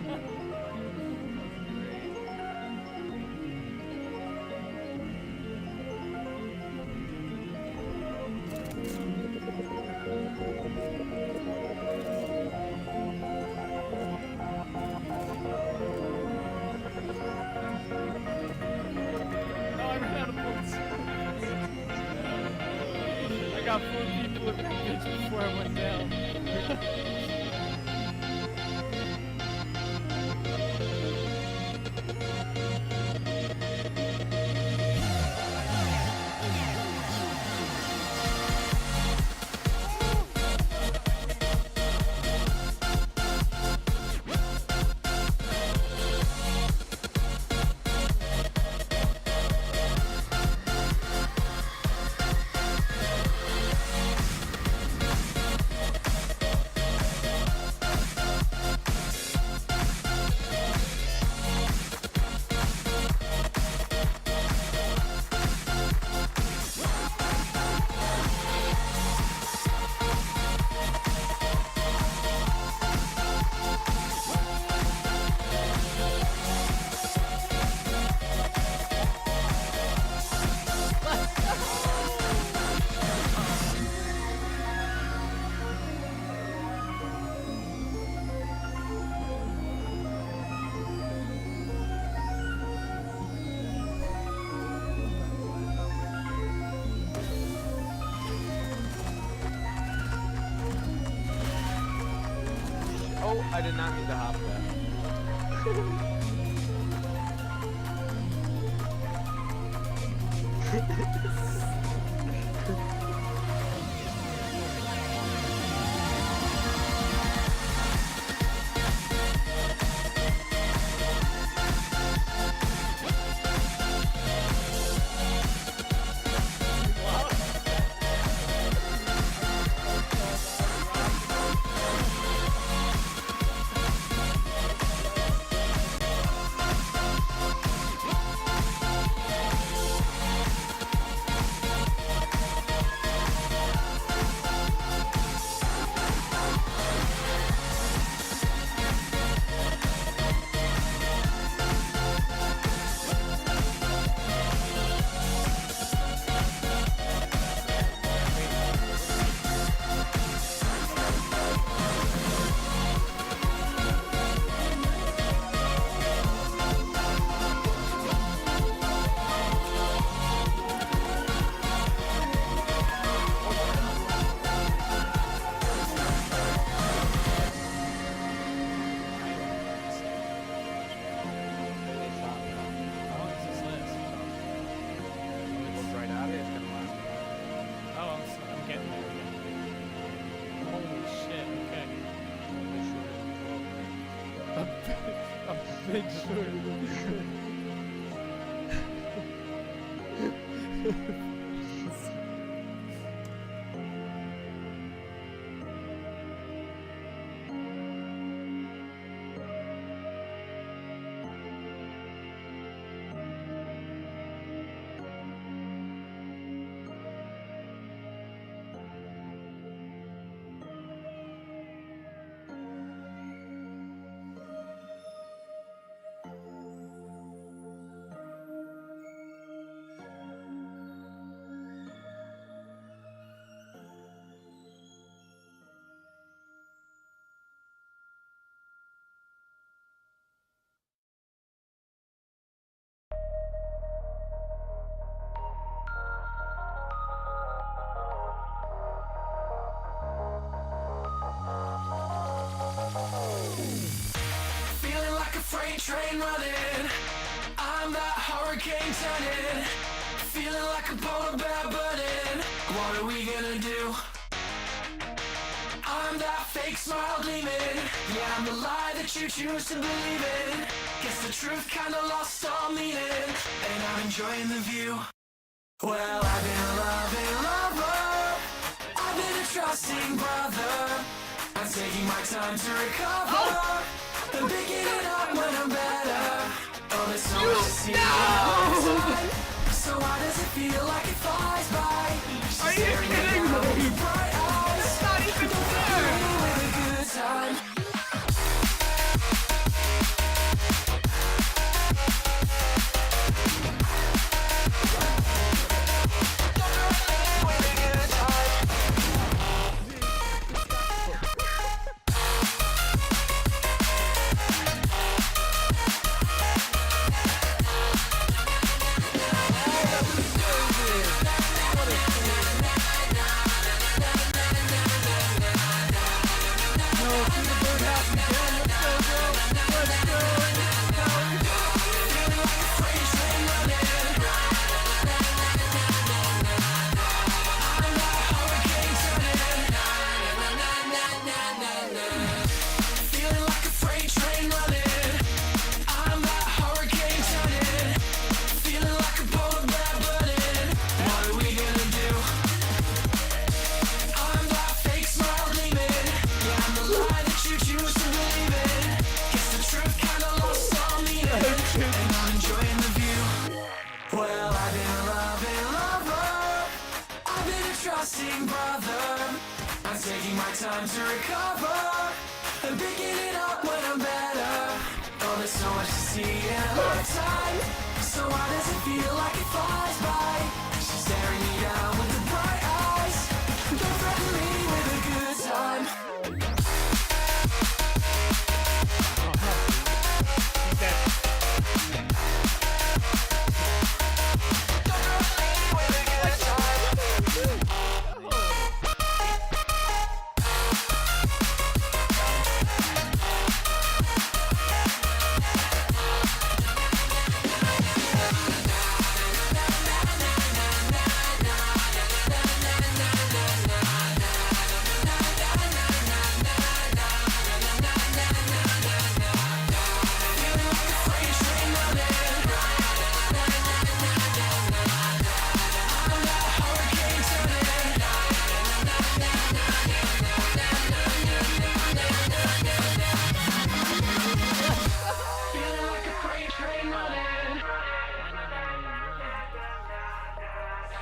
I got 4 people in the bitch before I went down. Oh, I did not mean to hop that. A big short. Train running, I'm that hurricane turning, feeling like a polar bear burning. What are we gonna do? I'm that fake smile gleaming, yeah, I'm the lie that you choose to believe in. Guess the truth kinda lost all meaning, and I'm enjoying the view. Well, I've been a loving lover, I've been a trusting brother, I'm taking my time to recover. I'm picking it up when I'm better. Oh, there's so much to see time. So why does it feel like it flies by? Are you kidding me? That's not even fair. With a good time. and I'm enjoying the view. Well, I've been a loving lover, I've been a trusting brother. I'm taking my time to recover and picking it up when I'm better. Oh, there's so much to see in a lifetime, so why does it feel like it flies by? She's staring me down with the bright eyes, don't threaten me with a good time.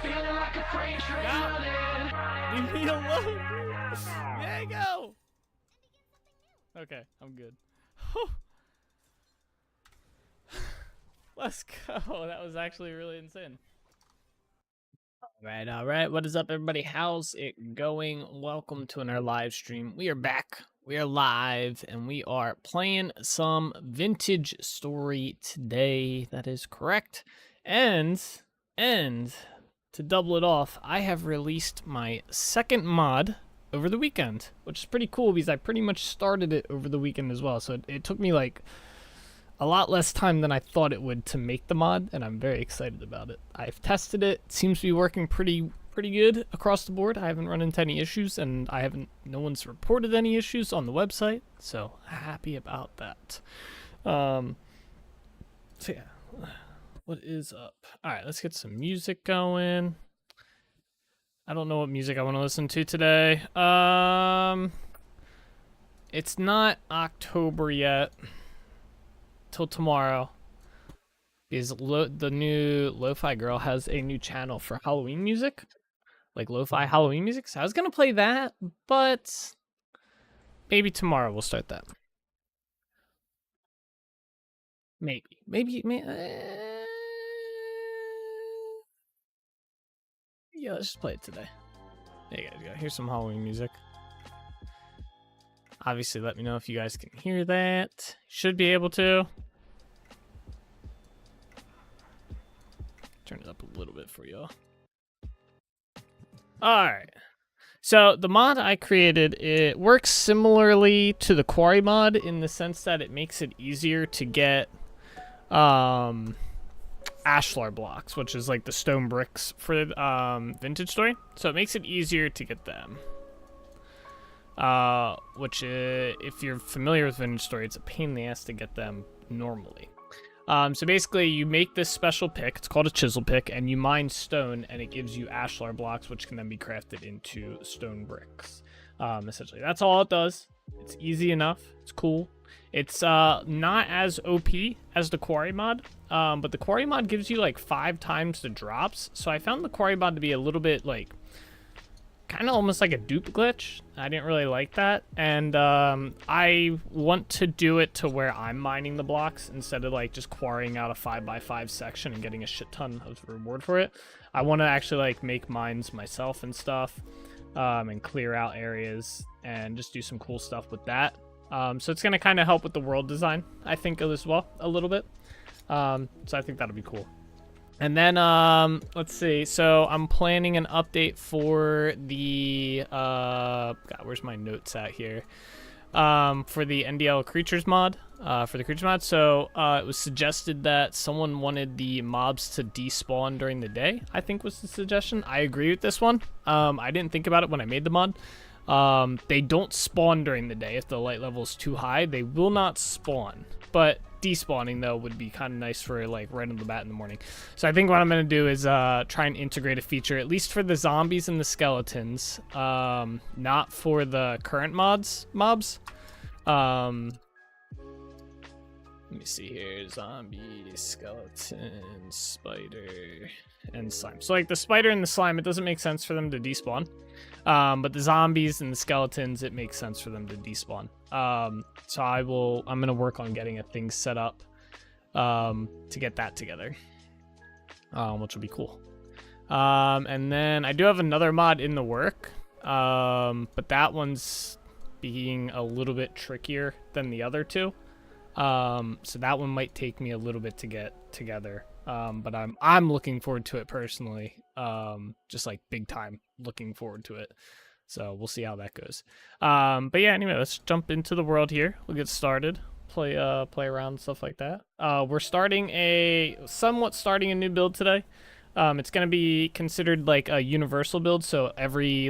Feeling like a freight train running. Leave me alone. There you go. Okay, I'm good. Let's go. That was actually really insane. All right. What is up, everybody? How's it going? Welcome to another live stream. We are back. We are live, and we are playing some Vintage Story today. That is correct. And to double it off, I have released my second mod over the weekend, which is pretty cool because I pretty much started it over the weekend as well. So it took me like a lot less time than I thought it would to make the mod, and I'm very excited about it. I've tested it. It seems to be working pretty good across the board. I haven't run into any issues, and no one's reported any issues on the website, so happy about that. So yeah. What is up? All right, let's get some music going. I don't know what music I want to listen to today. It's not October yet. Till tomorrow. Because the new Lo-Fi Girl has a new channel for Halloween music. Like Lo-Fi Halloween music. So I was going to play that, but maybe tomorrow we'll start that. Maybe. Yeah, let's just play it today. There you guys go. Here's some Halloween music. Obviously, let me know if you guys can hear that. Should be able to. Turn it up a little bit for y'all. Alright. So, the mod I created, it works similarly to the Quarry mod in the sense that it makes it easier to get ashlar blocks, which is like the stone bricks for Vintage Story. So it makes it easier to get them. Which, if you're familiar with Vintage Story, it's a pain in the ass to get them normally. So basically, you make this special pick. It's called a chisel pick, and you mine stone, and it gives you ashlar blocks, which can then be crafted into stone bricks. Essentially, that's all it does. It's easy enough. It's cool. It's not as OP as the Quarry mod, but the Quarry mod gives you like 5 times the drops. So I found the Quarry mod to be a little bit like kind of almost like a dupe glitch. I didn't really like that, and I want to do it to where I'm mining the blocks instead of like just quarrying out a 5x5 section and getting a shit ton of reward for it. I want to actually like make mines myself and stuff, and clear out areas and just do some cool stuff with that. So it's going to kind of help with the world design, I think, as well, a little bit. So I think that'll be cool. And then, let's see. So I'm planning an update for the, God, where's my notes at here? For the NDL Creatures mod, for the Creatures mod. So, it was suggested that someone wanted the mobs to despawn during the day, I think was the suggestion. I agree with this one. I didn't think about it when I made the mod. They don't spawn during the day if the light level is too high. They will not spawn, but despawning though would be kind of nice for like right on the bat in the morning. So I think what I'm gonna do is try and integrate a feature at least for the zombies and the skeletons, not for the current mobs, Let me see here. Zombie, skeleton, spider, and slime. So like the spider and the slime, it doesn't make sense for them to despawn. But the zombies and the skeletons, it makes sense for them to despawn. So I'm gonna work on getting a thing set up to get that together, which will be cool. And then I do have another mod in the work, but that one's being a little bit trickier than the other two. So that one might take me a little bit to get together. But I'm looking forward to it personally. Just like big time looking forward to it. So we'll see how that goes. But yeah, anyway, let's jump into the world here. We'll get started. Play around, stuff like that. We're somewhat starting a new build today. It's gonna be considered like a universal build, so every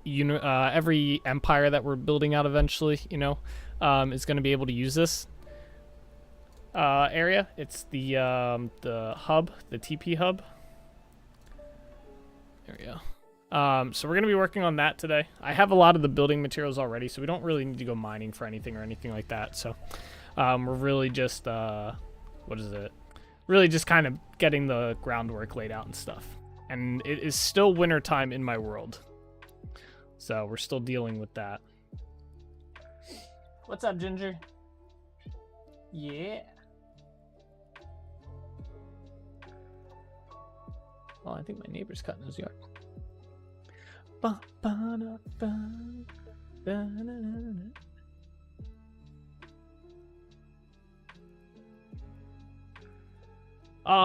every empire that we're building out eventually, is gonna be able to use this area. It's the hub, the TP hub. There we go. So we're gonna be working on that today. I have a lot of the building materials already, so we don't really need to go mining for anything or anything like that. So we're really just really just kind of getting the groundwork laid out and stuff. And it is still winter time in my world, so we're still dealing with that. What's up, Ginger? Yeah. Oh, I think my neighbor's cutting his yard. Oh,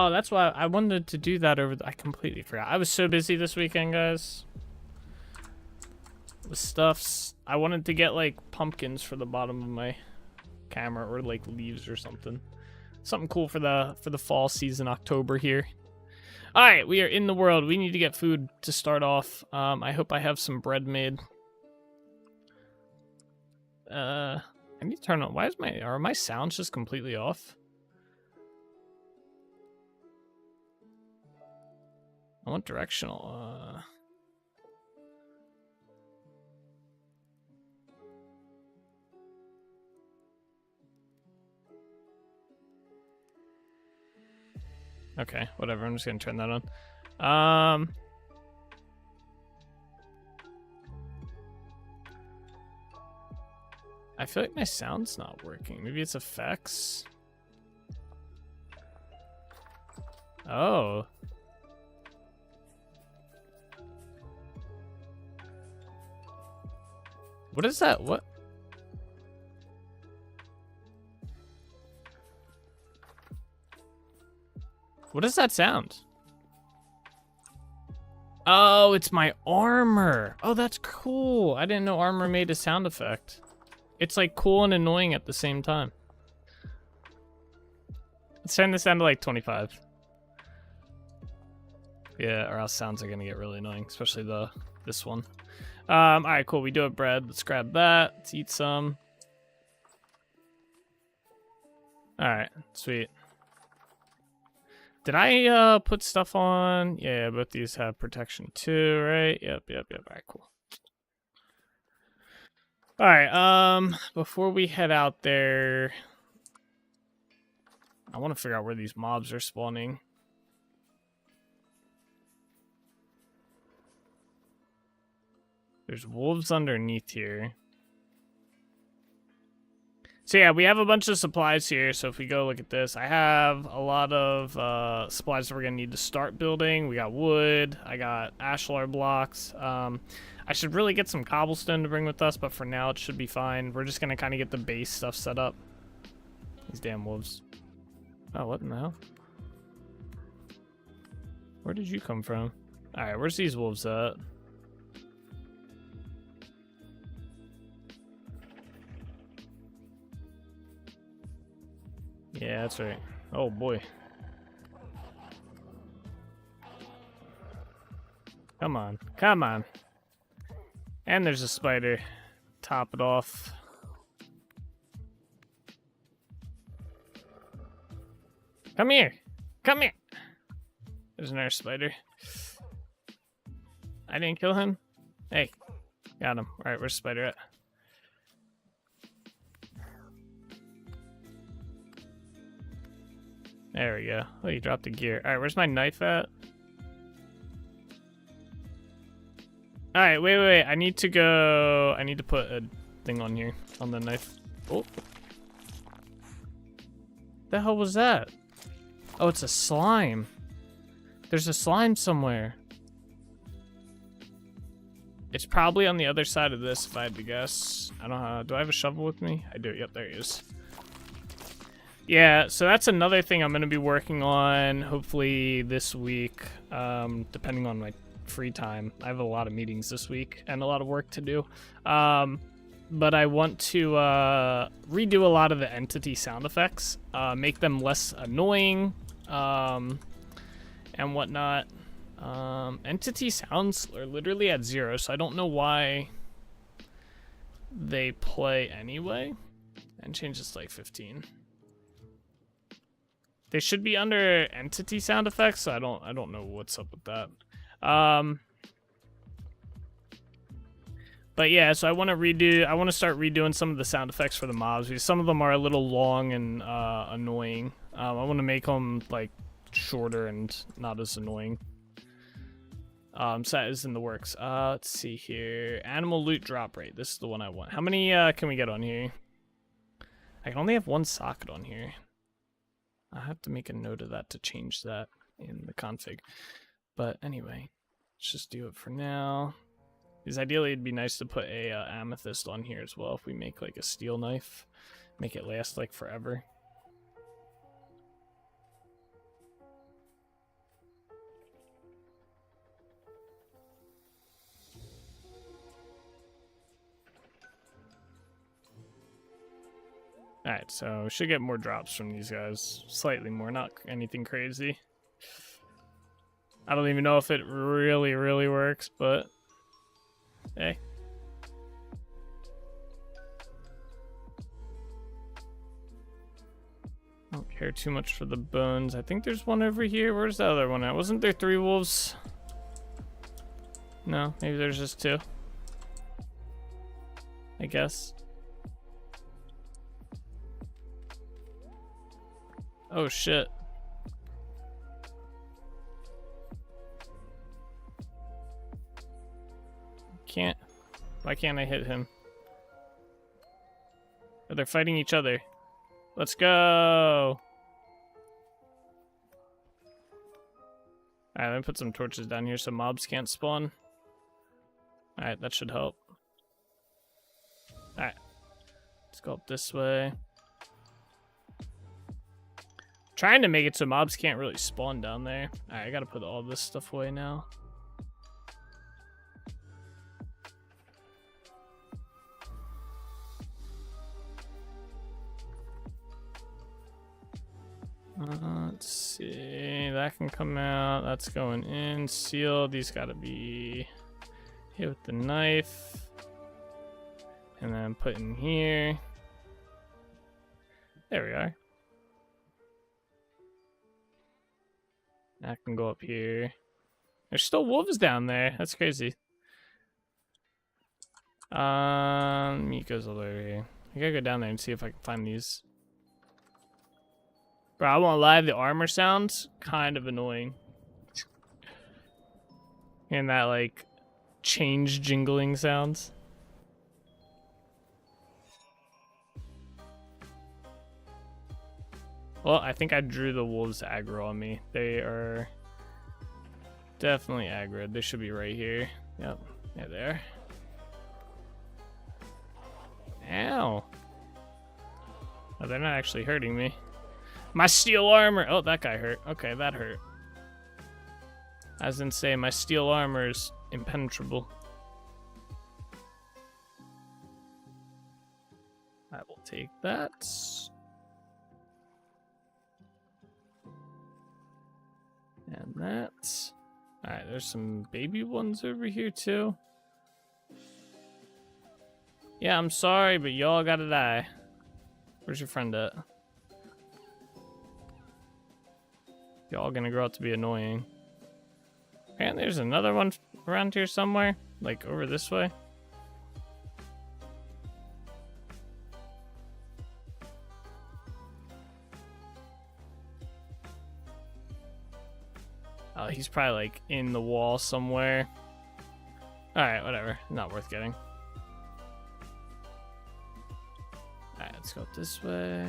that's why I wanted to do that I completely forgot. I was so busy this weekend, guys. With stuffs. I wanted to get like pumpkins for the bottom of my camera, or like leaves or something. Something cool for the fall season, October here. All right, we are in the world. We need to get food to start off. I hope I have some bread made. I need to turn on. Are my sounds just completely off? I want directional. Okay, whatever. I'm just gonna turn that on. I feel like my sound's not working. Maybe it's effects. Oh. What is that? What? What does that sound? Oh, it's my armor. Oh, that's cool. I didn't know armor made a sound effect. It's like cool and annoying at the same time. Let's turn this down to like 25. Yeah, or else sounds are gonna get really annoying, especially this one. All right, cool. We do have bread. Let's grab that. Let's eat some. All right, sweet. Did I put stuff on? Yeah, both these have protection too, right? Yep. All right, cool. All right, before we head out there, I want to figure out where these mobs are spawning. There's wolves underneath here. So yeah, we have a bunch of supplies here. So if we go look at this, I have a lot of supplies that we're gonna need to start building. We got wood. I got ashlar blocks. I should really get some cobblestone to bring with us, but for now it should be fine. We're just gonna kind of get the base stuff set up. These damn wolves. Oh, what in the hell? Where did you come from? All right, where's these wolves at? Yeah, that's right. Oh boy. Come on. Come on. And there's a spider. Top it off. Come here. Come here. There's another spider. I didn't kill him. Hey. Got him. Alright, where's the spider at? There we go. Oh, you dropped the gear. All right, where's my knife at? All right, wait. I need to go. I need to put a thing on here on the knife. Oh, the hell was that? Oh, it's a slime. There's a slime somewhere. It's probably on the other side of this, if I had to guess. I don't know. Do I have a shovel with me? I do. Yep, there he is. Yeah, so that's another thing I'm going to be working on, hopefully this week, depending on my free time. I have a lot of meetings this week and a lot of work to do. But I want to redo a lot of the entity sound effects, make them less annoying, and whatnot. Entity sounds are literally at 0, so I don't know why they play anyway. And change this to like 15. They should be under entity sound effects, so I don't know what's up with that. But yeah, so I want to start redoing some of the sound effects for the mobs, because some of them are a little long and annoying. I want to make them like shorter and not as annoying. So that is in the works. Let's see here. Animal loot drop rate. This is the one I want. How many can we get on here? I can only have one socket on here. I have to make a note of that to change that in the config. But anyway, let's just do it for now. Because ideally it'd be nice to put a amethyst on here as well if we make like a steel knife. Make it last like forever. Alright, so should get more drops from these guys. Slightly more, not anything crazy. I don't even know if it really works, but hey. I don't care too much for the bones. I think there's one over here. Where's the other one at? Wasn't there 3 wolves? No, maybe there's just 2. I guess. Oh shit. Can't. Why can't I hit him? Oh, they're fighting each other. Let's go. Alright, let me put some torches down here so mobs can't spawn. Alright, that should help. Alright. Let's go up this way. Trying to make it so mobs can't really spawn down there. Alright, I gotta put all this stuff away now. Let's see. That can come out. That's going in. Sealed. These gotta be hit with the knife. And then put in here. There we are. That can go up here. There's still wolves down there. That's crazy. Meat goes all the way over here. I gotta go down there and see if I can find these. Bro, I won't lie, the armor sounds kind of annoying. And that like change jingling sounds. Well, I think I drew the wolves aggro on me. They are definitely aggroed. They should be right here. Yep. Yeah, there. Ow. Oh, they're not actually hurting me. My steel armor. Oh, that guy hurt. Okay, that hurt. As in say, my steel armor is impenetrable. I will take that. And that. Alright, there's some baby ones over here too. Yeah, I'm sorry, but y'all gotta die. Where's your friend at? Y'all gonna grow up to be annoying. And there's another one around here somewhere. Like over this way. Oh, he's probably like in the wall somewhere. Alright, whatever. Not worth getting. Alright, let's go this way.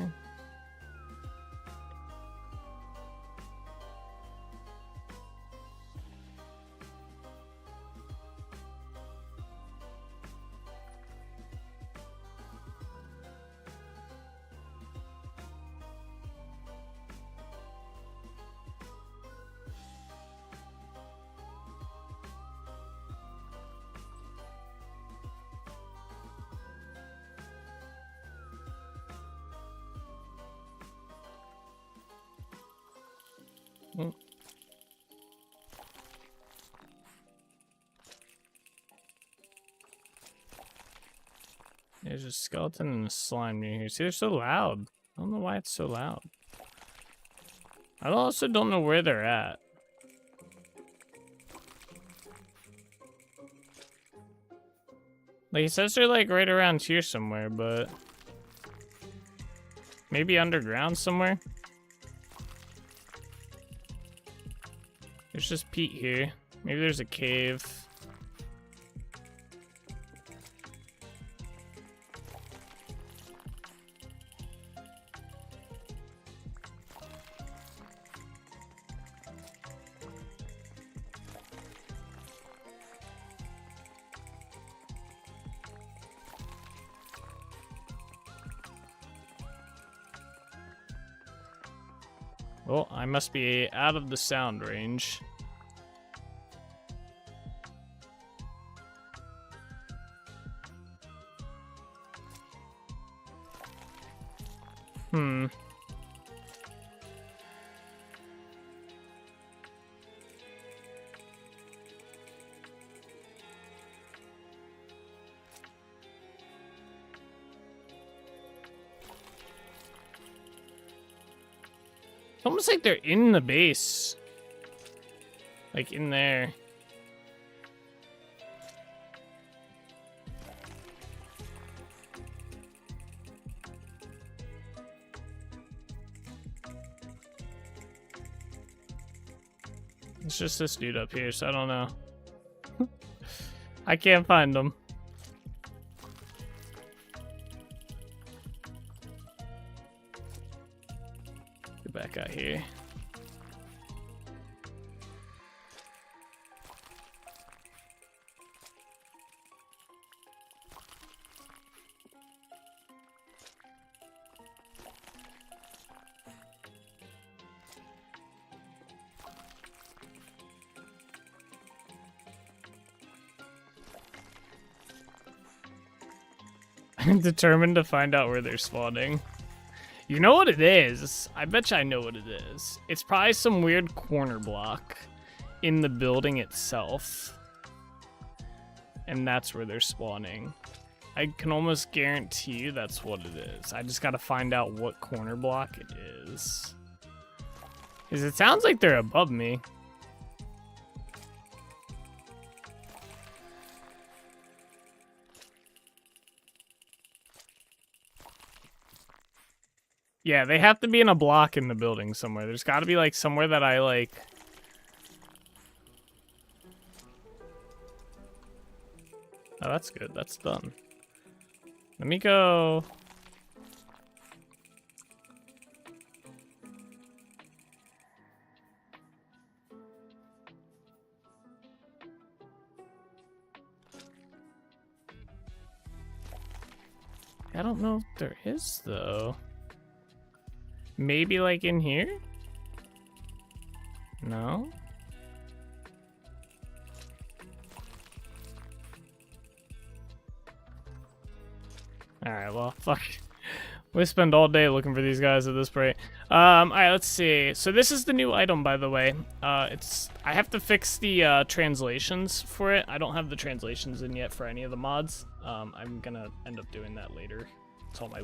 Mm. There's a skeleton and a slime near here. See, they're so loud. I don't know why it's so loud. I also don't know where they're at. Like, it says they're like right around here somewhere, but maybe underground somewhere. There's just Pete here. Maybe there's a cave. Well, I must be out of the sound range. It's almost like they're in the base. Like in there. It's just this dude up here, so I don't know. I can't find him. Get back out here. I'm determined to find out where they're spawning. You know what it is? I bet you I know what it is. It's probably some weird corner block in the building itself. And that's where they're spawning. I can almost guarantee you that's what it is. I just gotta find out what corner block it is. Because it sounds like they're above me. Yeah, they have to be in a block in the building somewhere. There's got to be, like, somewhere that I, like... Oh, that's good. That's done. Let me go... I don't know if there is, though. Maybe like in here? No? Alright, well, fuck. We spend all day looking for these guys at this rate. Alright, let's see. So this is the new item, by the way. I have to fix the translations for it. I don't have the translations in yet for any of the mods. I'm gonna end up doing that later. It's on my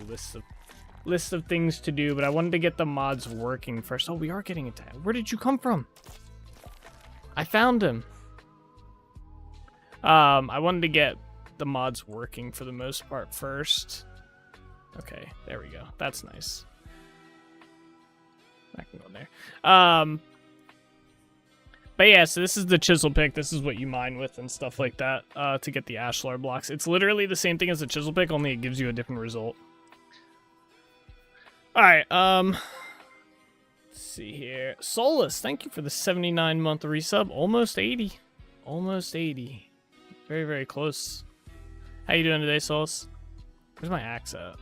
list of things to do, but I wanted to get the mods working first. Oh, we are getting attacked. Where did you come from? I found him. I wanted to get the mods working for the most part first. Okay, there we go. That's nice. I can go in there. But yeah, so this is the chisel pick. This is what you mine with and stuff like that to get the ashlar blocks. It's literally the same thing as the chisel pick, only it gives you a different result. All right, let's see here. Solus, thank you for the 79-month resub. Almost 80. Almost 80. Very, very close. How you doing today, Solus? Where's my axe at?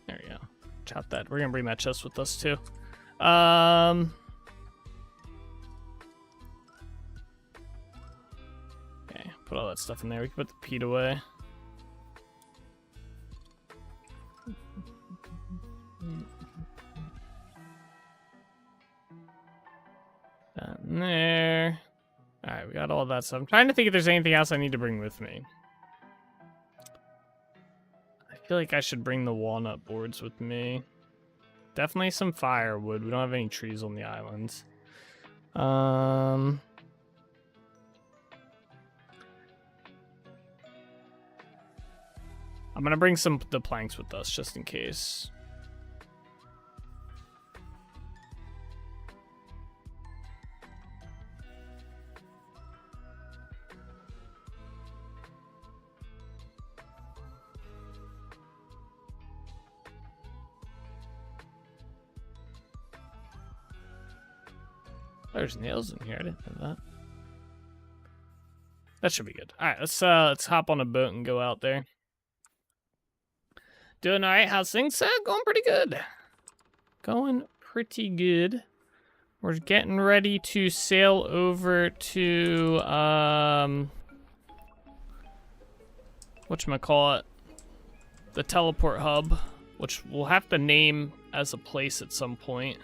There we go. Chop that. We're gonna bring that chest with us too. Okay, put all that stuff in there. We can put the peat away. That in there. Alright, we got all that stuff. I'm trying to think if there's anything else I need to bring with me. I feel like I should bring the walnut boards with me. Definitely some firewood. We don't have any trees on the islands. I'm gonna bring the planks with us just in case. There's nails in here. I didn't know that. That should be good. All right, let's hop on a boat and go out there. Doing all right. How's things? Going pretty good. Going pretty good. We're getting ready to sail over to whatchamacallit, the teleport hub, which we'll have to name as a place at some point.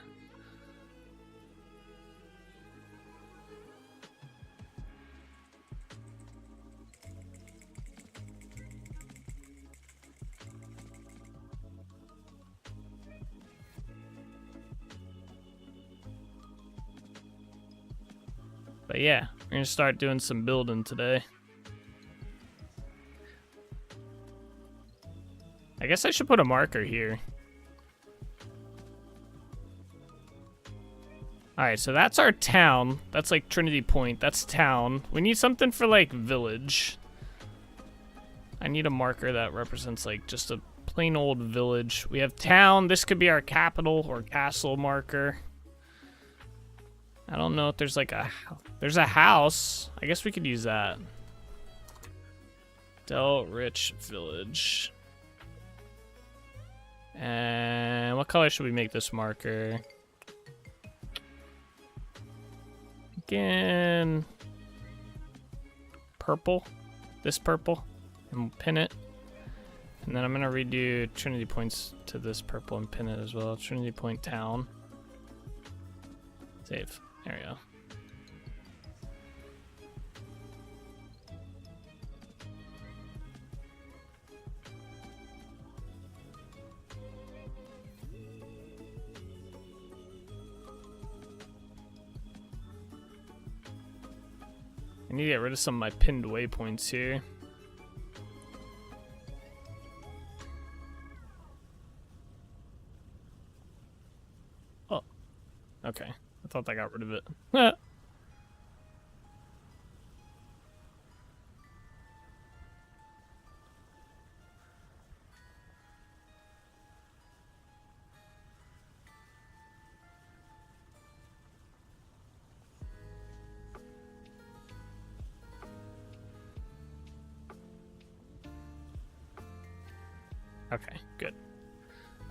But yeah, we're gonna start doing some building today. I guess I should put a marker here. Alright, so that's our town. That's like Trinity Point. That's town. We need something for like village. I need a marker that represents like just a plain old village. We have town. This could be our capital or castle marker. I don't know if there's like there's a house. I guess we could use that. Del Rich Village. And what color should we make this marker? Again, purple. This purple. And we'll pin it. And then I'm gonna redo Trinity Points to this purple and pin it as well. Trinity Point Town. Save. There we go. I need to get rid of some of my pinned waypoints here. Oh, okay. I thought I got rid of it. Okay, good.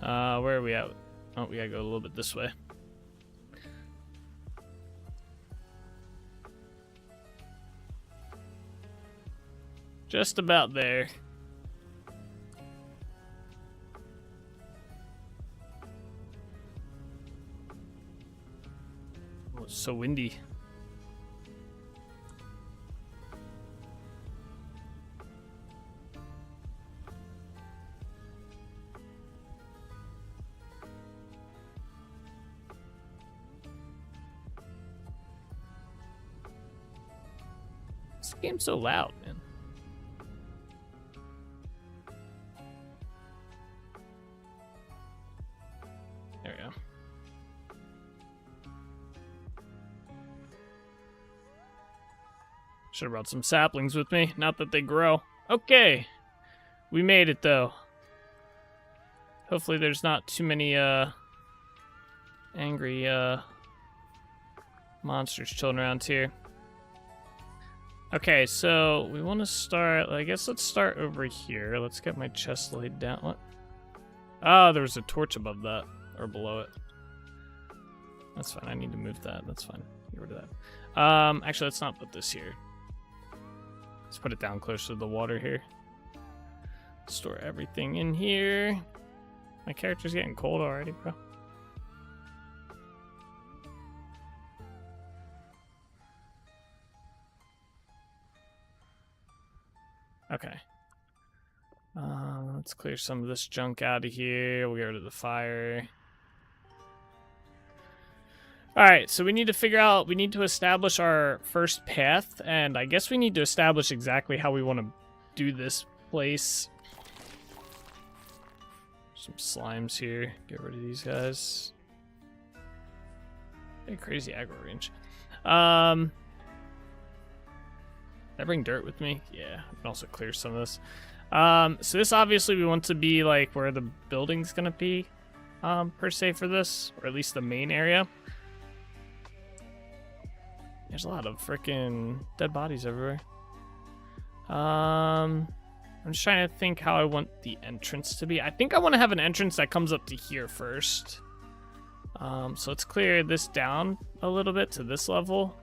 Where are we at? Oh, we gotta go a little bit this way. Just about there. Oh, it's so windy. This game's so loud, man. There we go. Should have brought some saplings with me. Not that they grow. Okay. We made it, though. Hopefully there's not too many, angry, monsters chilling around here. Okay, so we want to start, I guess let's start over here. Let's get my chest laid down. What? Oh, there was a torch above that, or below it. That's fine, I need to move that. That's fine, get rid of that. Actually, let's not put this here. Let's put it down closer to the water here. Store everything in here. My character's getting cold already, bro. Okay. Let's clear some of this junk out of here. We'll get rid of the fire. Alright, so we need to figure out, we need to establish our first path, and I guess we need to establish exactly how we want to do this place. Some slimes here. Get rid of these guys. Hey, crazy aggro range. Did I bring dirt with me? Yeah, I can also clear some of this. So this obviously we want to be like where the building's gonna be, per se for this, or at least the main area. There's a lot of freaking dead bodies everywhere. I'm just trying to think how I want the entrance to be. I think I want to have an entrance that comes up to here first. So let's clear this down a little bit to this level.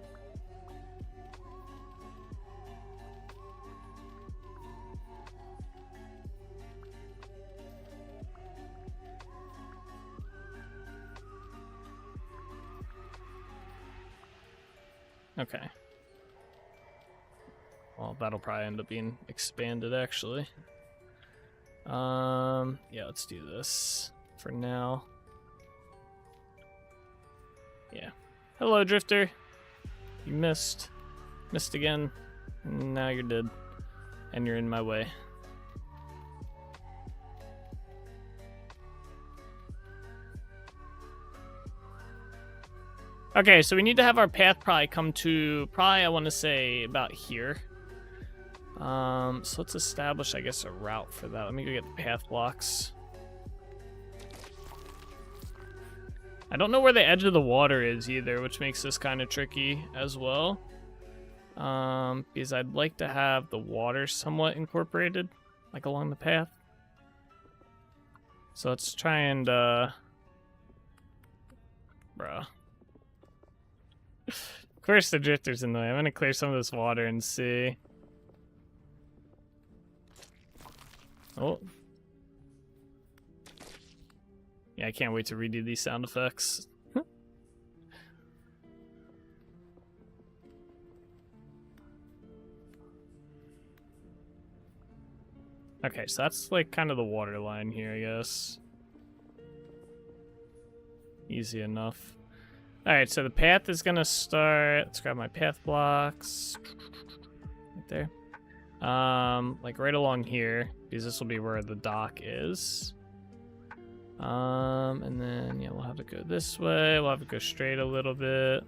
Okay. Well, that'll probably end up being expanded, actually. Yeah, let's do this for now. Yeah. Hello, Drifter. You missed. Missed again. Now you're dead. And you're in my way. Okay, so we need to have our path probably come to, I want to say, about here. So let's establish, I guess, a route for that. Let me go get the path blocks. I don't know where the edge of the water is either, which makes this kind of tricky as well. Because I'd like to have the water somewhat incorporated, like along the path. So let's try and, bruh. Of course the drifter's in the way. I'm gonna clear some of this water and see. Oh. Yeah, I can't wait to redo these sound effects. Okay, so that's like kind of the water line here, I guess. Easy enough. Alright, so the path is gonna start. Let's grab my path blocks. Right there. Like right along here, because this will be where the dock is. And then, yeah, we'll have it go this way. We'll have it go straight a little bit.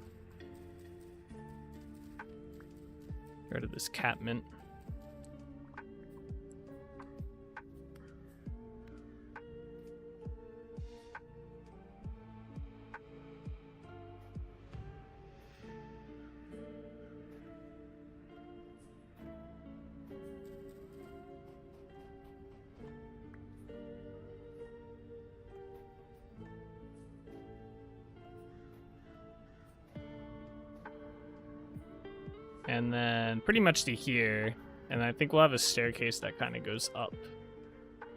Get rid of this catmint. And then pretty much to here. And I think we'll have a staircase that kind of goes up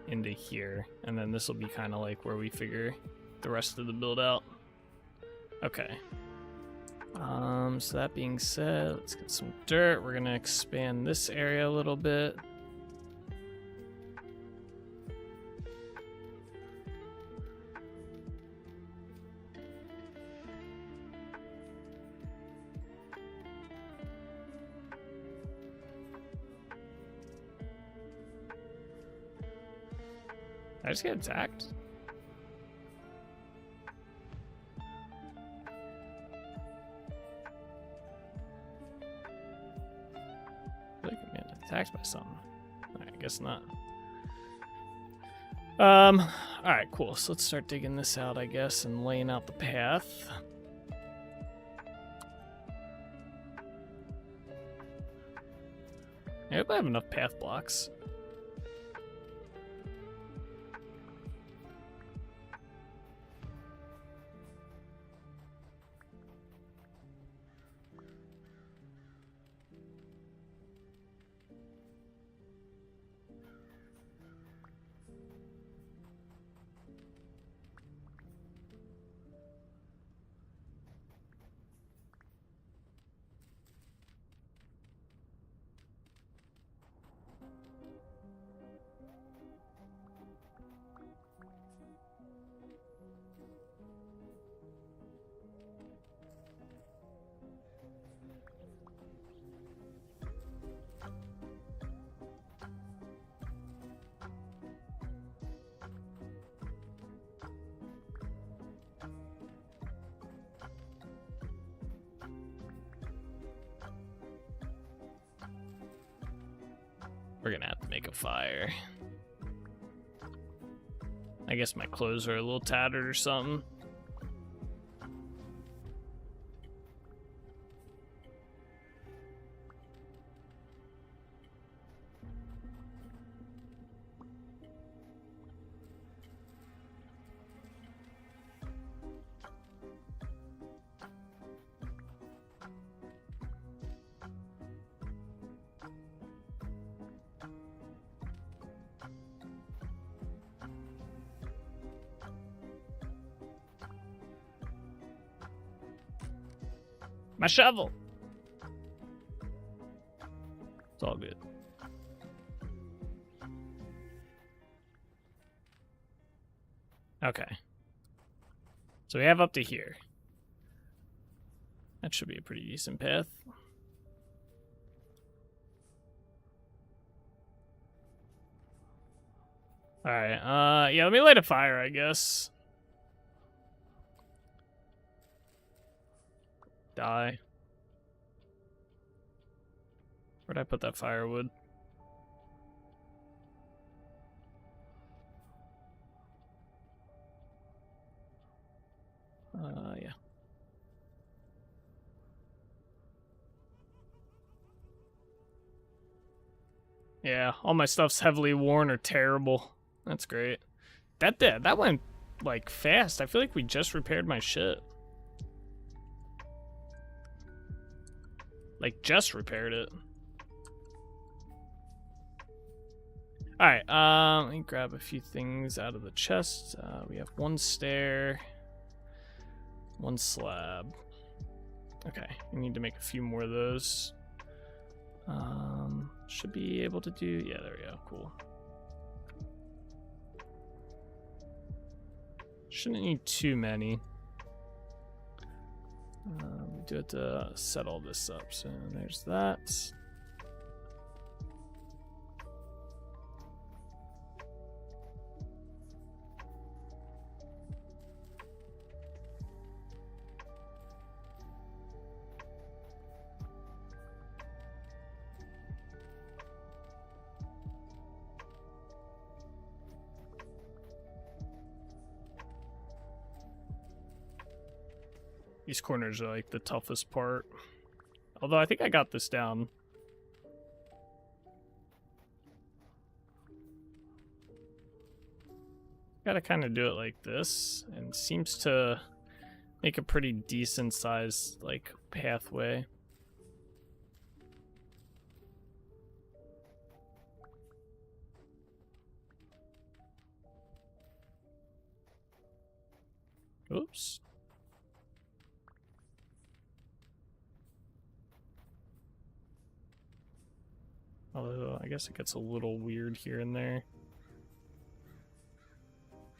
into here. And then this will be kind of like where we figure the rest of the build out. Okay. So that being said, let's get some dirt. We're gonna expand this area a little bit. Did I just get attacked? attacked by something. Alright, I guess not. Alright, cool. So let's start digging this out, I guess, and laying out the path. I hope I have enough path blocks. We're gonna have to make a fire. I guess my clothes are a little tattered or something. My shovel! It's all good. Okay. So we have up to here. That should be a pretty decent path. Alright, yeah, let me light a fire, I guess. Die. Where'd I put that firewood? Yeah. Yeah, all my stuff's heavily worn or terrible. That's great. That went, like, fast. I feel like we just repaired my shit. Like, just repaired it. Alright, let me grab a few things out of the chest. We have one stair, one slab. Okay, we need to make a few more of those. Should be able to do... Yeah, there we go. Cool. Shouldn't need too many. We do have to set all this up, so there's that. These corners are like the toughest part. Although I think I got this down. Gotta kind of do it like this, and seems to make a pretty decent sized like pathway. Oops. Although, I guess it gets a little weird here and there.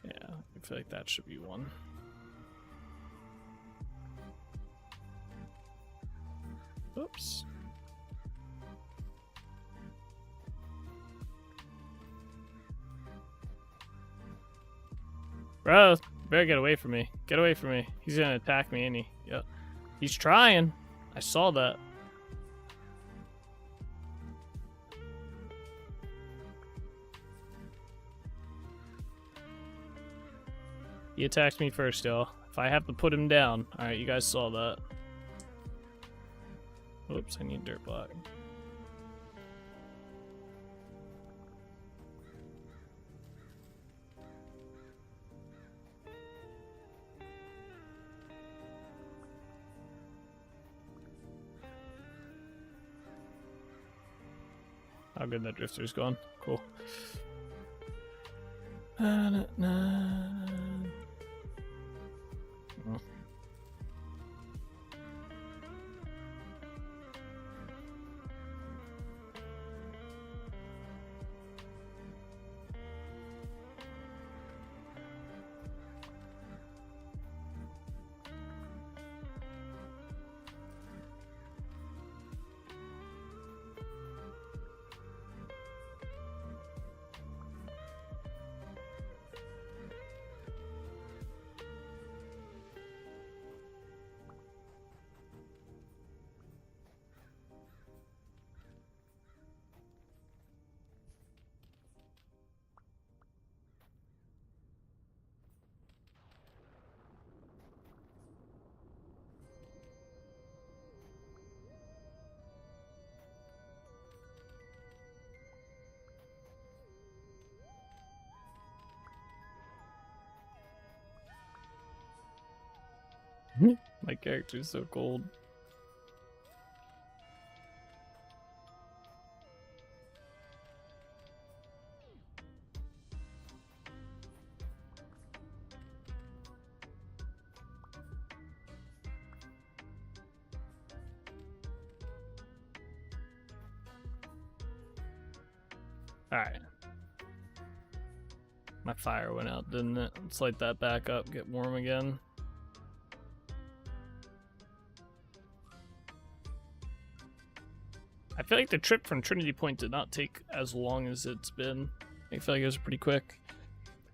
Yeah, I feel like that should be one. Oops. Bro, better get away from me. Get away from me. He's gonna attack me, ain't he? Yep. He's trying. I saw that. He attacked me first, y'all. If I have to put him down. Alright, you guys saw that. Oops, I need dirt block. Oh, good, that drifter's gone. Cool. Oh. My character's so cold. Alright. My fire went out, didn't it? Let's light that back up, get warm again. I feel like the trip from Trinity Point did not take as long as it's been. I feel like it was pretty quick.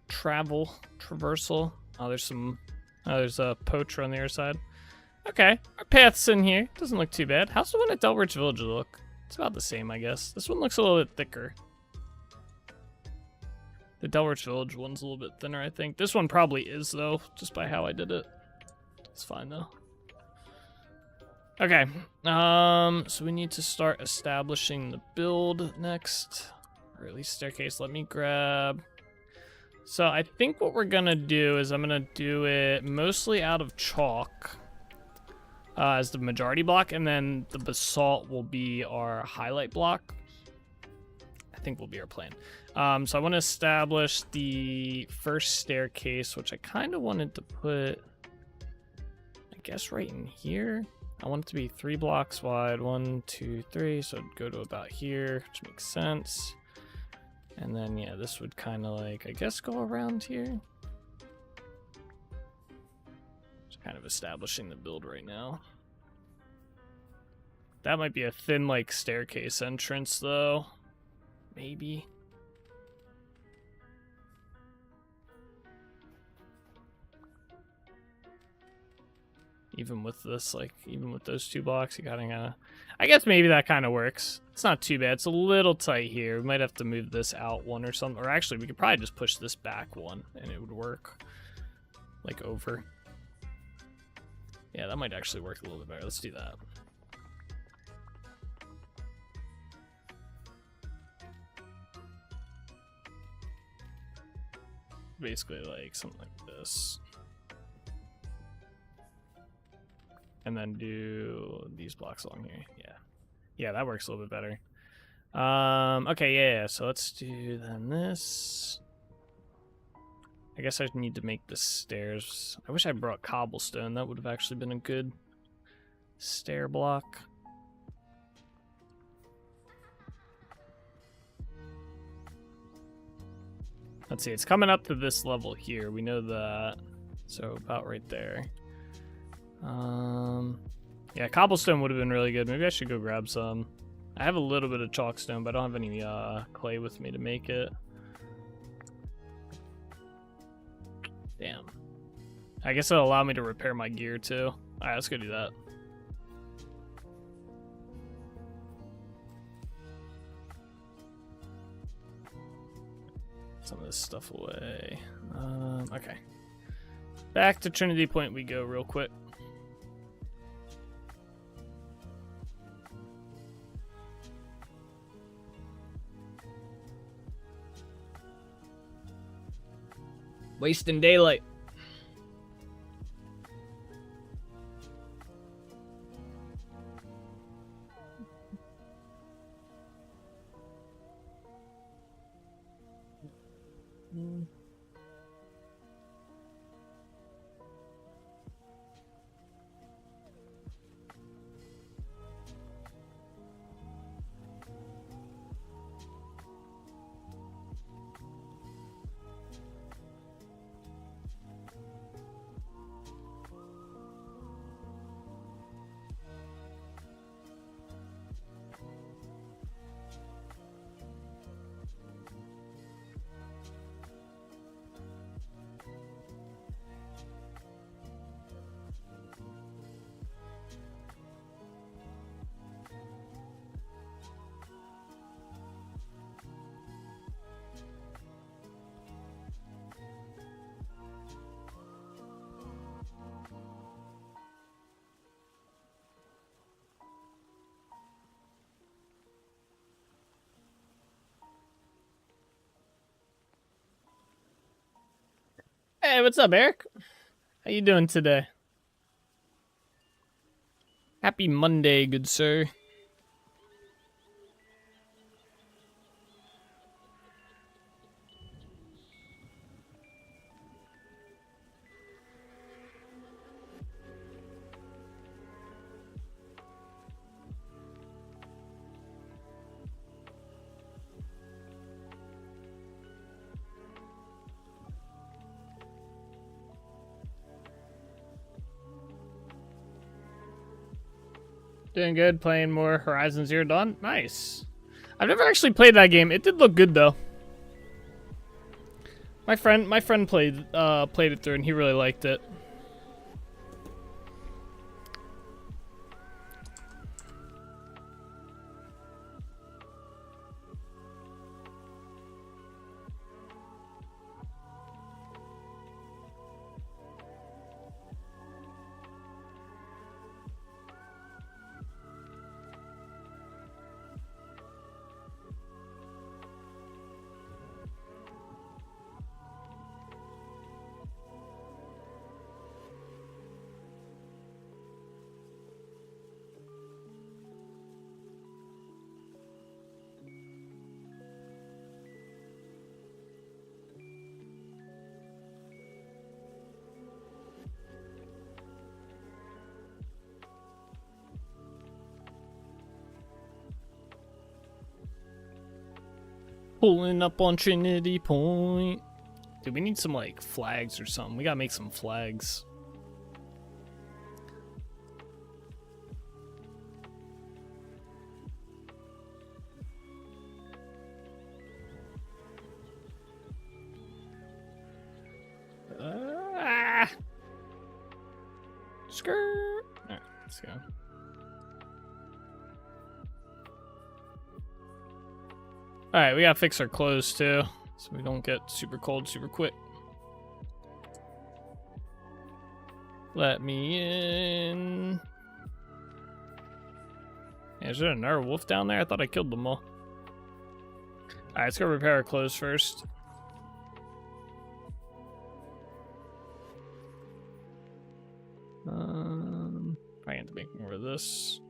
Traversal. Oh, there's a poacher on the other side. Okay, our path's in here. Doesn't look too bad. How's the one at Delbridge Village look? It's about the same, I guess. This one looks a little bit thicker. The Delbridge Village one's a little bit thinner, I think. This one probably is, though, just by how I did it. It's fine, though. Okay, so we need to start establishing the build next, or at least staircase. Let me grab. So I think what we're gonna do is I'm gonna do it mostly out of chalk as the majority block, and then the basalt will be our highlight block. I think will be our plan. So I want to establish the first staircase, which I kind of wanted to put, I guess, right in here. I want it to be 3 blocks wide, 1, 2, 3, so it'd go to about here, which makes sense. And then, yeah, this would kind of like, I guess, go around here. Just kind of establishing the build right now. That might be a thin, like, staircase entrance, though. Maybe. Even with this, like, even with those 2 blocks, you gotta, I guess maybe that kind of works. It's not too bad. It's a little tight here. We might have to move this out 1 or something. Or actually, we could probably just push this back 1 and it would work. Like, over. Yeah, that might actually work a little bit better. Let's do that. Basically, like, something like this. And then do these blocks along here. Yeah, that works a little bit better. Okay, yeah, so let's do then this. I guess I need to make the stairs. I wish I brought cobblestone. That would have actually been a good stair block. Let's see, it's coming up to this level here. We know that. So about right there. Yeah, cobblestone would have been really good. Maybe I should go grab some. I have a little bit of chalkstone, but I don't have any clay with me to make it. Damn. I guess it'll allow me to repair my gear too. Alright, let's go do that. Some of this stuff away. Okay. Back to Trinity Point we go real quick. Wasting daylight. Hey, what's up, Eric? How you doing today? Happy Monday, good sir. Doing good, playing more Horizon Zero Dawn. Nice. I've never actually played that game. It did look good though. My friend played it through and he really liked it. Pulling up on Trinity Point. Dude, we need some like flags or something. We gotta make some flags. Skirt. Alright, let's go. Alright, we gotta fix our clothes too, so we don't get super cold super quick. Let me in. Yeah, is there another wolf down there? I thought I killed them all. Alright, let's go repair our clothes first. I have to make more of this.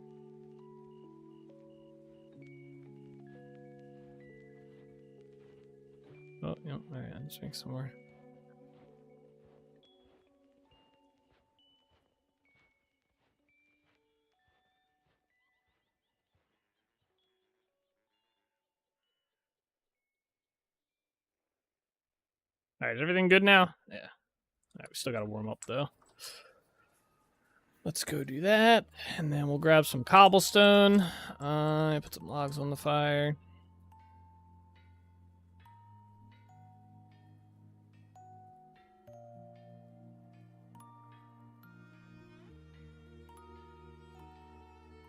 Oh, yeah, alright, let's make some more. Alright, is everything good now? Yeah. Alright, we still gotta warm up though. Let's go do that, and then we'll grab some cobblestone. Put some logs on the fire.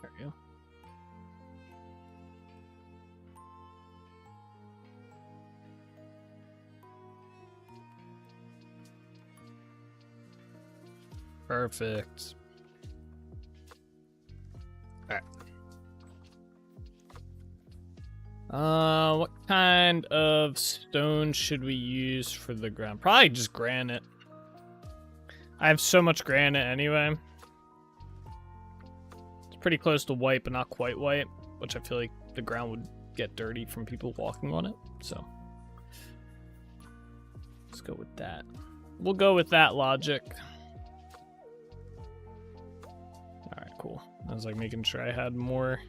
There we go. Perfect. Alright. What kind of stone should we use for the ground? Probably just granite. I have so much granite anyway. It's pretty close to white, but not quite white, which I feel like the ground would get dirty from people walking on it. So let's go with that. We'll go with that logic. Alright, cool. I was like making sure I had more.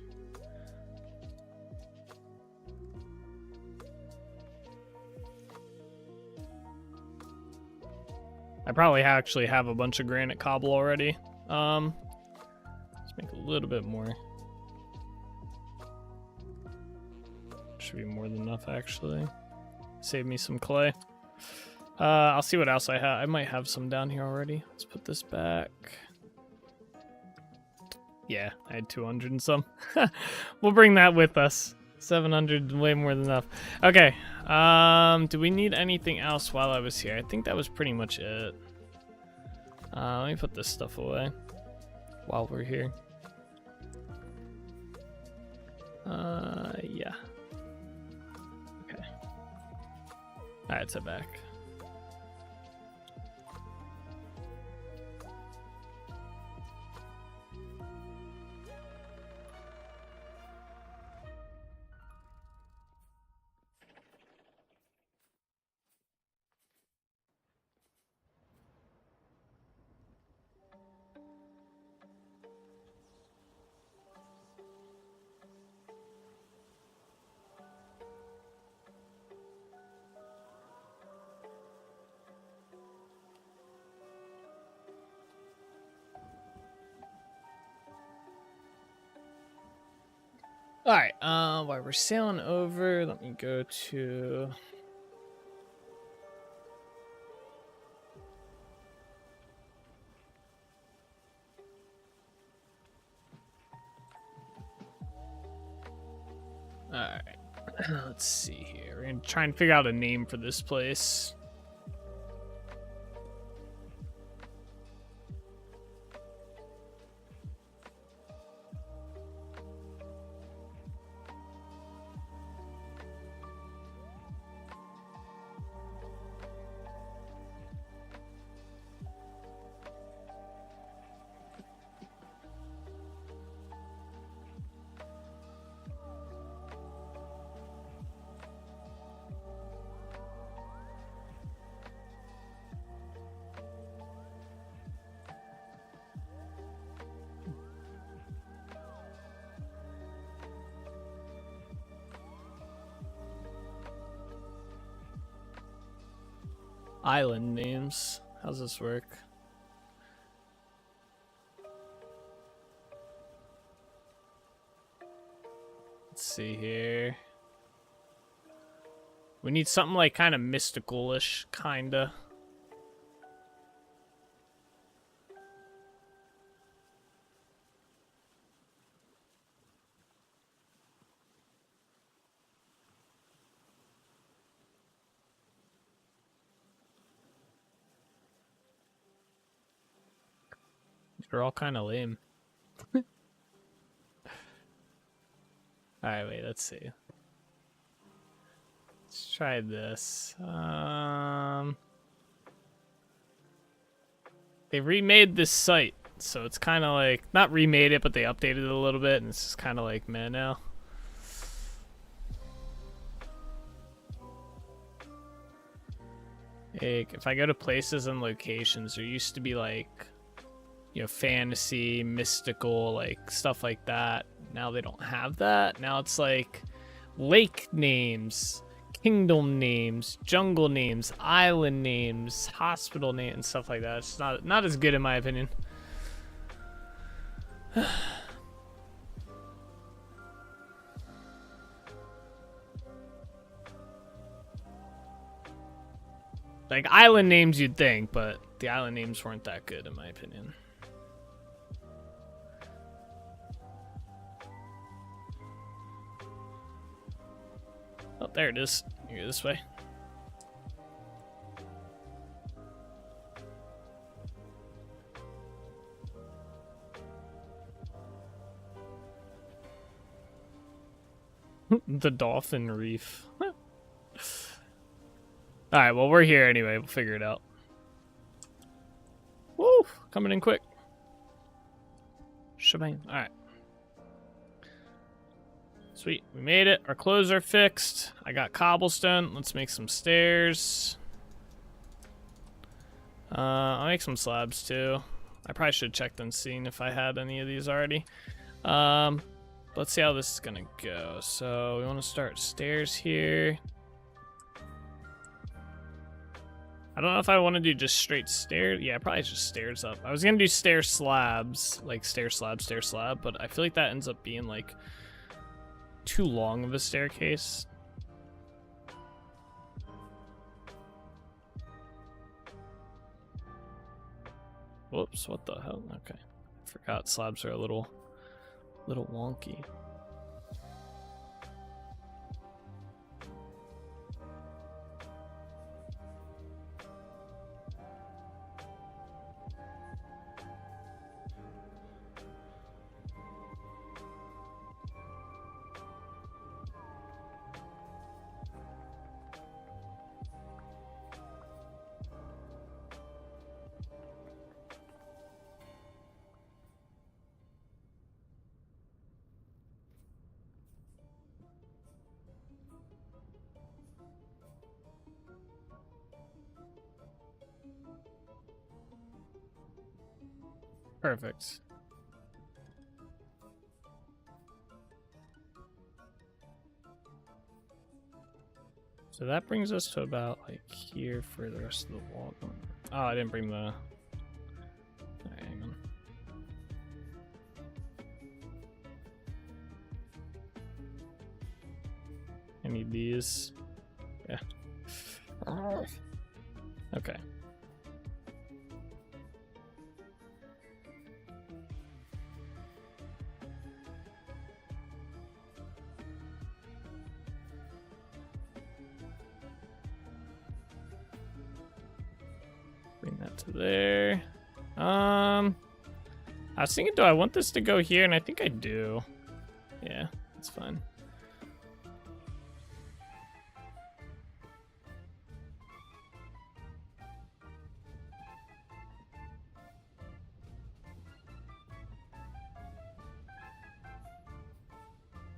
I probably actually have a bunch of granite cobble already. Let's make a little bit more. Should be more than enough, actually. Save me some clay. I'll see what else I have. I might have some down here already. Let's put this back. Yeah, I had 200 and some. We'll bring that with us. 700, way more than enough. Okay. Do we need anything else while I was here? I think that was pretty much it. Let me put this stuff away while we're here. Yeah. Okay. Alright, set back. Alright, while we're sailing over, let me go to... Alright, let's see here. We're gonna try and figure out a name for this place. Island names. How's this work? Let's see here. We need something like kind of mystical-ish, kinda. They're all kind of lame. Alright, wait, let's see. Let's try this. They remade this site, so it's kind of like, not remade it, but they updated it a little bit, and it's just kind of like, meh now. Like, if I go to places and locations, there used to be like, you know, fantasy, mystical, like stuff like that. Now they don't have that. Now it's like lake names, kingdom names, jungle names, island names, hospital names, and stuff like that. It's not as good in my opinion. Like island names you'd think, but the island names weren't that good in my opinion. Oh, there it is. You go this way. The dolphin reef. Alright, well, we're here anyway. We'll figure it out. Woo! Coming in quick. Shebang. Alright. Sweet. We made it. Our clothes are fixed. I got cobblestone. Let's make some stairs. I'll make some slabs too. I probably should have checked and seen if I had any of these already. Let's see how this is gonna go. So we want to start stairs here. I don't know if I want to do just straight stairs. Yeah, probably just stairs up. I was gonna do stair slabs, like stair slab, but I feel like that ends up being like too long of a staircase. Whoops, what the hell? Okay. Forgot slabs are a little wonky. Perfect. So that brings us to about like here for the rest of the wall. Oh, I didn't bring the... Alright, hang on. I need these. Yeah. Okay. Bring that to there. I was thinking, do I want this to go here? And I think I do. Yeah, that's fine.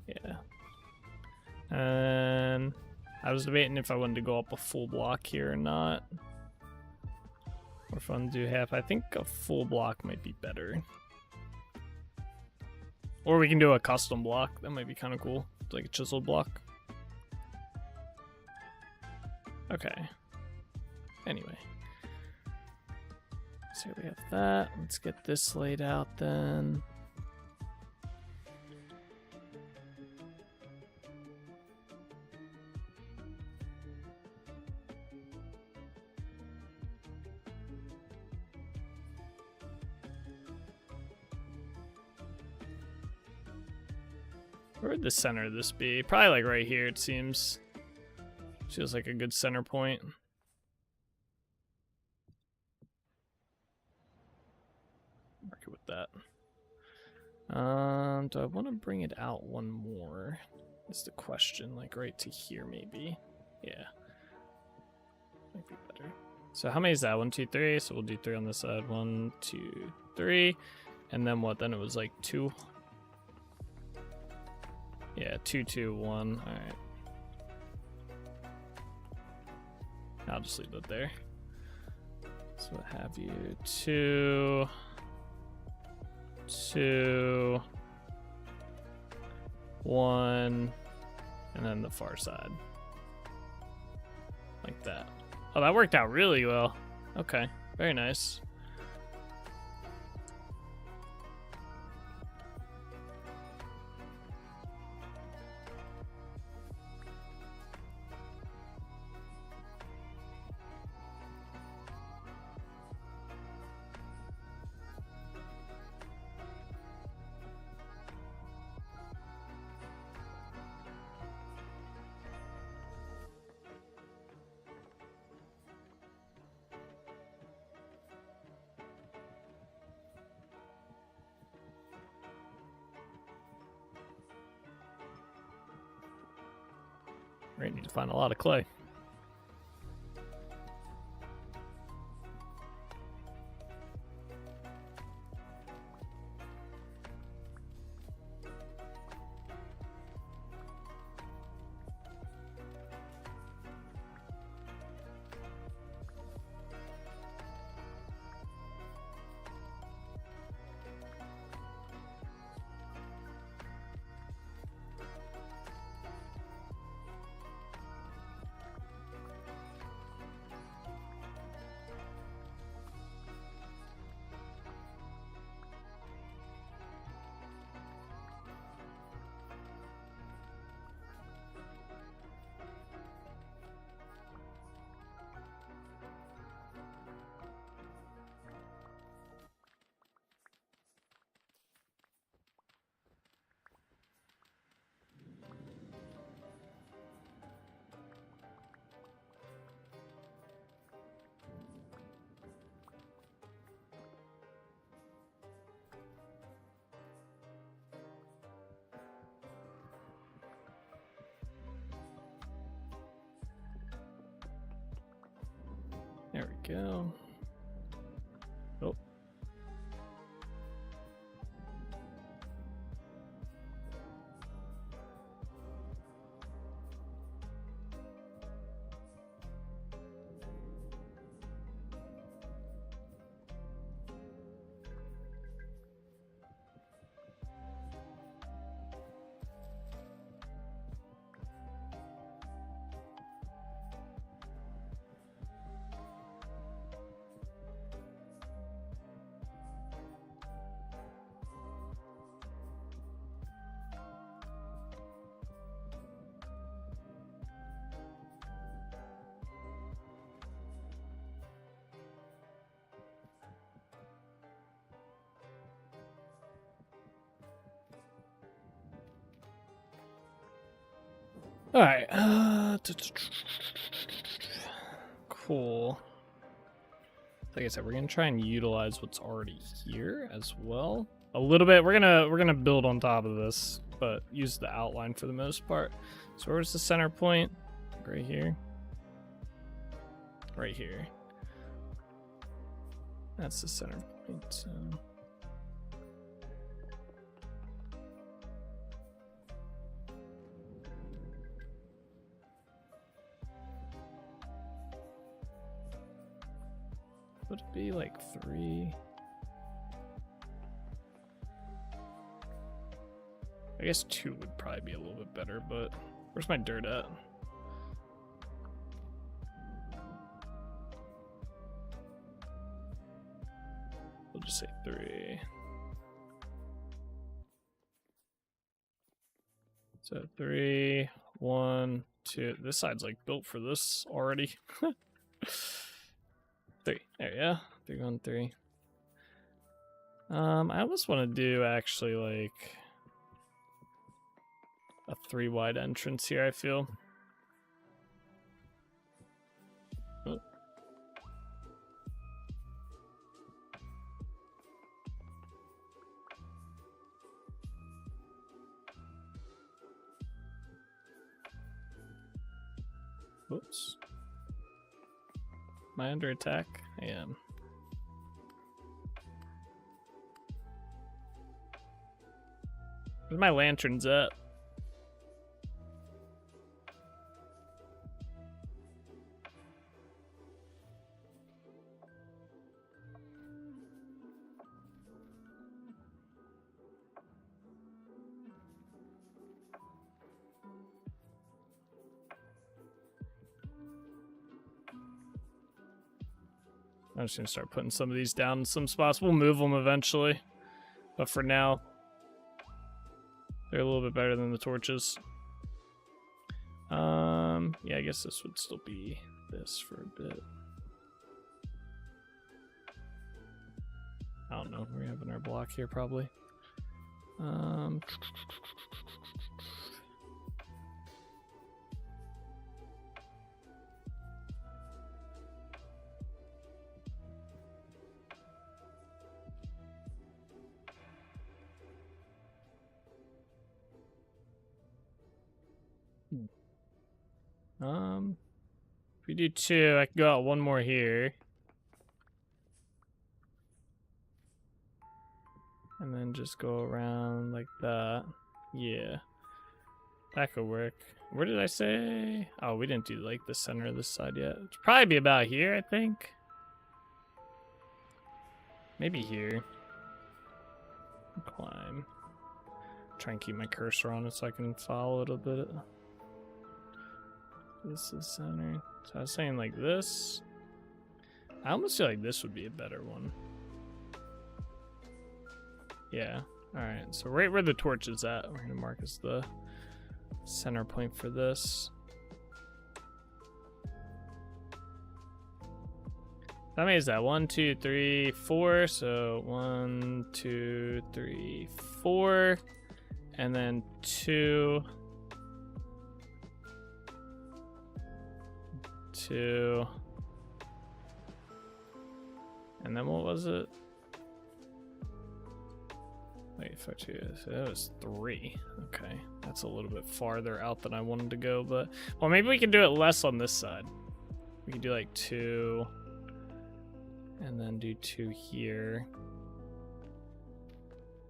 Yeah. And I was debating if I wanted to go up a full block here or not. Or if I want to do half. I think a full block might be better. Or we can do a custom block. That might be kind of cool. Like a chiseled block. Okay. Anyway. So we have that. Let's get this laid out then. Where would the center of this be? Probably like right here, it seems. Feels like a good center point. Mark it with that. Do I want to bring it out one more? That's the question. Like right to here, maybe. Yeah. Might be better. So how many is that? 1, 2, 3. So we'll do 3 on this side. 1, 2, 3. And then what? Then it was like 2. Yeah, 2, 2, 1. All right. I'll just leave that there. So what have you? 2, 2, 1, and then the far side. Like that. Oh, that worked out really well. Okay, very nice. Right, need to find a lot of clay. There we go. Oh. All right. Cool. Like I said, we're gonna try and utilize what's already here as well. A little bit. We're gonna build on top of this, but use the outline for the most part. So where's the center point? Right here. Right here. That's the center point. So. Would it be like 3? I guess 2 would probably be a little bit better, but where's my dirt at? We'll just say 3. So 3, 1, 2. This side's like built for this already. 3. There you go. 3, 1, 3. I almost want to do actually like a 3 wide entrance here, I feel. Oh. Whoops. Am I under attack? I am. Where's my lanterns at? I'm just gonna start putting some of these down in some spots. We'll move them eventually, but for now, they're a little bit better than the torches. Yeah, I guess this would still be this for a bit. I don't know. We're having our block here probably. If we do 2, I can go out 1 more here. And then just go around like that. Yeah. That could work. Where did I say? Oh, we didn't do like the center of this side yet. It should probably be about here, I think. Maybe here. Climb. Try and keep my cursor on it so I can follow it a bit. This is center. So I was saying like this. I almost feel like this would be a better one. Yeah. Alright, so right where the torch is at, we're gonna mark as the center point for this. How many is that? 1, 2, 3, 4. So 1, 2, 3, 4. And then 2. 2. And then what was it? Wait, fuck you. So that was 3. Okay, that's a little bit farther out than I wanted to go, but well, maybe we can do it less on this side. We can do like 2, and then do 2 here,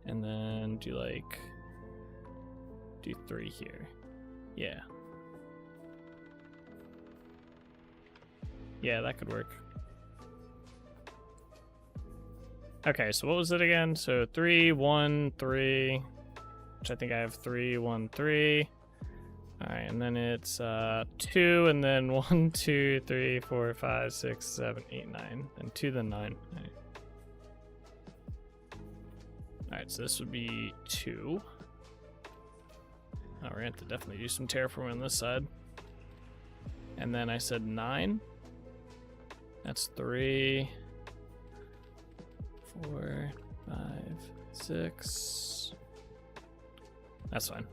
and then do 3 here. Yeah. Yeah, that could work. Okay, so what was it again? So 3, 1, 3, which I think I have 3, 1, 3. All right, and then it's 2, and then 1, 2, 3, 4, 5, 6, 7, 8, 9, and 2, then 9. All right, so this would be 2. Oh, we're gonna have to definitely do some terraforming on this side. And then I said 9. That's 3, 4, 5, 6. That's fine.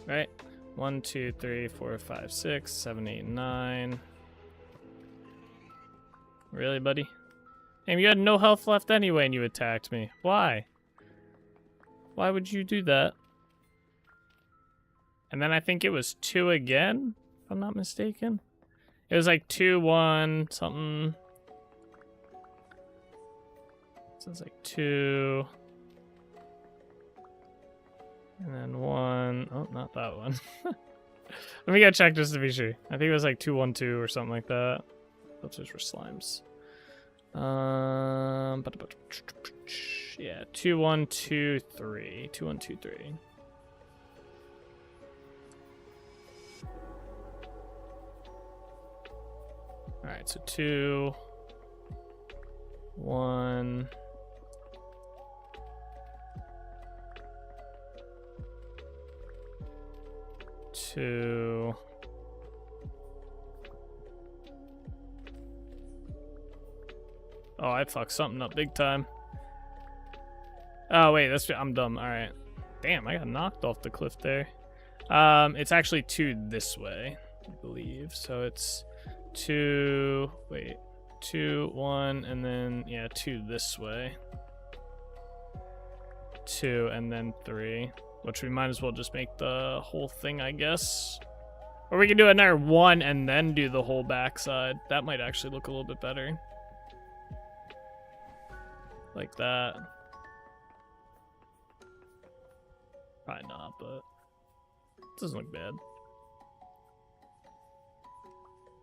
Right. 1, 2, 3, 4, 5, 6, 7, 8, 9. Really, buddy? Hey, you had no health left anyway and you attacked me. Why? Why would you do that? And then I think it was 2 again, if I'm not mistaken. It was like 2, 1, something. So it's like 2. And then 1. Oh, not that one. Let me go check just to be sure. I think it was like 2, 1, 2 or something like that. Those were slimes. Yeah, 2, 1, 2, 3. 2, 1, 2, 3. All right, so 2, 1. 2. Oh, I fucked something up big time. Oh wait, I'm dumb. All right. Damn, I got knocked off the cliff there. It's actually 2 this way, I believe. So it's 2. Wait, 2, 1, and then yeah, 2 this way. 2 and then 3. Which we might as well just make the whole thing, I guess. Or we can do another 1 and then do the whole backside. That might actually look a little bit better. Like that. Probably not, but it doesn't look bad.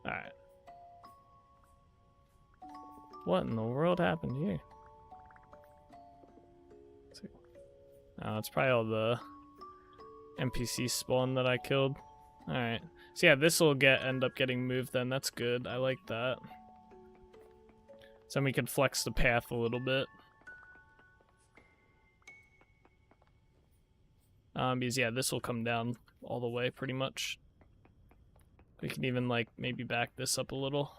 Alright. What in the world happened here? Oh, it's probably all the NPC spawn that I killed. Alright. So yeah, this will end up getting moved then. That's good. I like that. So then we can flex the path a little bit. Because yeah, this will come down all the way pretty much. We can even like maybe back this up a little.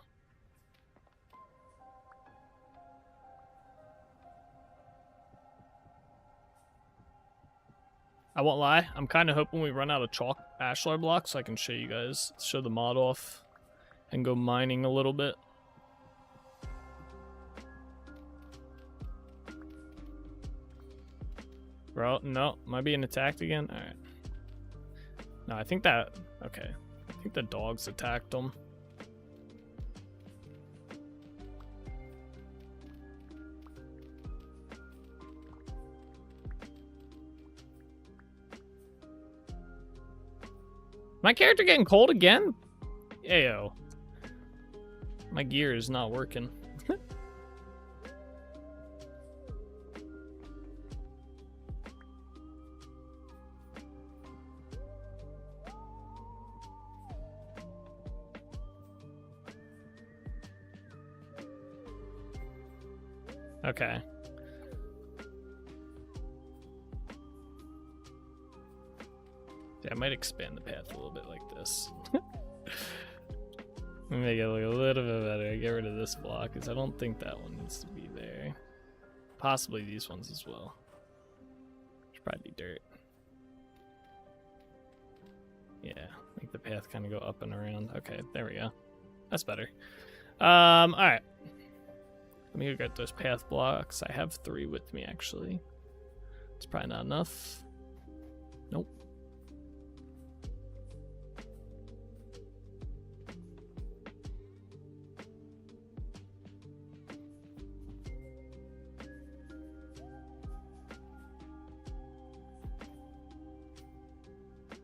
I won't lie, I'm kind of hoping we run out of chalk ashlar blocks so I can show you guys, show the mod off and go mining a little bit. Bro, no. Am I being attacked again? Alright. No, I think that... Okay. I think the dogs attacked them. My character getting cold again? Ayo. My gear is not working. Okay. Yeah, I might expand the path a little bit like this. Make it look a little bit better. Get rid of this block, because I don't think that one needs to be there. Possibly these ones as well. Should probably be dirt. Yeah, make the path kind of go up and around. Okay, there we go. That's better. Alright. Let me go get those path blocks. I have 3 with me, actually. It's probably not enough. Nope.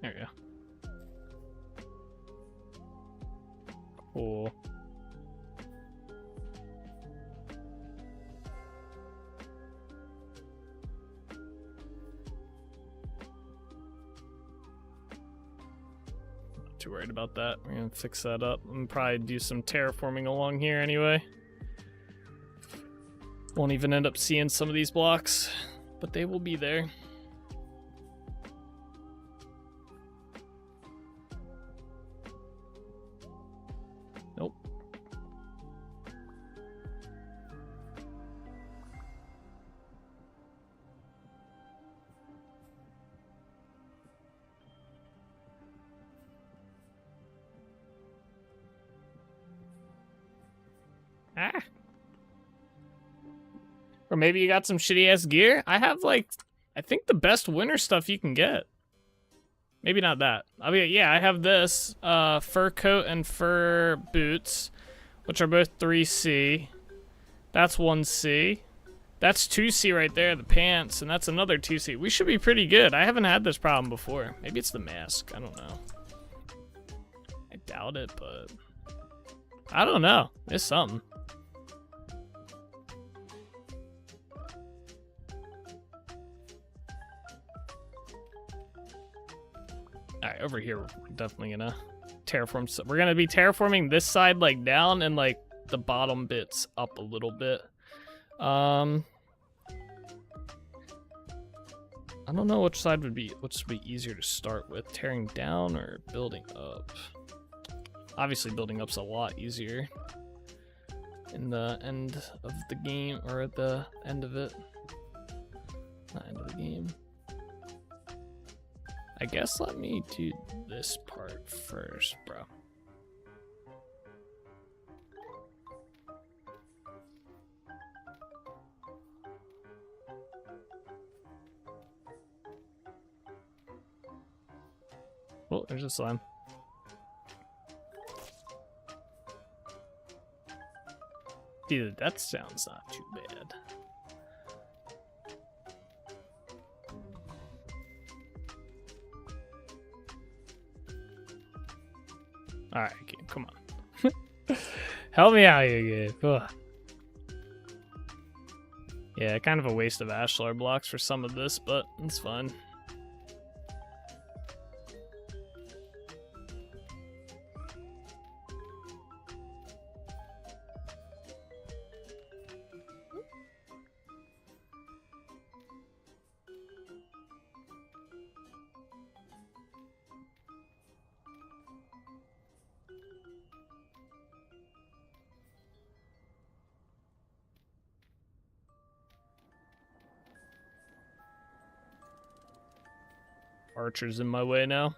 There we go. Cool. Not too worried about that. We're gonna fix that up and probably do some terraforming along here anyway. Won't even end up seeing some of these blocks, but they will be there. Nope. Ah. Or maybe you got some shitty ass gear. I have like, I think the best winter stuff you can get. Maybe not that. I mean, yeah, I have this fur coat and fur boots, which are both 3C. That's 1C. That's 2C right there, the pants, and that's another 2C. We should be pretty good. I haven't had this problem before. Maybe it's the mask. I don't know. I doubt it, but I don't know. It's something. Alright, over here, we're definitely gonna terraform. So we're gonna be terraforming this side like down and like the bottom bits up a little bit. I don't know which side would be easier to start with, tearing down or building up. Obviously, building up's a lot easier in the end of the game, or at the end of it. Not end of the game. I guess let me do this part first, bro. Oh, there's a slime. Dude, that sounds not too bad. Alright, game, come on. Help me out here, game. Ugh. Yeah, kind of a waste of ashlar blocks for some of this, but it's fine. Archer's in my way now.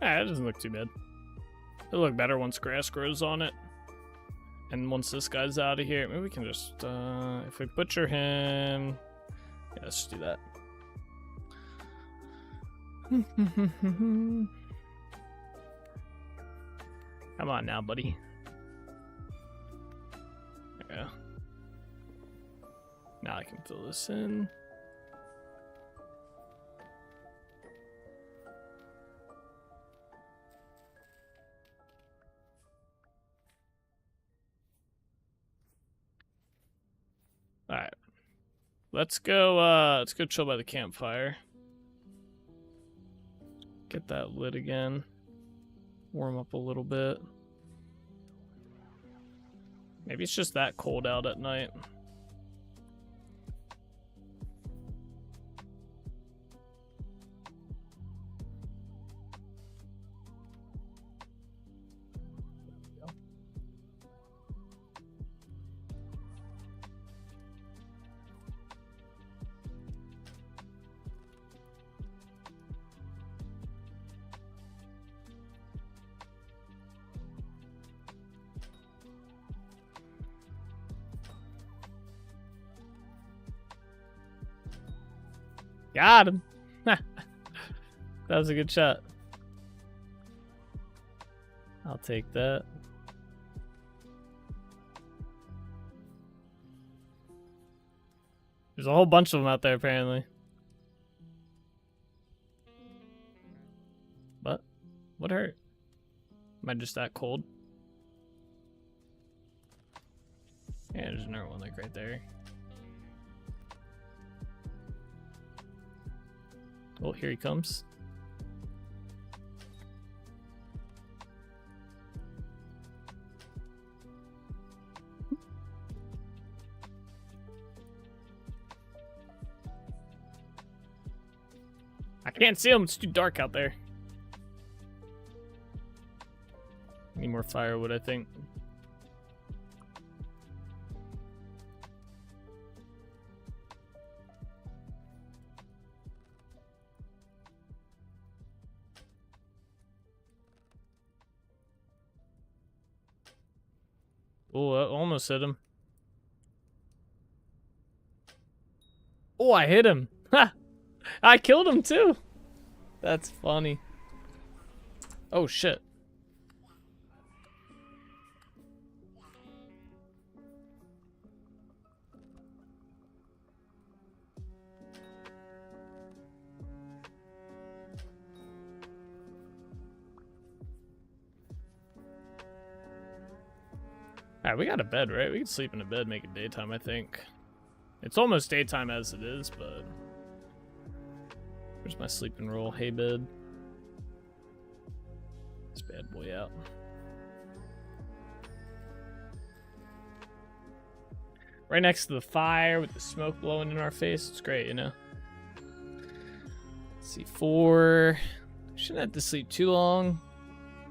It doesn't look too bad. It'll look better once grass grows on it. And once this guy's out of here, maybe we can just, if we butcher him... Yeah, let's just do that. Come on now, buddy. There we go. Now I can fill this in. Alright. Let's go chill by the campfire. Get that lit again. Warm up a little bit. Maybe it's just that cold out at night. Got him. That was a good shot. I'll take that. There's a whole bunch of them out there, apparently. But what hurt? Am I just that cold? Yeah, there's another one like right there. Oh, here he comes. I can't see him, it's too dark out there. Need more firewood, I think. Oh, I almost hit him. Oh, I hit him. Ha! I killed him too. That's funny. Oh, shit. Alright, we got a bed, right? We can sleep in a bed, make it daytime, I think. It's almost daytime as it is, but... Where's my sleeping roll? Hay bed. This bad boy out. Right next to the fire with the smoke blowing in our face. It's great, you know? Let's see, 4. Shouldn't have to sleep too long.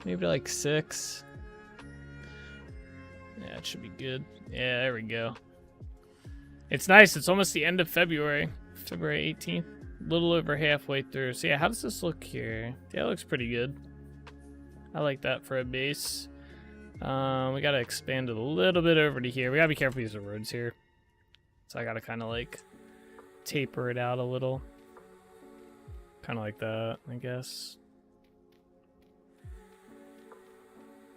Maybe like 6. Yeah, it should be good. Yeah, there we go. It's nice. It's almost the end of February. February 18th. A little over halfway through. So yeah, how does this look here? Yeah, it looks pretty good. I like that for a base. We gotta expand it a little bit over to here. We gotta be careful with these roads here. So I gotta kind of like taper it out a little. Kind of like that, I guess.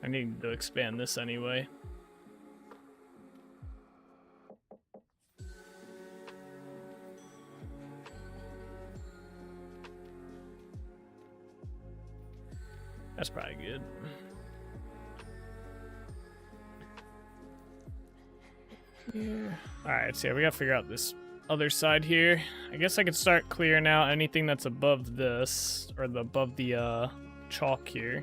I need to expand this anyway. That's probably good. Here. Alright, so yeah, we gotta figure out this other side here. I guess I could start clearing out anything that's above this, or above the chalk here.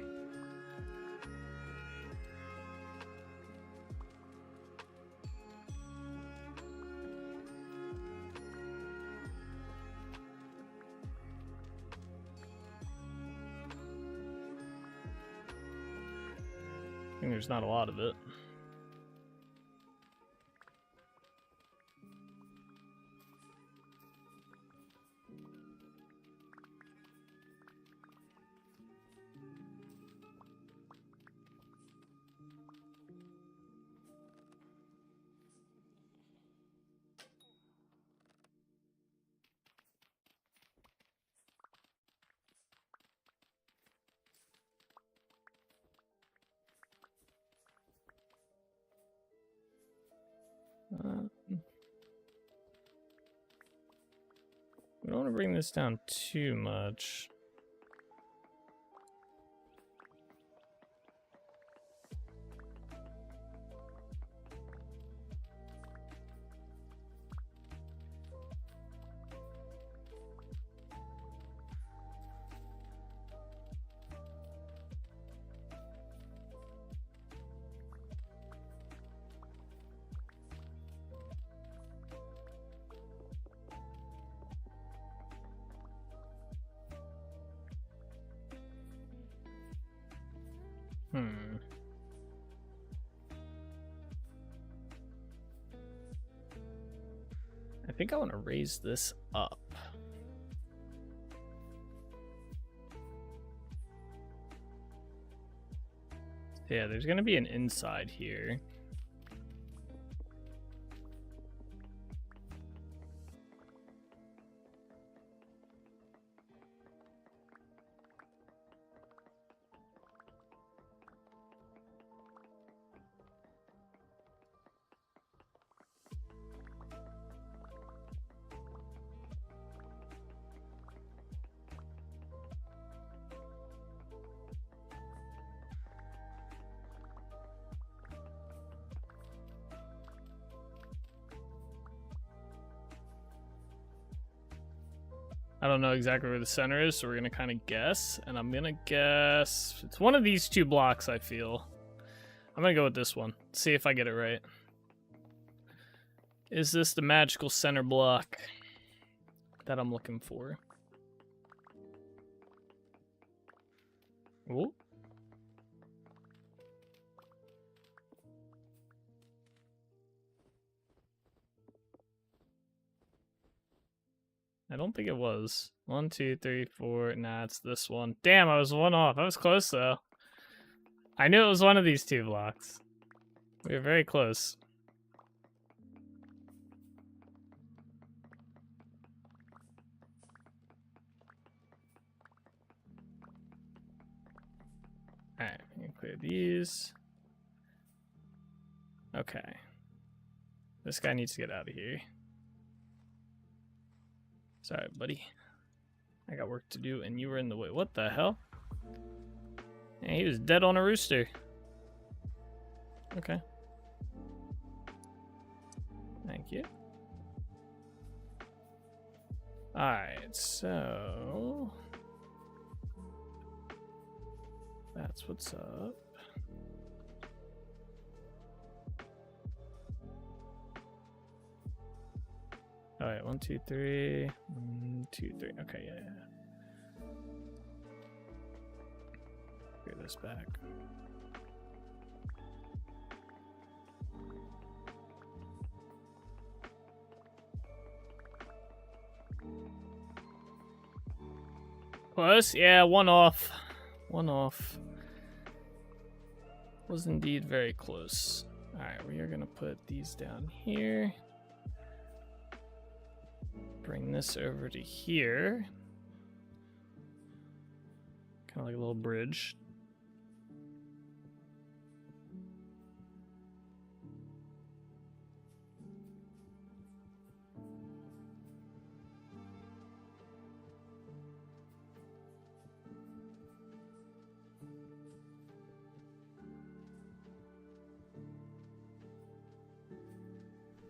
I think there's not a lot of it. We don't want to bring this down too much. I think I want to raise this up. Yeah, there's going to be an inside here. I don't know exactly where the center is, so we're going to kind of guess. And I'm going to guess it's one of these two blocks, I feel. I'm going to go with this one. See if I get it right. Is this the magical center block that I'm looking for? Ooh. I don't think it was. 1, 2, 3, 4. Nah, it's this one. Damn, I was one off. I was close, though. I knew it was one of these two blocks. We were very close. Alright, clear these. Okay. This guy needs to get out of here. Sorry, buddy. I got work to do, and you were in the way. What the hell? Yeah, he was dead on a rooster. Okay. Thank you. Alright, so... that's what's up. All right, 1, 2, 3. 1, 2, 3. Okay, yeah. Clear this back. Close? Yeah, one off. One off. Was indeed very close. All right, we are gonna put these down here. Bring this over to here. Kind of like a little bridge.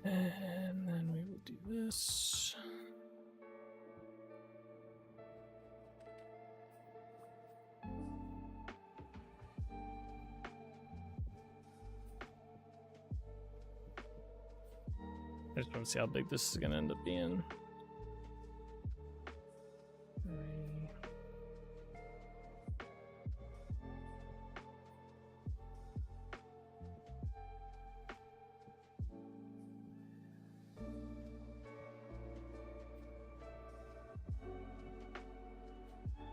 And then we will do this. I just want to see how big this is going to end up being. 3.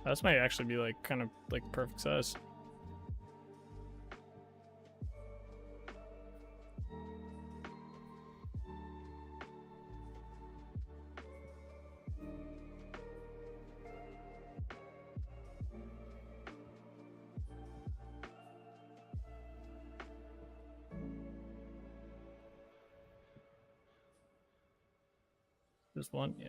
This might actually be like kind of like perfect size. Just one? Yeah.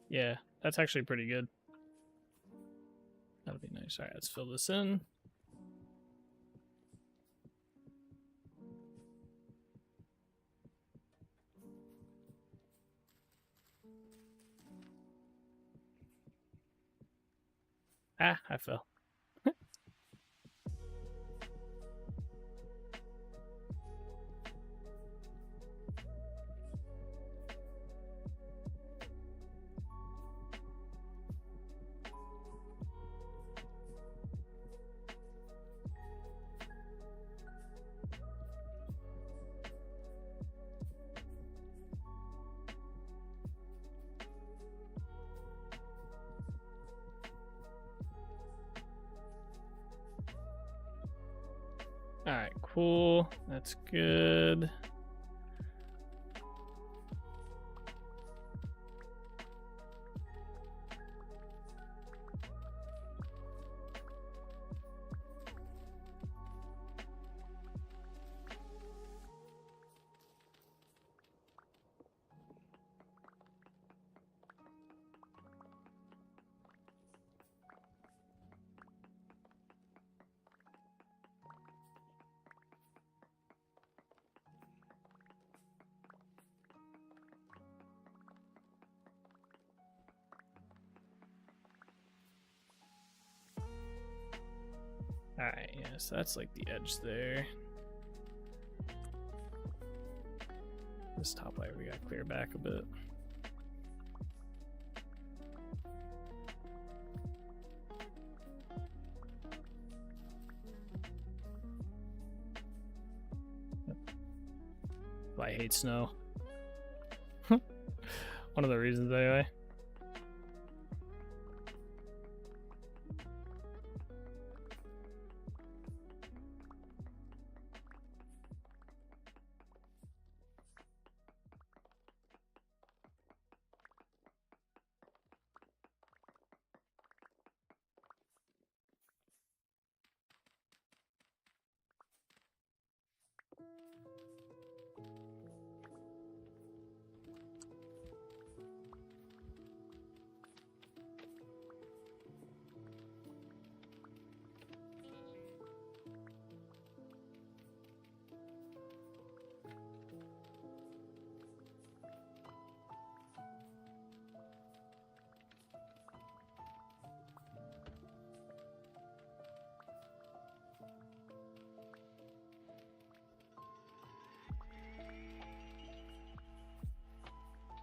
Yeah, that's actually pretty good. That'll be nice. All right, let's fill this in. Ah, I fell. All right, cool. That's good. All right, yeah, so that's like the edge there. This top layer we gotta clear back a bit. I hate snow. One of the reasons anyway.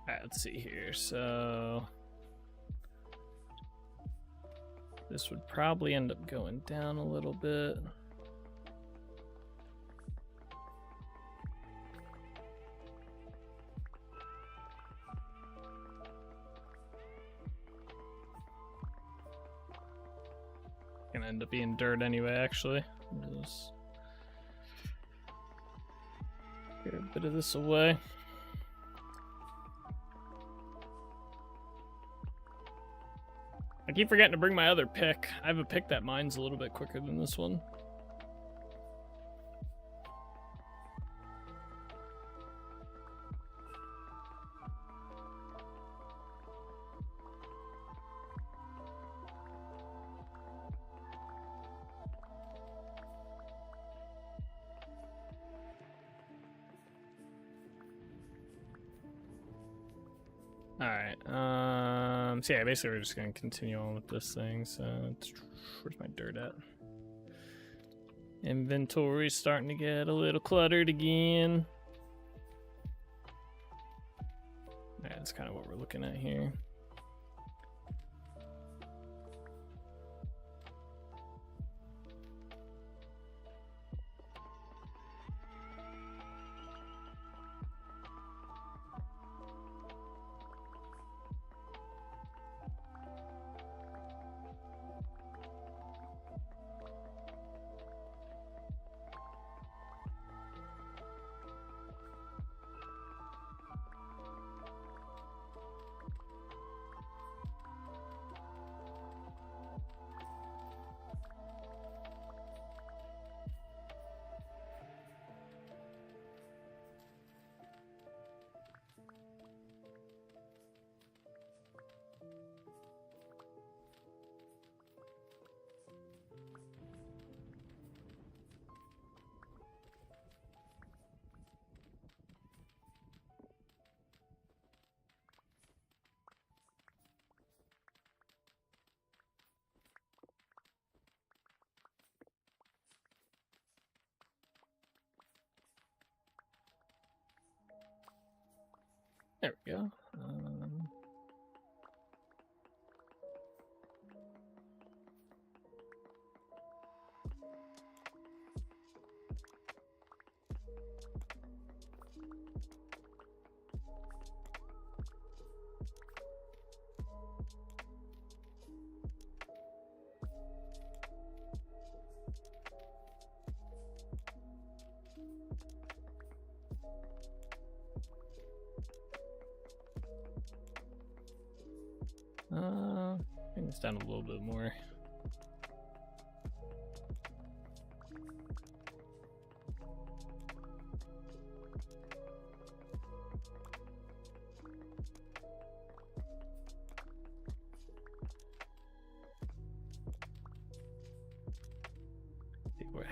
Alright, let's see here. So this would probably end up going down a little bit. Gonna end up being dirt anyway, actually. Just get a bit of this away. I keep forgetting to bring my other pick. I have a pick that mines a little bit quicker than this one. Alright, so yeah, basically we're just gonna continue on with this thing, so where's my dirt at? Inventory's starting to get a little cluttered again. Yeah, that's kind of what we're looking at here. There we go. Bring this down a little bit more.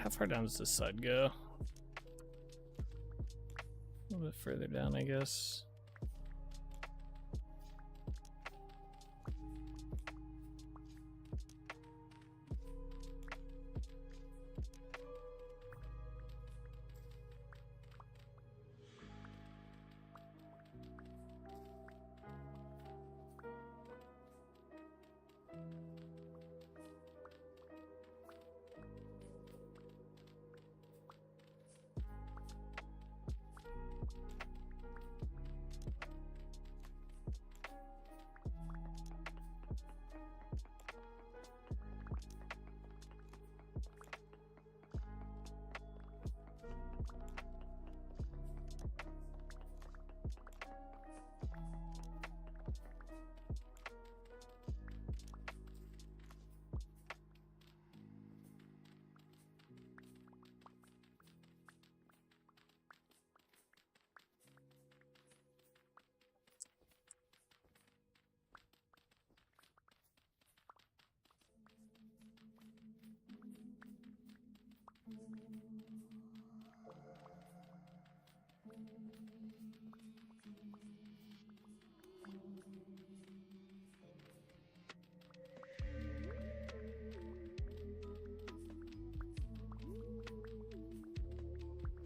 How far down does this side go? A little bit further down, I guess.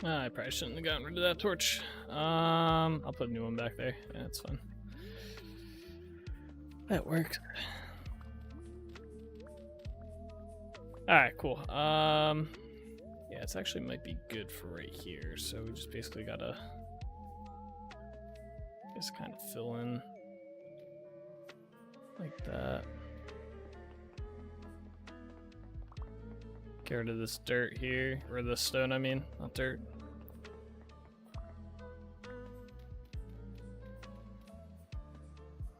I probably shouldn't have gotten rid of that torch. I'll put a new one back there. Yeah, that's fine. That works. Alright, cool. Yeah, it's actually might be good for right here. So we just basically gotta just kind of fill in like that. Get rid of this dirt here, or the stone, I mean, not dirt.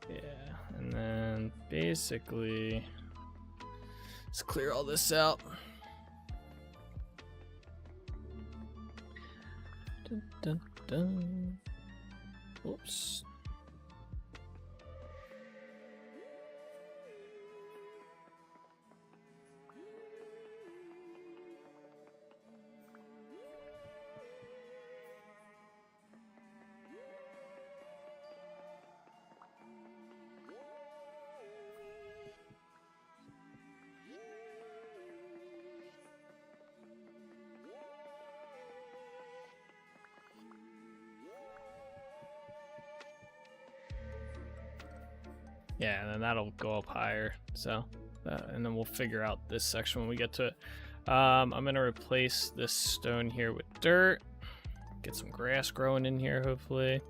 Yeah, and then basically, let's clear all this out. Dun, dun, dun. Whoops. Yeah, and then that'll go up higher. So, and then we'll figure out this section when we get to it. I'm gonna replace this stone here with dirt. Get some grass growing in here, hopefully.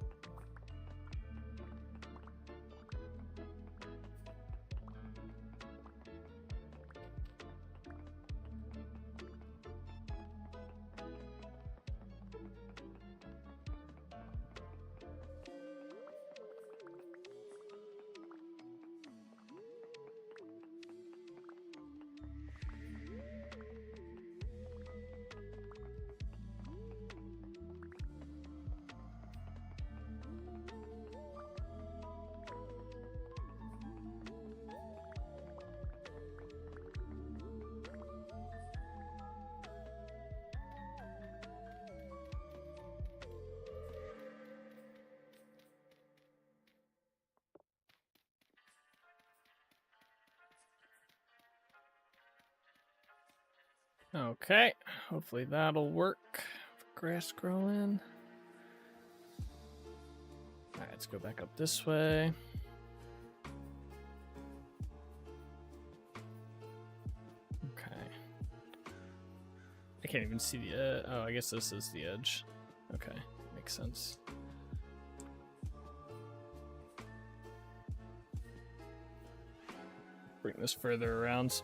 Okay, hopefully that'll work. Grass growing. All right, let's go back up this way. Okay. I can't even see the oh, I guess this is the edge. Okay, makes sense. Bring this further around.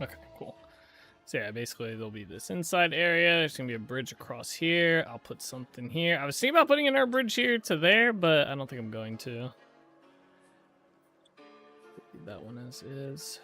Okay, cool. So yeah, basically there'll be this inside area. There's gonna be a bridge across here. I'll put something here. I was thinking about putting in our bridge here to there, but I don't think I'm going to. Leave that one as is.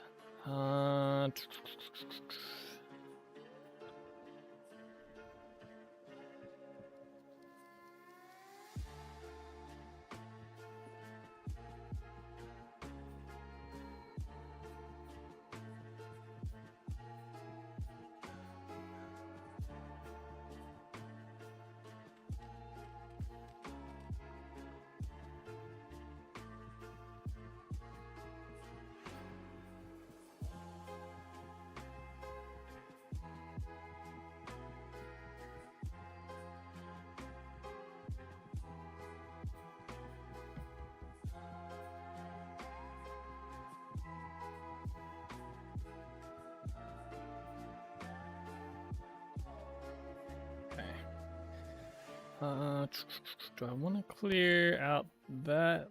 Do I want to clear out that?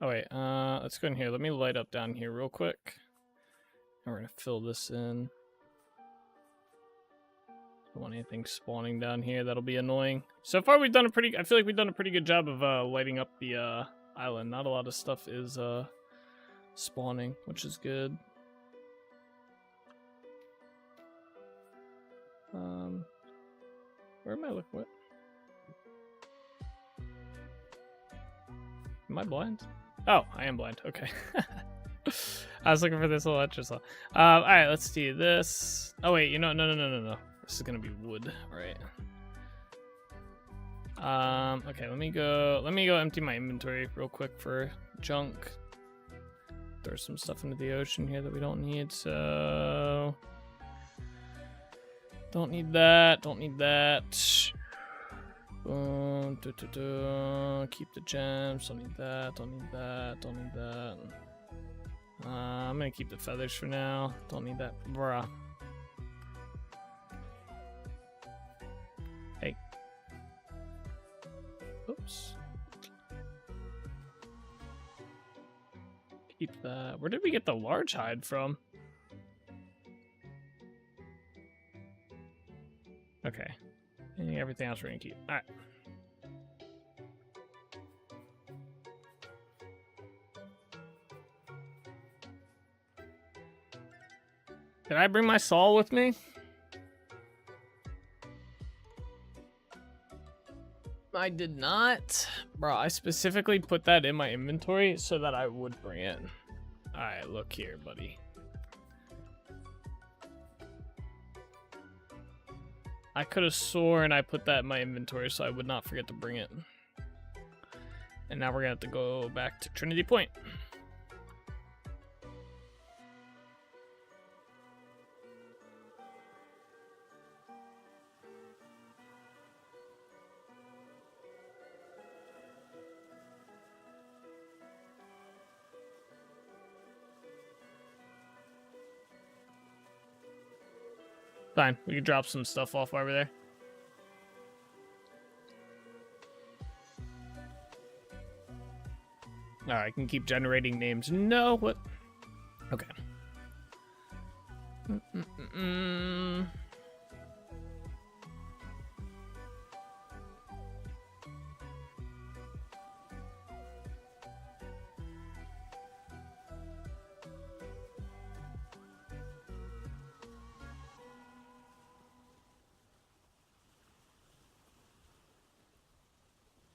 Oh wait, let's go in here. Let me light up down here real quick. And we're gonna fill this in. Don't want anything spawning down here. That'll be annoying. So far we've done a pretty, I feel like we've done a pretty good job of lighting up the island. Not a lot of stuff is spawning, which is good. Where am I looking? What? Am I blind? Oh, I am blind. Okay. I was looking for this little extra saw. All right, let's do this. Oh wait, you know, no. This is gonna be wood, right? Okay, let me go empty my inventory real quick for junk. Throw some stuff into the ocean here that we don't need. So. Don't need that. Boom. Keep the gems. Don't need that. I'm gonna keep the feathers for now. Don't need that. Bruh. Hey. Oops. Keep that. Where did we get the large hide from? Okay. And everything else we're gonna keep. Alright. Did I bring my saw with me? I did not. Bro, I specifically put that in my inventory so that I would bring it. Alright, look here, buddy. I could have sworn I put that in my inventory so I would not forget to bring it. And now we're gonna have to go back to Trinity Point. Fine, we can drop some stuff off while we're there. Alright, I can keep generating names. No, what? Okay.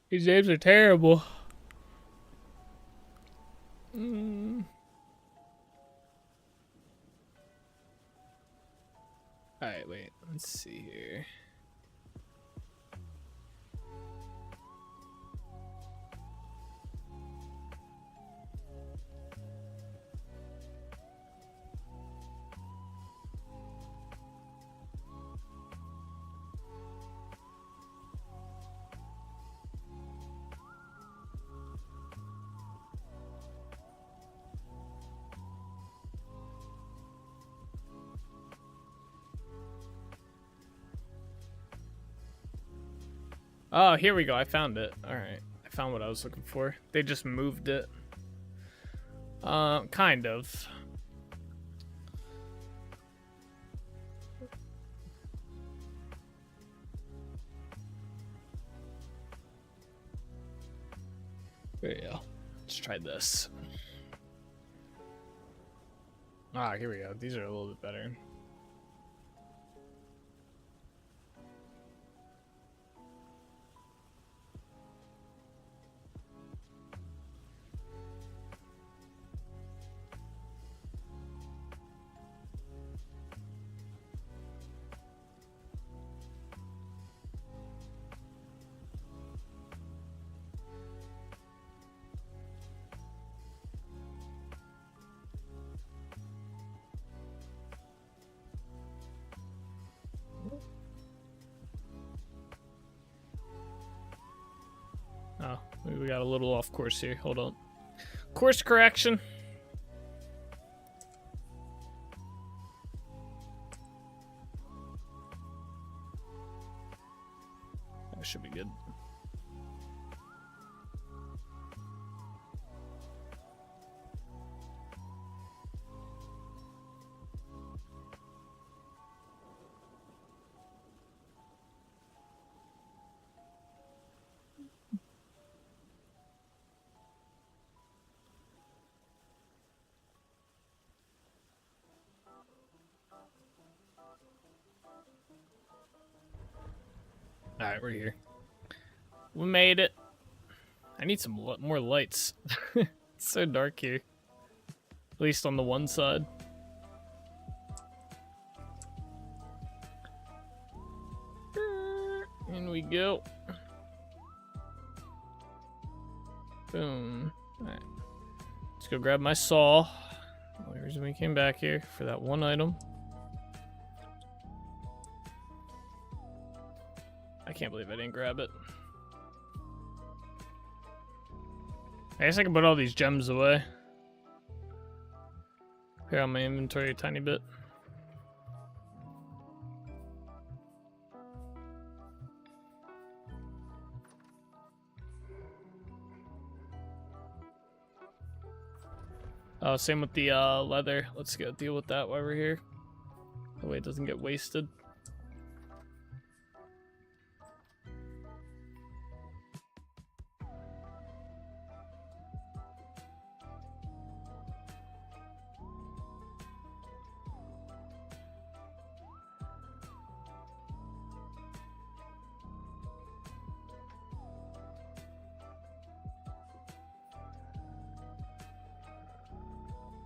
These names are terrible. Alright, wait. Let's see here. Oh, here we go. I found it. Alright. I found what I was looking for. They just moved it. Kind of. There you go. Let's try this. Ah, here we go. These are a little bit better. Oh, we got a little off course here. Hold on. Course correction. That should be good. Alright, we're here. We made it. I need some more lights. It's so dark here. At least on the one side. In we go. Boom. Alright. Let's go grab my saw. The only reason we came back here for that one item. I can't believe I didn't grab it. I guess I can put all these gems away. Clear out my inventory a tiny bit. Oh, same with the leather. Let's go deal with that while we're here. That way it doesn't get wasted.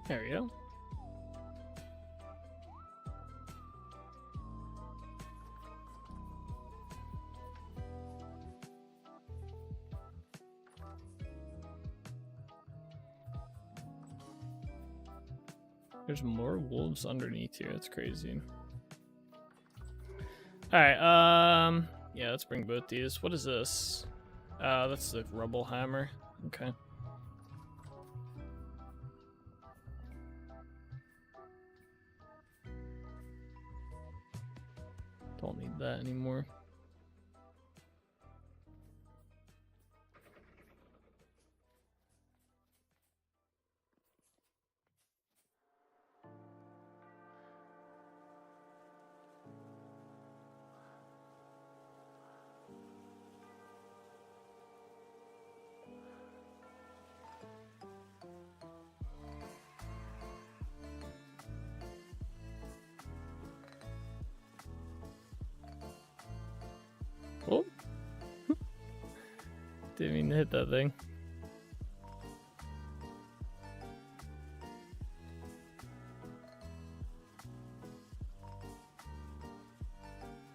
There we go. There's more wolves underneath here. That's crazy. Alright, yeah, let's bring both these. What is this? That's the rubble hammer. Okay. Don't need that anymore. Oh. Didn't mean to hit that thing.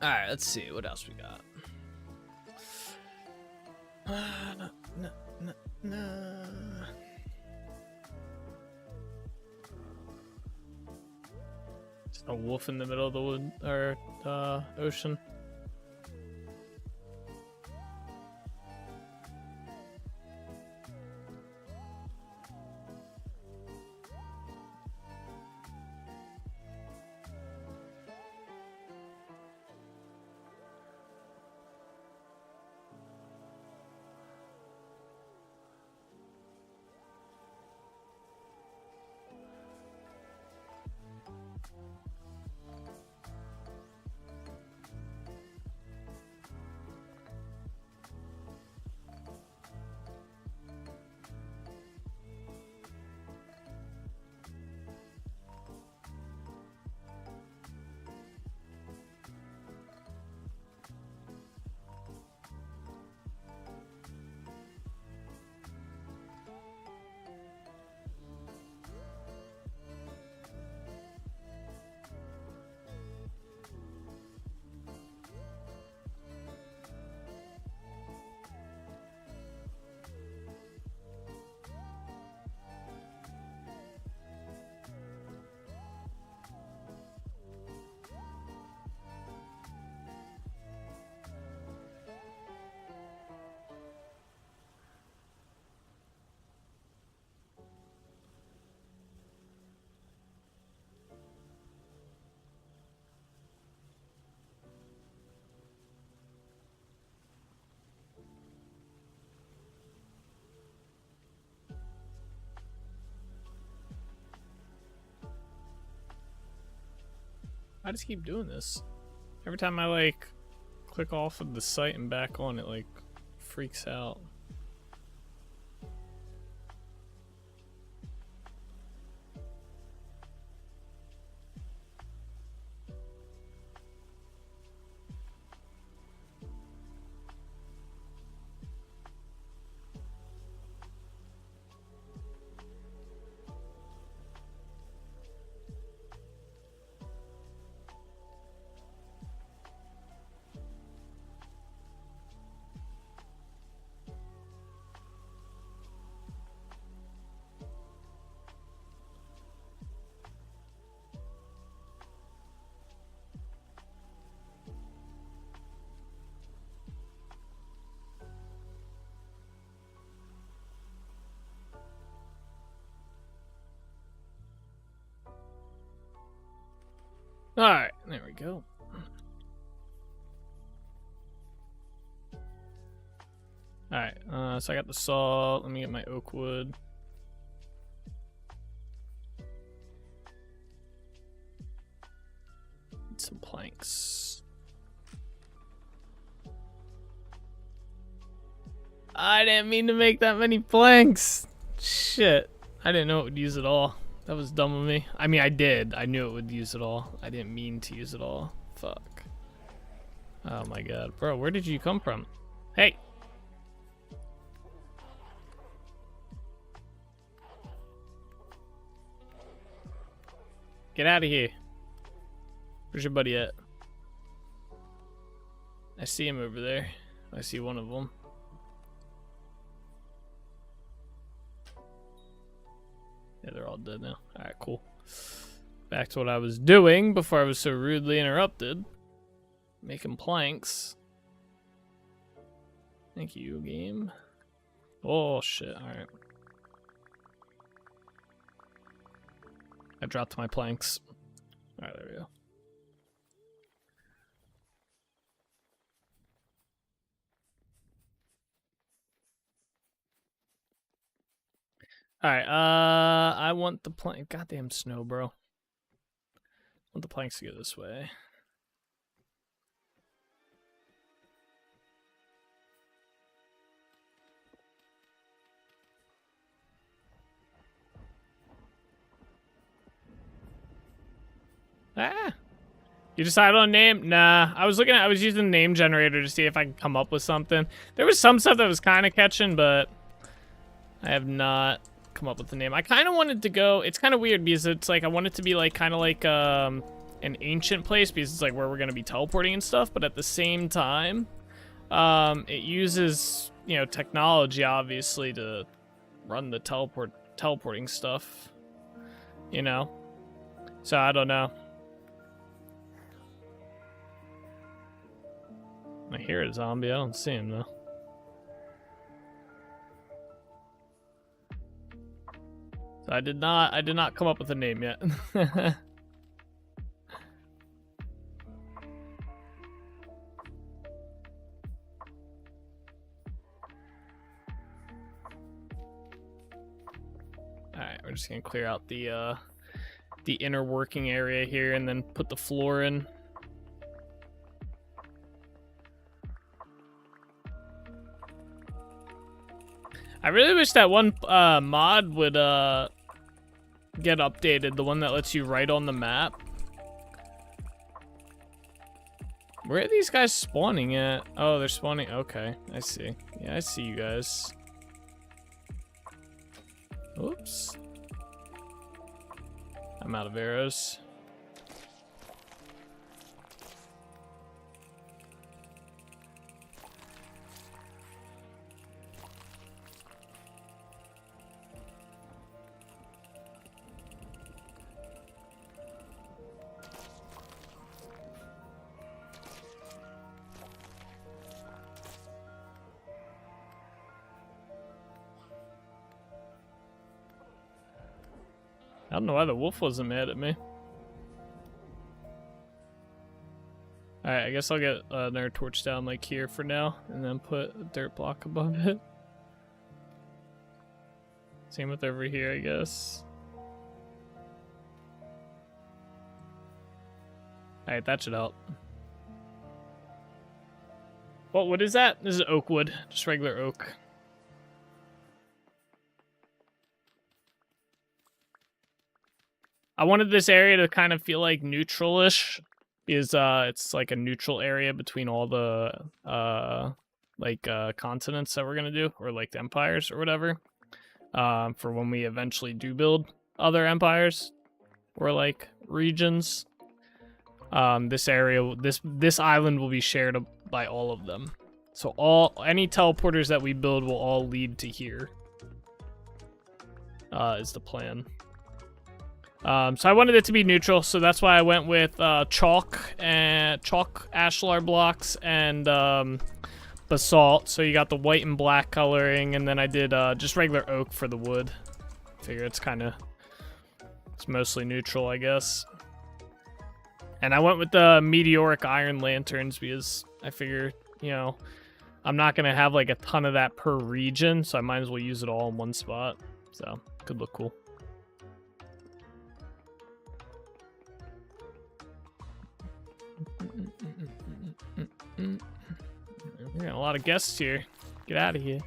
Alright, let's see. What else we got? No. Just a wolf in the middle of the wood or ocean. I just keep doing this. Every time I like click off of the site and back on, it like freaks out. Alright, there we go. Alright, so I got the saw. Let me get my oak wood. Need some planks. I didn't mean to make that many planks. Shit. I didn't know it would use it all. That was dumb of me. I mean, I did. I knew it would use it all. I didn't mean to use it all. Fuck. Oh my god. Bro, where did you come from? Hey! Get out of here. Where's your buddy at? I see him over there. I see one of them. Yeah, they're all dead now. Alright, cool. Back to what I was doing before I was so rudely interrupted. Making planks. Thank you, game. Oh, shit. Alright. I dropped my planks. Alright, there we go. Alright, I want the plank. Goddamn snow, bro. I want the planks to go this way. Ah! You decided on name? Nah. I was using the name generator to see if I could come up with something. There was some stuff that was kind of catching, but I have not come up with the name. I kind of wanted to go, it's kind of weird because it's like I want it to be like kind of like an ancient place because it's like where we're gonna be teleporting and stuff. But at the same time, it uses, you know, technology obviously to run the teleporting stuff. You know, so I don't know. I hear a zombie. I don't see him though. So I did not come up with a name yet. Alright, we're just gonna clear out the inner working area here and then put the floor in. I really wish that one mod would get updated, the one that lets you write on the map. Where are these guys spawning at? Oh, they're spawning. Okay, I see. Yeah, I see you guys. Oops. I'm out of arrows. I don't know why the wolf wasn't mad at me. Alright, I guess I'll get another torch down like here for now, and then put a dirt block above it. Same with over here, I guess. Alright, that should help. What wood is that? This is oak wood, just regular oak. I wanted this area to kind of feel like neutral-ish, because it's like a neutral area between all the continents that we're gonna do, or like the empires or whatever, for when we eventually do build other empires or like regions. This area, this island will be shared by all of them, so any teleporters that we build will all lead to here. Is the plan. So I wanted it to be neutral, so that's why I went with chalk ashlar blocks and basalt. So you got the white and black coloring, and then I did just regular oak for the wood. Figure it's mostly neutral, I guess. And I went with the meteoric iron lanterns because I figure, you know, I'm not gonna have like a ton of that per region, so I might as well use it all in one spot. So could look cool. We got a lot of guests here. Get out of here.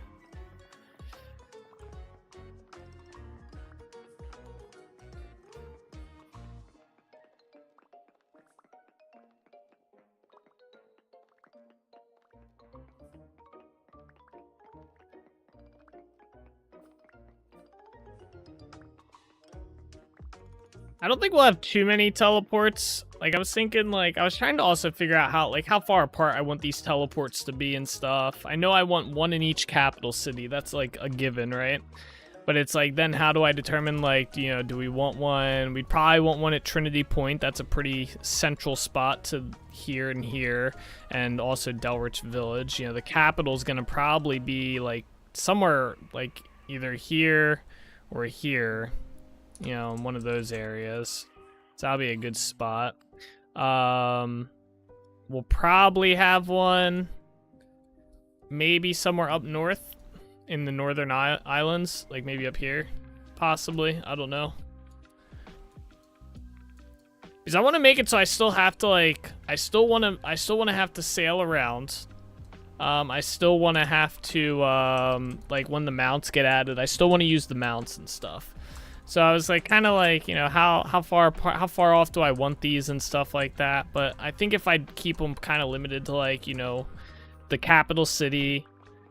I don't think we'll have too many teleports. Like, I was thinking, like, I was trying to also figure out how far apart I want these teleports to be and stuff. I know I want one in each capital city. That's, like, a given, right? But it's like, then how do I determine, like, you know, do we want one? We'd probably want one at Trinity Point. That's a pretty central spot to here and here. And also Delrich Village. You know, the capital's gonna probably be, like, somewhere, like, either here or here. You know, in one of those areas. So that'll be a good spot. We'll probably have one maybe somewhere up north in the northern islands, like maybe up here, possibly. I don't know. Because I want to make it so I still have to I still want to have to sail around. I still want to have to like when the mounts get added, I still want to use the mounts and stuff. So I was like, kind of like, you know, how far off do I want these and stuff like that. But I think if I keep them kind of limited to, like, you know, the capital city,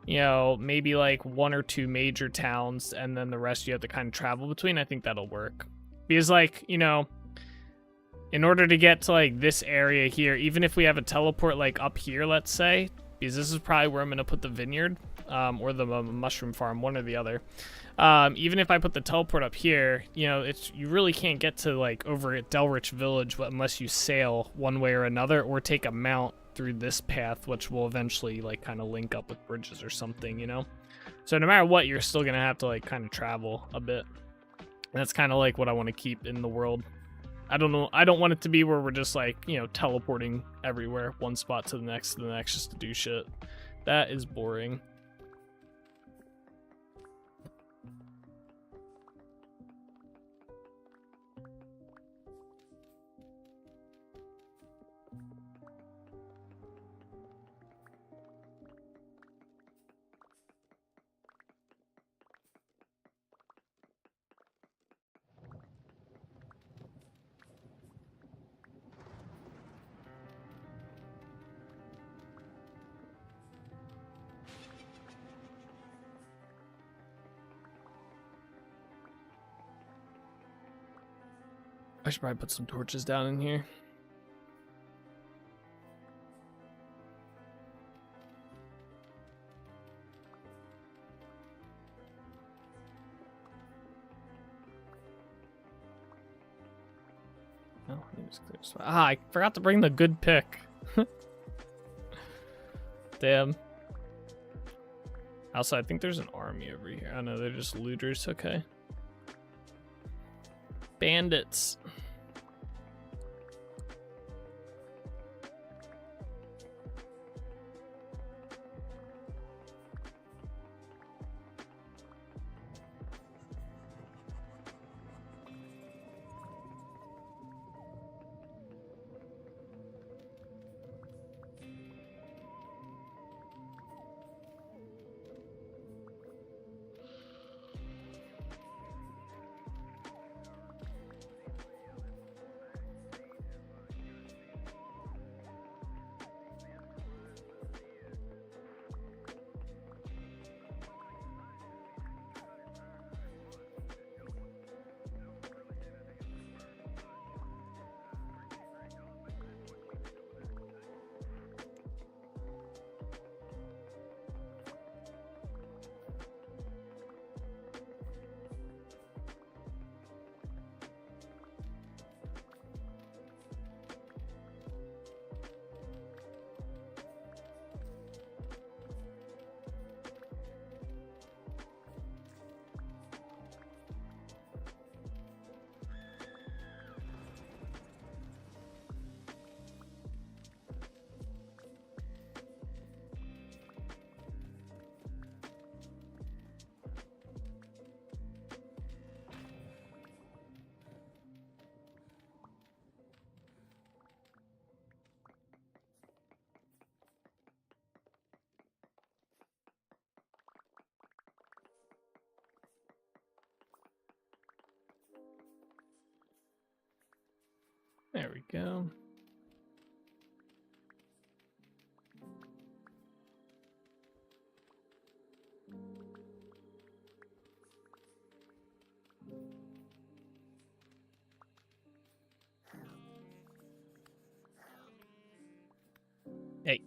you know, maybe like 1 or 2 major towns, and then the rest you have to kind of travel between, I think that'll work. Because, like, you know, in order to get to like this area here, even if we have a teleport like up here, let's say, because this is probably where I'm gonna put the vineyard, or the mushroom farm, one or the other. Even if I put the teleport up here, you know, you really can't get to like over at Delrich Village unless you sail one way or another, or take a mount through this path, which will eventually like kind of link up with bridges or something, you know. So no matter what, you're still gonna have to like kind of travel a bit. And that's kind of like what I want to keep in the world. I don't know. I don't want it to be where we're just like, you know, teleporting everywhere, one spot to the next just to do shit. That is boring. I should probably put some torches down in here. Oh, I forgot to bring the good pick. Damn. Also, I think there's an army over here. Oh no, they're just looters. Okay. Bandits. There we go. Hey.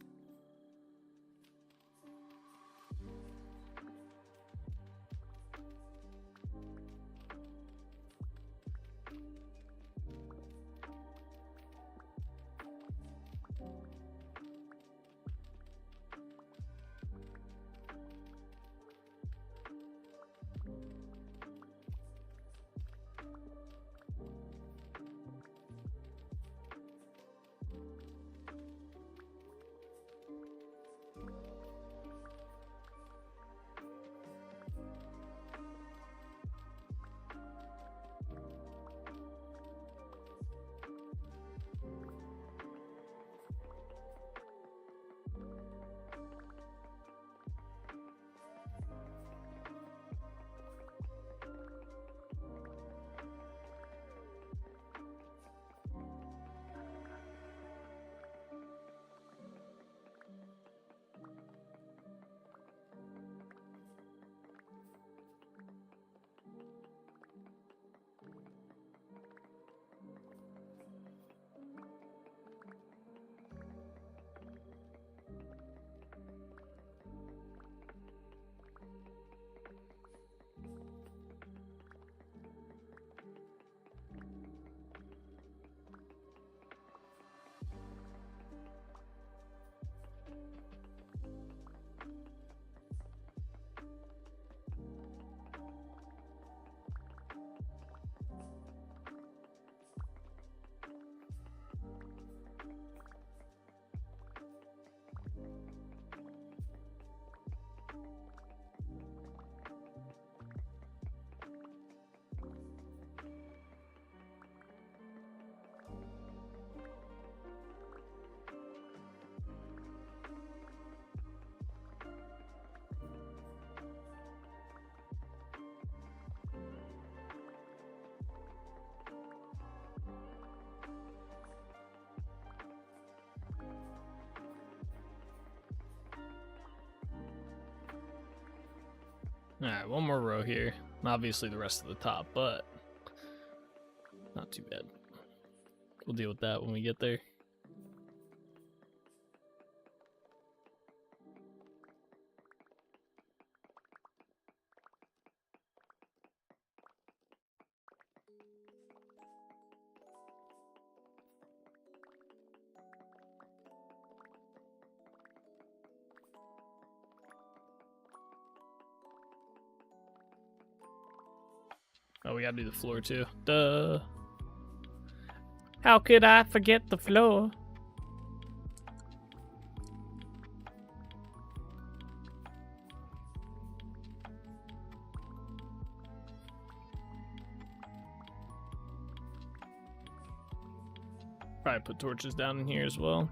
Alright, one more row here. And obviously the rest of the top, but not too bad. We'll deal with that when we get there. Oh, we gotta do the floor too. Duh. How could I forget the floor? Probably put torches down in here as well.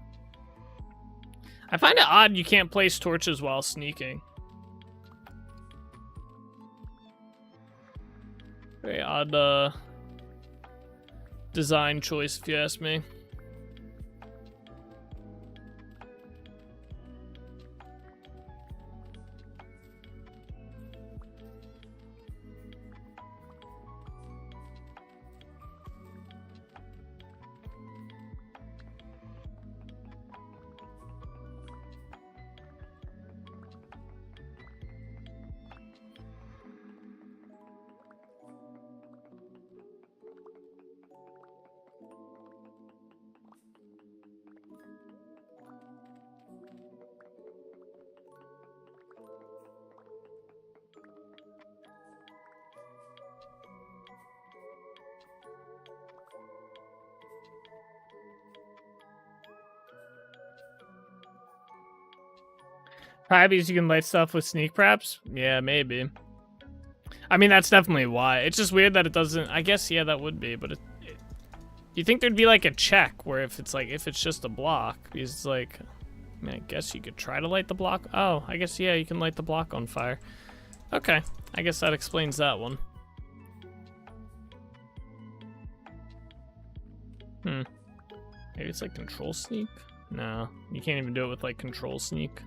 I find it odd you can't place torches while sneaking. Very odd design choice, if you ask me. Probably because you can light stuff with sneak preps? Yeah, maybe. I mean, that's definitely why. It's just weird that it doesn't... I guess, yeah, that would be, but you think there'd be, like, a check where if it's, like, if it's just a block, because it's, like... I mean, I guess you could try to light the block. Oh, I guess, yeah, you can light the block on fire. Okay, I guess that explains that one. Maybe it's, like, control sneak? No, you can't even do it with, like, control sneak.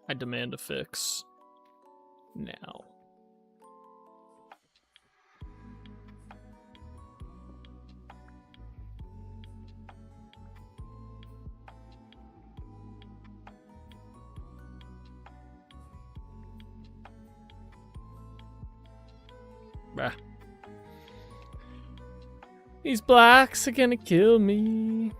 I demand a fix now. Bruh. These blocks are gonna kill me.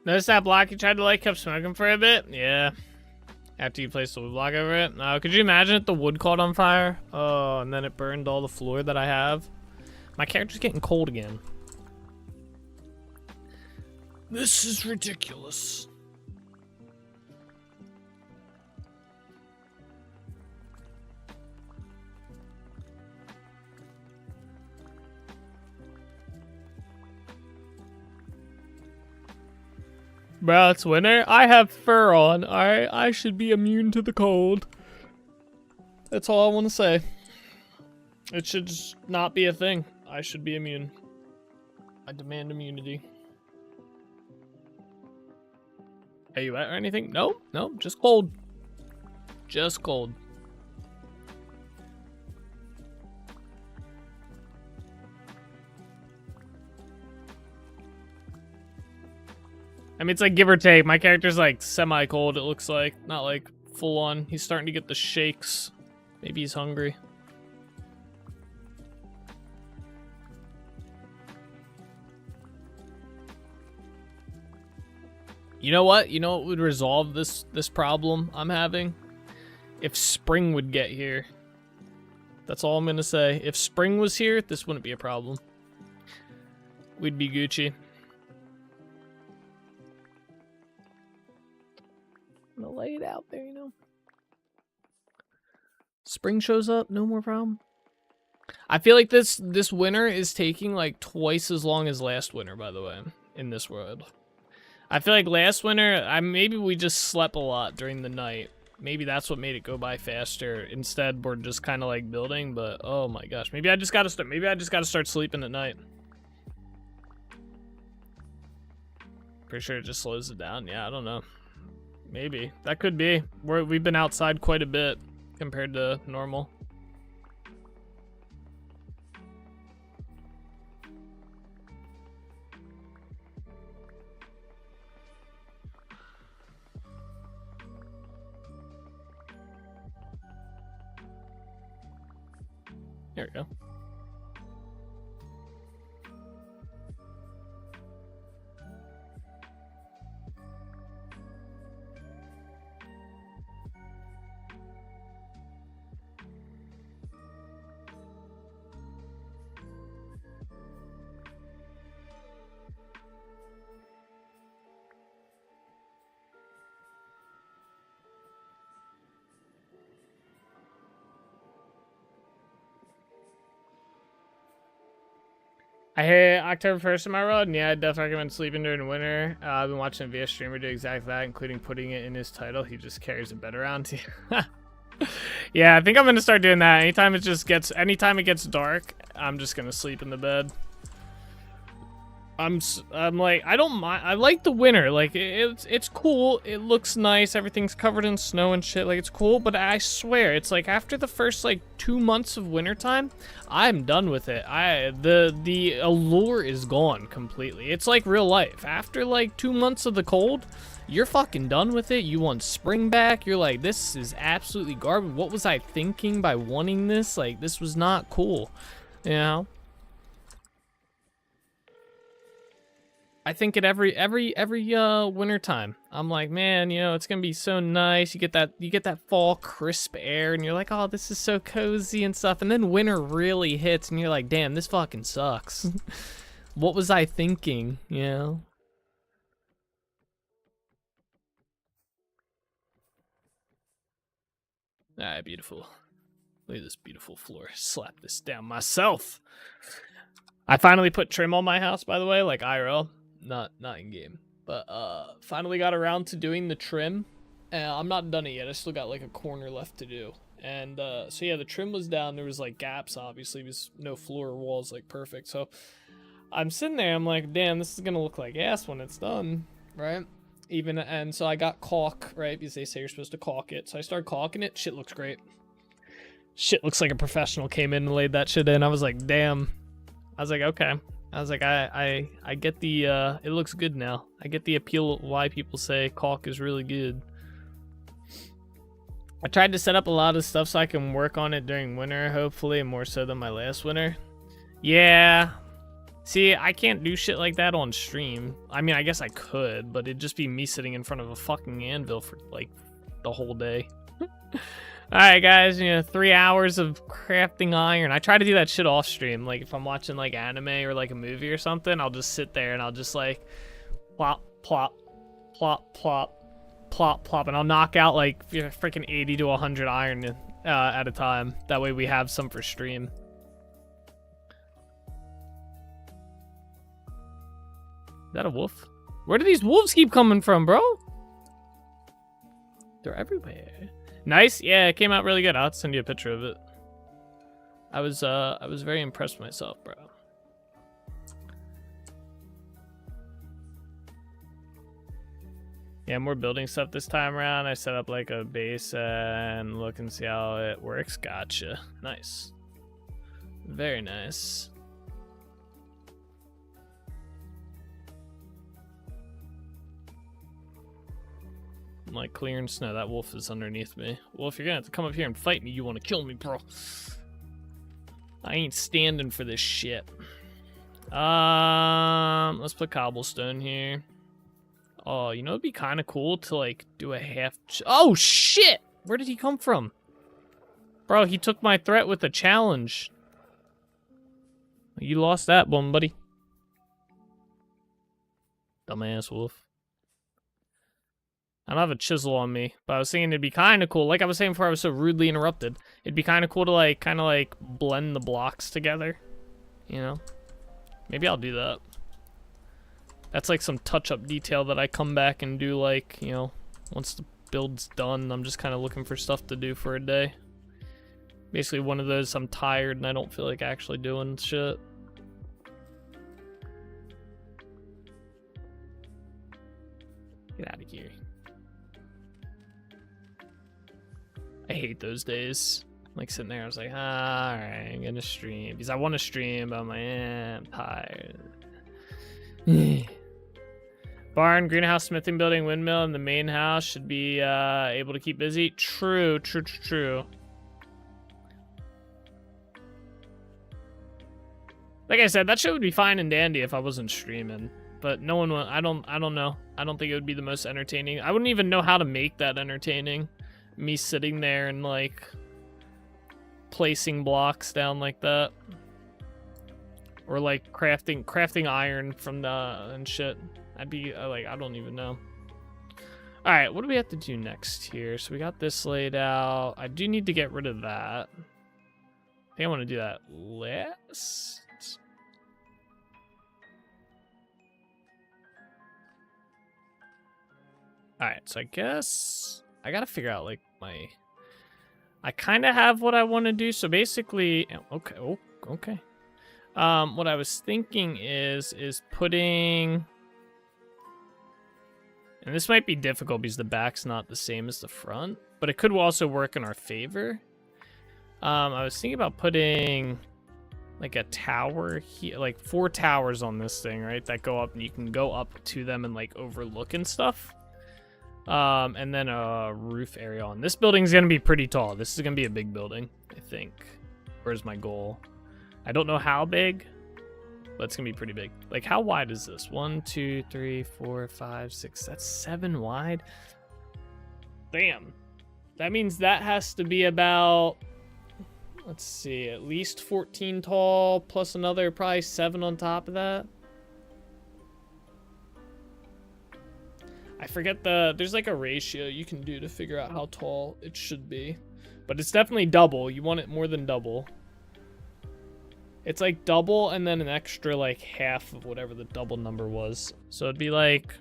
Notice that block you tried to light kept smoking for a bit? Yeah. After you placed the wood block over it? No, could you imagine if the wood caught on fire? Oh, and then it burned all the floor that I have? My character's getting cold again. This is ridiculous. Bro, it's winter. I have fur on, alright? I should be immune to the cold. That's all I want to say. It should just not be a thing. I should be immune. I demand immunity. Are you wet or anything? No, no, just cold. Just cold. I mean, it's like give or take. My character's like semi-cold, it looks like. Not like full on. He's starting to get the shakes. Maybe he's hungry. You know what? You know what would resolve this problem I'm having? If spring would get here. That's all I'm gonna say. If spring was here, this wouldn't be a problem. we'd be Gucci. I'm gonna lay it out there, you know. Spring shows up, no more problem. I feel like this winter is taking like twice as long as last winter, by the way, in this world. I feel like last winter, maybe we just slept a lot during the night. Maybe that's what made it go by faster. Instead, we're just kind of like building, but oh my gosh, maybe I just gotta start sleeping at night. Pretty sure it just slows it down. Yeah, I don't know. Maybe that could be. We've been outside quite a bit compared to normal. There we go. I hit October 1st in my road, and yeah, I definitely recommend sleeping during the winter. I've been watching a VS streamer do exactly that, including putting it in his title. He just carries a bed around. Yeah, I think I'm gonna start doing that. Anytime it gets dark, I'm just gonna sleep in the bed. I'm like, I don't mind. I like the winter. Like, it's cool. It looks nice. Everything's covered in snow and shit. Like, it's cool. But I swear, it's like after the first like 2 months of wintertime, I'm done with it. The allure is gone completely. It's like real life. After like 2 months of the cold, you're fucking done with it. You want spring back. You're like, this is absolutely garbage. What was I thinking by wanting this? Like, this was not cool. You know? I think at every winter time, I'm like, man, you know, it's gonna be so nice. You get that fall crisp air, and you're like, oh, this is so cozy and stuff. And then winter really hits, and you're like, damn, this fucking sucks. What was I thinking? You know? Alright, beautiful. Look at this beautiful floor. Slap this down myself. I finally put trim on my house, by the way, like IRL. Not in game, but finally got around to doing the trim. I'm not done it yet. I still got like a corner left to do. And so yeah, the trim was down. There was like gaps, obviously. There was no floor or walls, like perfect. So I'm sitting there. I'm like, damn, this is gonna look like ass when it's done, right? And so I got caulk, right? Because they say you're supposed to caulk it. So I started caulking it. Shit looks great. Shit looks like a professional came in and laid that shit in. I was like, damn. I was like, okay. I was like, I get the, it looks good now. I get the appeal of why people say caulk is really good. I tried to set up a lot of stuff so I can work on it during winter, hopefully, more so than my last winter. Yeah. See, I can't do shit like that on stream. I mean, I guess I could, but it'd just be me sitting in front of a fucking anvil for, like, the whole day. Alright guys, you know, 3 hours of crafting iron. I try to do that shit off stream. Like if I'm watching like anime or like a movie or something, I'll just sit there and I'll just like plop, plop, plop, plop, plop, plop, and I'll knock out like freaking 80 to 100 iron at a time. That way we have some for stream. Is that a wolf? Where do these wolves keep coming from, bro? They're everywhere. Nice, yeah, it came out really good. I'll have to send you a picture of it. I was very impressed with myself, bro. Yeah, more building stuff this time around. I set up like a base and look and see how it works. Gotcha. Nice. Very nice. I'm like clearing snow. That wolf is underneath me. Well, if you're gonna have to come up here and fight me, you want to kill me, bro. I ain't standing for this shit. Let's put cobblestone here. Oh, you know, it'd be kind of cool to like do a half. Oh shit! Where did he come from, bro? He took my threat with a challenge. You lost that one, buddy. Dumbass wolf. I don't have a chisel on me, but I was thinking it'd be kind of cool. Like I was saying before I was so rudely interrupted. It'd be kind of cool to like, kind of like blend the blocks together. You know? Maybe I'll do that. That's like some touch-up detail that I come back and do like, you know, once the build's done. I'm just kind of looking for stuff to do for a day. Basically one of those I'm tired and I don't feel like actually doing shit. Get out of here. I hate those days. Like sitting there, I was like, alright, I'm gonna stream. Because I want to stream, but I'm like, I'm tired. Barn, greenhouse, smithing building, windmill, and the main house should be able to keep busy. True. Like I said, that shit would be fine and dandy if I wasn't streaming. But no one will. I don't know. I don't think it would be the most entertaining. I wouldn't even know how to make that entertaining. Me sitting there and like placing blocks down like that. Or like crafting iron from the and shit. I'd be like, I don't even know. All right, what do we have to do next here? So we got this laid out. I do need to get rid of that. I think I want to do that last. All right, so I guess I got to figure out like I kind of have what I want to do. So basically, okay. What I was thinking is putting, and this might be difficult because the back's not the same as the front, but it could also work in our favor. I was thinking about putting like a tower here, like 4 towers on this thing, right? That go up and you can go up to them and like overlook and stuff. And then a roof area on this building's gonna be pretty tall. This is gonna be a big building, I think. Where's my goal? I don't know how big, but it's gonna be pretty big. Like, how wide is this? 1, 2, 3, 4, 5, 6. That's 7 wide. Damn. That means that has to be about, let's see, at least 14 tall plus another probably 7 on top of that. I forget there's like a ratio you can do to figure out how tall it should be. But it's definitely double. You want it more than double. It's like double and then an extra like half of whatever the double number was. So it'd be like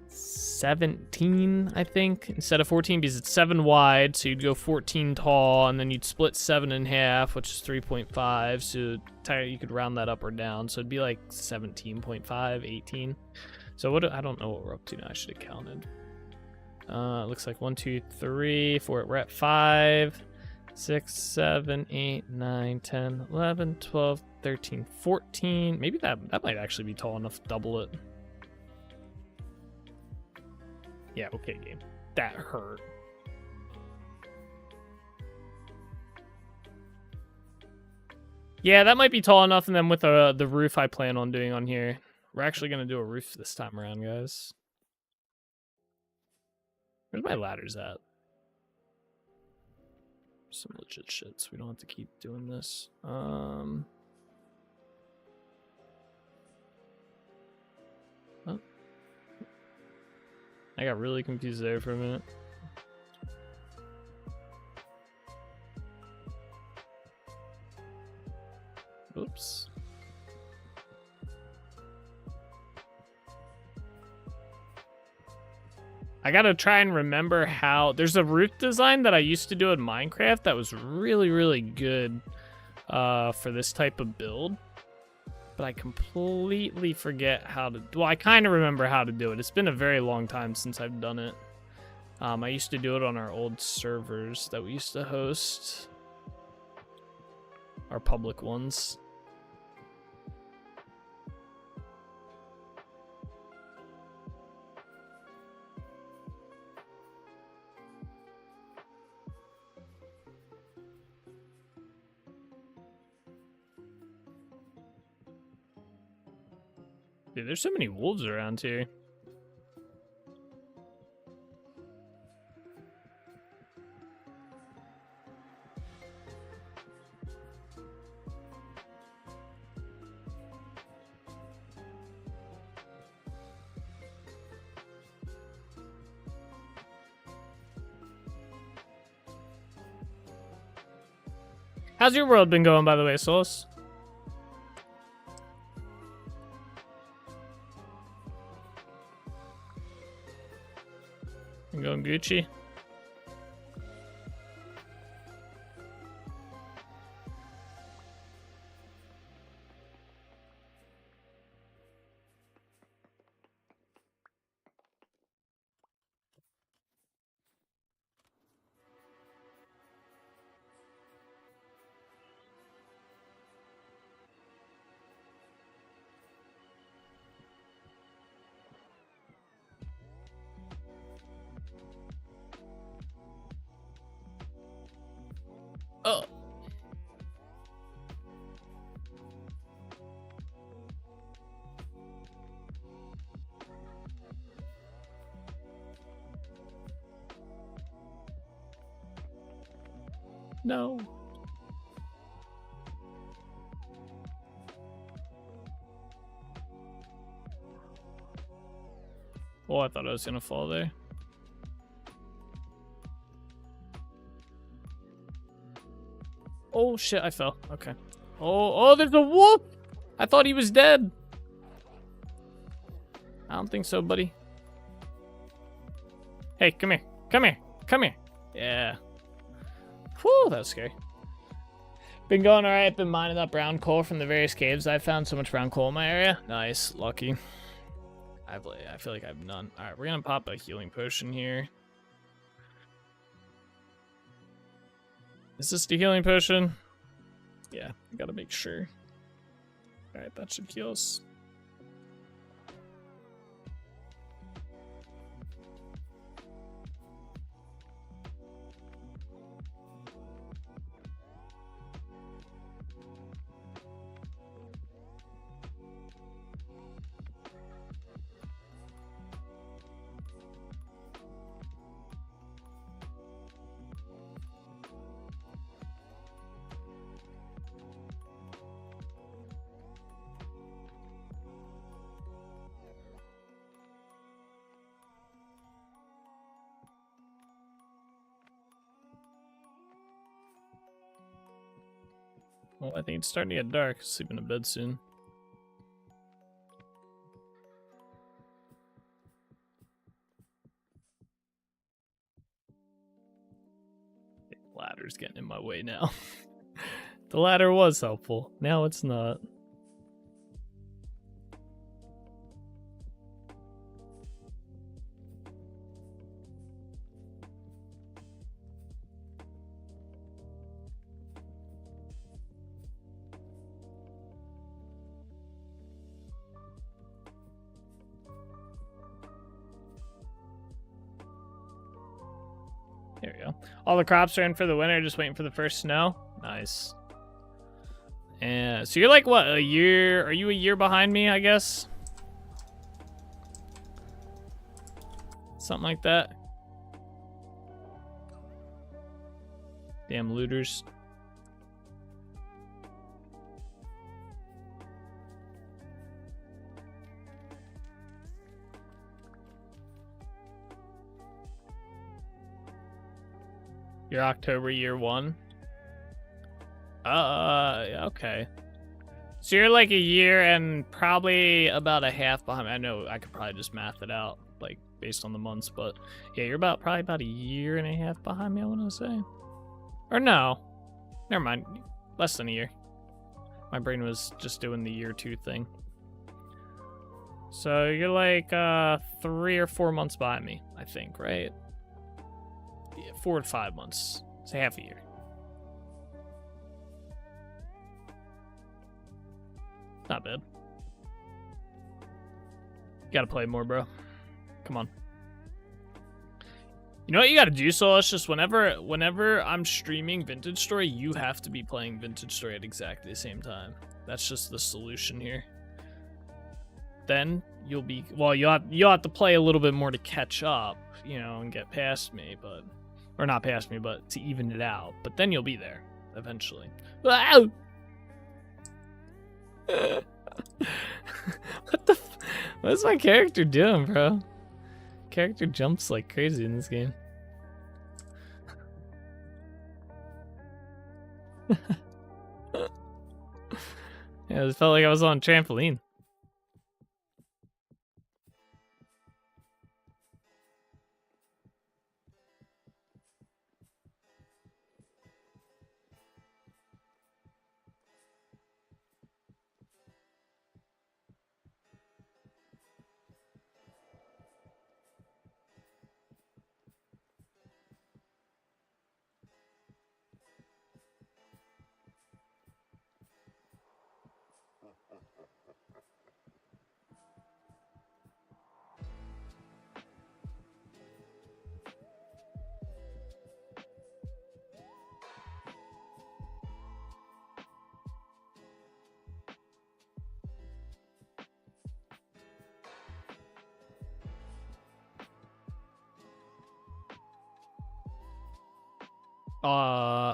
17, I think, instead of 14 because it's 7 wide. So you'd go 14 tall and then you'd split 7 in half, which is 3.5. So you could round that up or down. So it'd be like 17.5, 18. So what? I don't know what we're up to now. I should have counted. It looks like 1, 2, 3, 4. We're at 5, 6, 7, 8, 9, 10, 11, 12, 13, 14. Maybe that might actually be tall enough to double it. Yeah, okay, game. That hurt. Yeah, that might be tall enough, and then with the roof I plan on doing on here. We're actually going to do a roof this time around, guys. Where's my ladders at? Some legit shit, so we don't have to keep doing this. Oh. I got really confused there for a minute. Oops. I gotta try and remember how. There's a roof design that I used to do in Minecraft that was really, really good for this type of build. But I completely forget how to. Well, I kind of remember how to do it. It's been a very long time since I've done it. I used to do it on our old servers that we used to host. Our public ones. Dude, there's so many wolves around here. How's your world been going, by the way, Solus? You going Gucci? Oh. No. Oh, I thought I was gonna fall there. Oh shit, I fell. Okay. Oh, there's a wolf! I thought he was dead. I don't think so, buddy. Hey, come here. Come here. Come here. Yeah. Whew, that was scary. Been going alright. Been mining up brown coal from the various caves. I found so much brown coal in my area. Nice. Lucky. I feel like I have none. Alright, we're gonna pop a healing potion here. Is this the healing potion? Yeah, I gotta make sure. Alright, that should heal us. Well, I think it's starting to get dark. Sleep in bed soon. The ladder's getting in my way now. The ladder was helpful. Now it's not. There we go. All the crops are in for the winter, just waiting for the first snow. Nice. And so you're like, what, a year? Are you a year behind me, I guess? Something like that. Damn looters. You're October year 1. Okay. So you're like a year and probably about a half behind me. I know I could probably just math it out, like based on the months, but yeah, you're probably about a year and a half behind me, I want to say. Or no, never mind, less than a year. My brain was just doing the year 2 thing. So you're like 3 or 4 months behind me, I think, right? Yeah, 4 to 5 months. Say half a year. Not bad. Gotta play more, bro. Come on. You know what you gotta do, so it's just whenever I'm streaming Vintage Story, you have to be playing Vintage Story at exactly the same time. That's just the solution here. Then you'll be, well, you'll have to play a little bit more to catch up, you know, and get past me, but, or not past me, but to even it out. But then you'll be there eventually. What the? What is my character doing, bro? Character jumps like crazy in this game. Yeah, it felt like I was on a trampoline.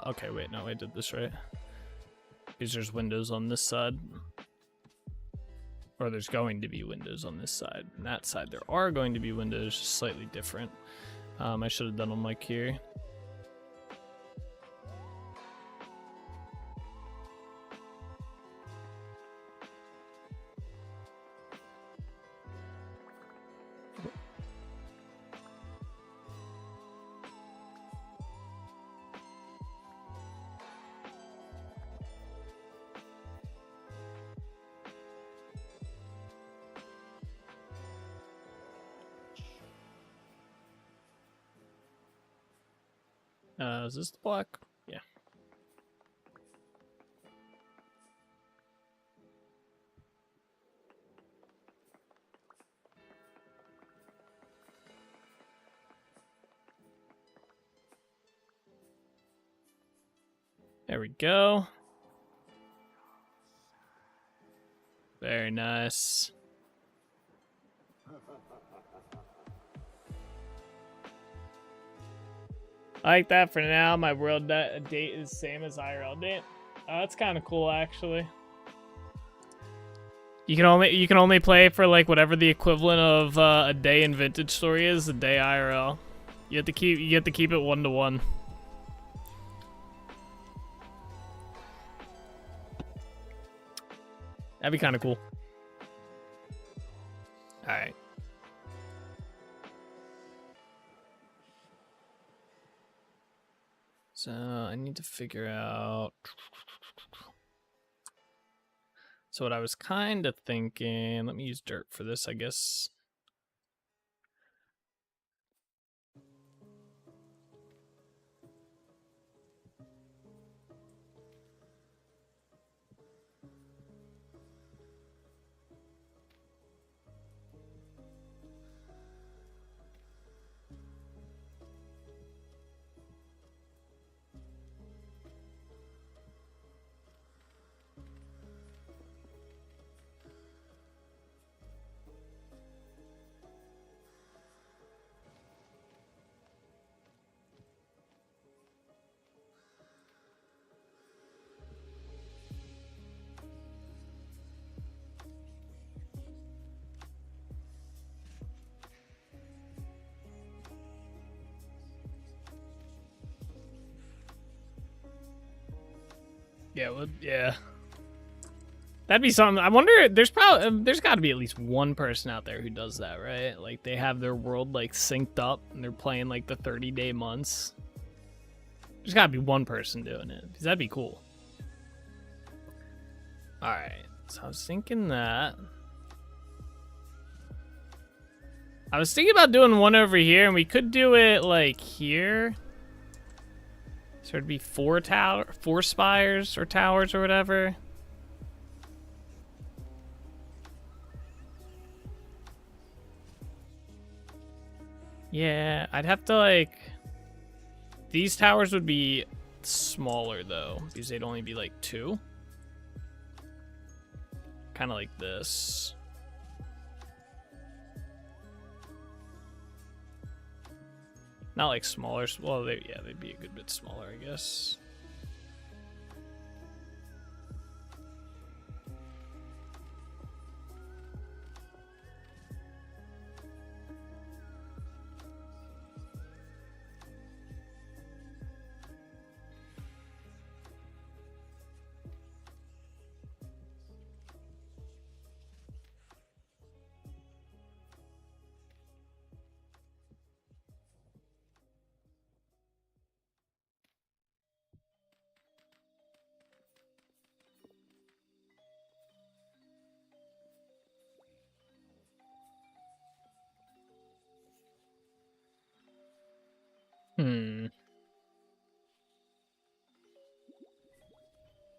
Okay, wait, no, I did this right. Because there's windows on this side. Or there's going to be windows on this side. On that side, there are going to be windows, just slightly different. I should have done them like here. Is this the block? Yeah. There we go. Very nice. I like that for now. My world date is same as IRL date. That's kind of cool, actually. You can only play for like whatever the equivalent of a day in Vintage Story is, a day IRL. You have to keep it 1-to-1. That'd be kind of cool. All right. So I need to figure out. So what I was kind of thinking, let me use dirt for this, I guess. Yeah, well, yeah. That'd be something. I wonder. There's got to be at least one person out there who does that, right? Like they have their world like synced up and they're playing like the 30-day months. There's got to be one person doing it, because that'd be cool. All right. So I was thinking that. I was thinking about doing one over here, and we could do it like here. So it'd be 4 spires or towers or whatever. Yeah, I'd have to like... These towers would be smaller though, because they'd only be like 2. Kind of like this. Not like smaller. Well, yeah, they'd be a good bit smaller, I guess.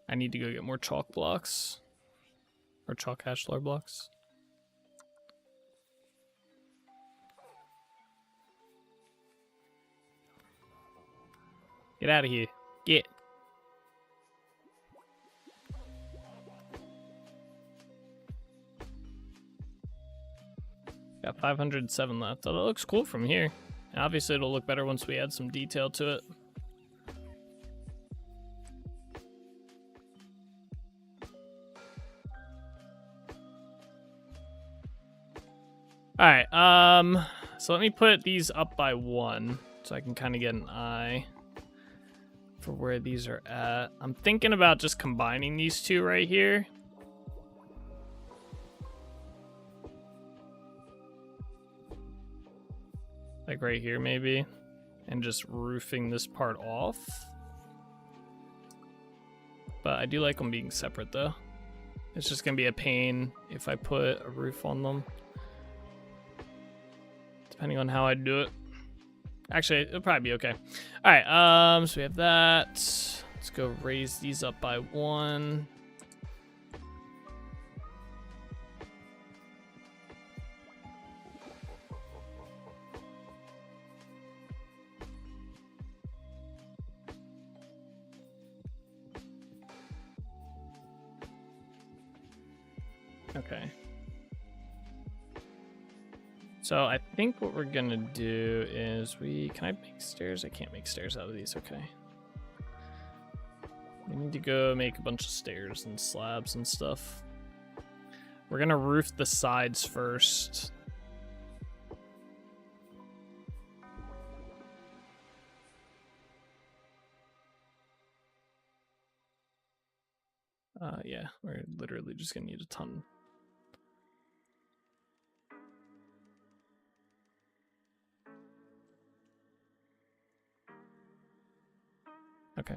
I need to go get more chalk blocks. Or chalk ashlar blocks. Get out of here. Get. Got 507 left. Oh, that looks cool from here. Obviously, it'll look better once we add some detail to it. Alright, so let me put these up by 1 so I can kind of get an eye for where these are at. I'm thinking about just combining these two right here. Like right here maybe, and just roofing this part off. But I do like them being separate though. It's just gonna be a pain if I put a roof on them. Depending on how I do it. Actually, it'll probably be okay. All right, so we have that. Let's go raise these up by 1. Okay. So I think what we're gonna do is can I make stairs? I can't make stairs out of these, okay. We need to go make a bunch of stairs and slabs and stuff. We're gonna roof the sides first. Yeah, we're literally just gonna need a ton. Okay.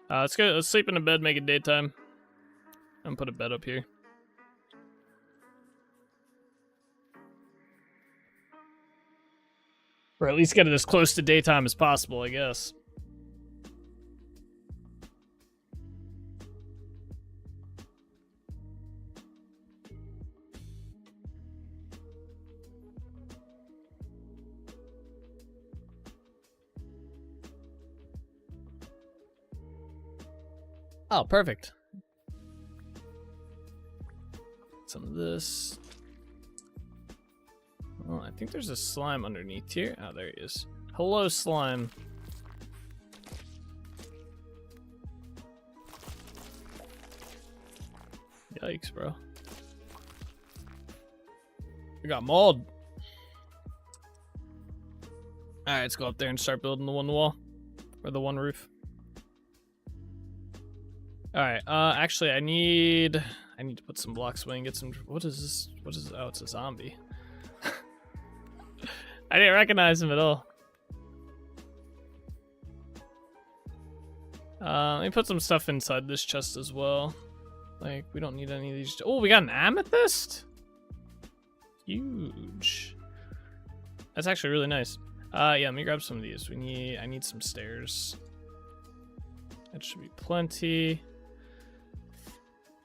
Let's go. Let's sleep in a bed, make it daytime, and put a bed up here. Or at least get it as close to daytime as possible, I guess. Oh, perfect. Some of this. Oh, I think there's a slime underneath here. Oh, there he is. Hello, slime. Yikes, bro. We got mold. Alright, let's go up there and start building the one wall. Or the one roof. Alright, actually I need to put some blocks away and get some. What is this? What is, oh, it's a zombie. I didn't recognize him at all. Let me put some stuff inside this chest as well. Like, we don't need any of these. Oh, we got an amethyst? Huge. That's actually really nice. Yeah, let me grab some of these. I need some stairs. That should be plenty.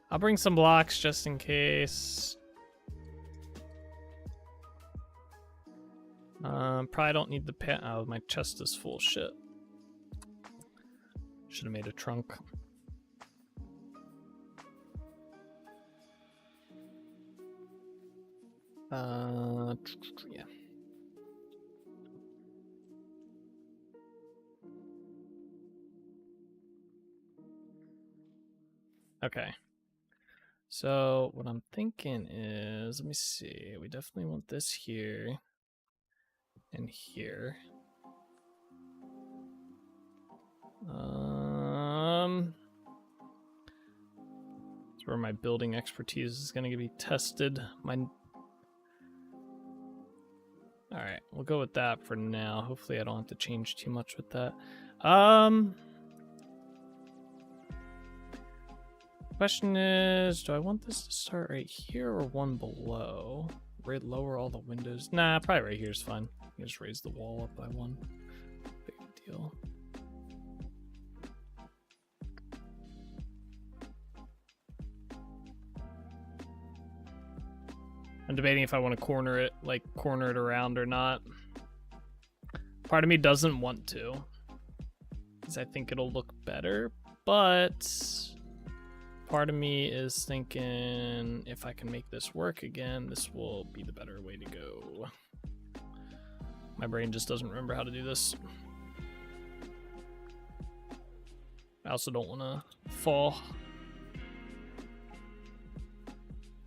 I'll bring some blocks just in case. Probably don't need the pet. Oh, my chest is full. Shit. Should have made a trunk. Yeah. Okay. So what I'm thinking is, let me see. We definitely want this here and here. That's where my building expertise is going to be tested. All right, we'll go with that for now. Hopefully I don't have to change too much with that. Question is, do I want this to start right here or one below? Right, lower all the windows. Nah, probably right here is fine. Just raise the wall up by one. Big deal. I'm debating if I want to corner it around or not. Part of me doesn't want to, because I think it'll look better, but part of me is thinking if I can make this work again, this will be the better way to go. My brain just doesn't remember how to do this. I also don't want to fall.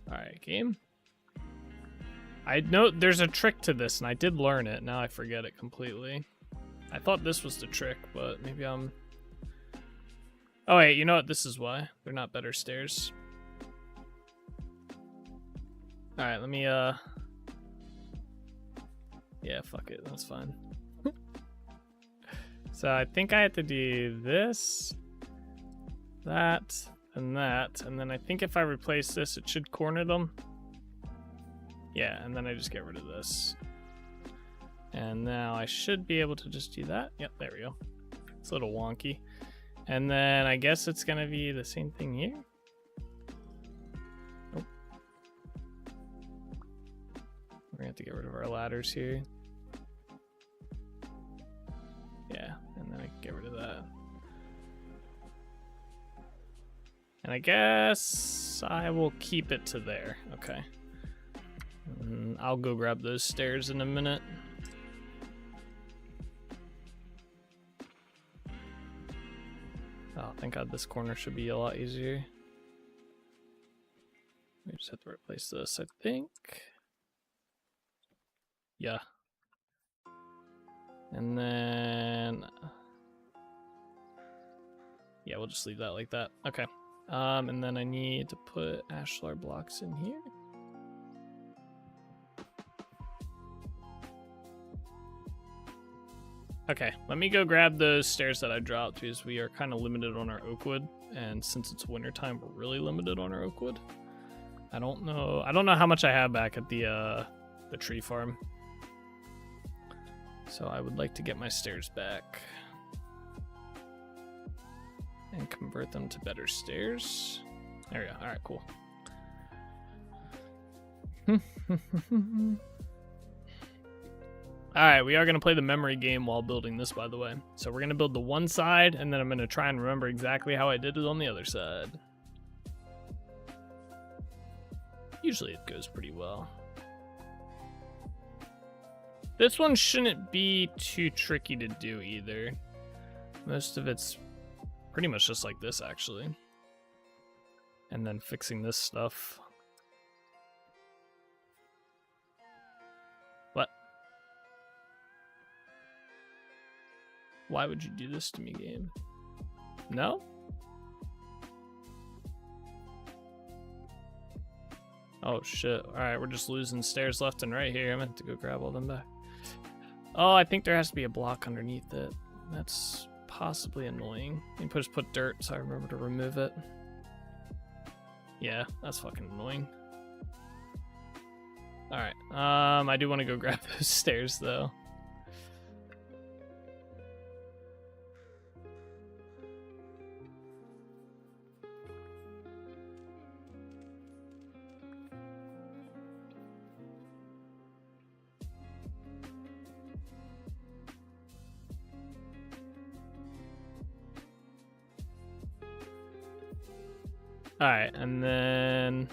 Alright, game. I know there's a trick to this, and I did learn it. Now I forget it completely. I thought this was the trick, but maybe I'm... Oh wait, you know what? This is why. They're not better stairs. Alright, let me, Yeah, fuck it. That's fine. So I think I have to do this, that, and then I think if I replace this, it should corner them. Yeah, and then I just get rid of this. And now I should be able to just do that. Yep, there we go. It's a little wonky. And then I guess it's gonna be the same thing here. Nope. We're gonna have to get rid of our ladders here. Yeah, and then I can get rid of that. And I guess I will keep it to there. Okay. And I'll go grab those stairs in a minute. Oh, thank God this corner should be a lot easier. We just have to replace this, I think. Yeah. And then... yeah, we'll just leave that like that. Okay. And then I need to put ashlar blocks in here. Okay, let me go grab those stairs that I dropped because we are kind of limited on our oak wood, and since it's wintertime, we're really limited on our oak wood. I don't know how much I have back at the tree farm. So I would like to get my stairs back and convert them to better stairs. There we go. All right, cool. All right, we are going to play the memory game while building this, by the way. So we're going to build the one side, and then I'm going to try and remember exactly how I did it on the other side. Usually it goes pretty well. This one shouldn't be too tricky to do either. Most of it's pretty much just like this, actually. And then fixing this stuff. What? Why would you do this to me, game? No? Oh shit. Alright, we're just losing stairs left and right here. I meant to go grab all them back. Oh, I think there has to be a block underneath it. That's possibly annoying. You can just put dirt so I remember to remove it. Yeah, that's fucking annoying. Alright, I do want to go grab those stairs though. Alright, and then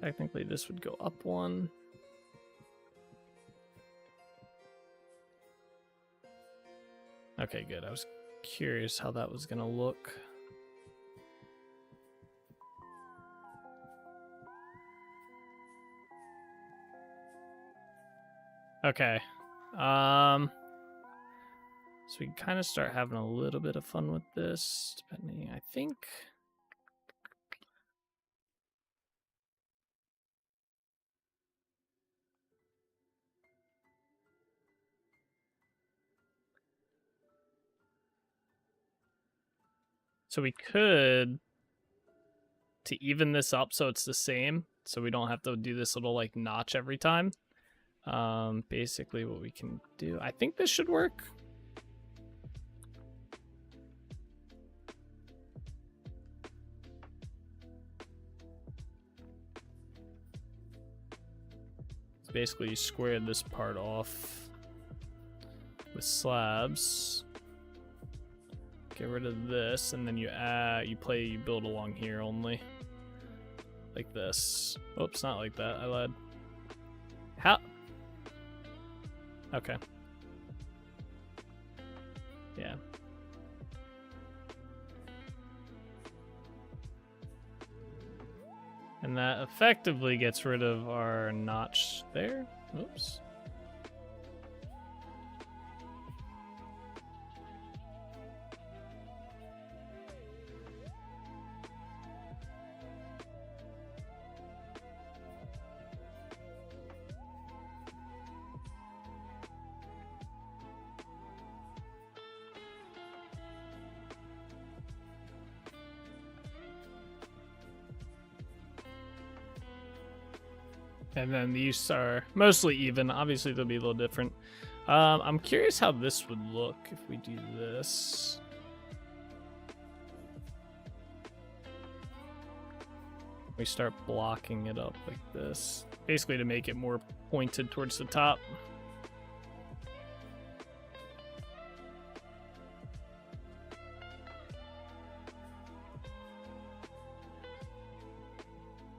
technically this would go up one. Okay, good. I was curious how that was gonna look. Okay. So we can kind of start having a little bit of fun with this, depending, I think. So we could, to even this up so it's the same, so we don't have to do this little like notch every time. Basically what we can do, I think this should work. Basically, you square this part off with slabs. Get rid of this, and then you build along here only. Like this. Oops, not like that. I lied. How? Okay. Yeah. And that effectively gets rid of our notch there. Oops. And then these are mostly even. Obviously, they'll be a little different. I'm curious how this would look if we do this. We start blocking it up like this. Basically to make it more pointed towards the top.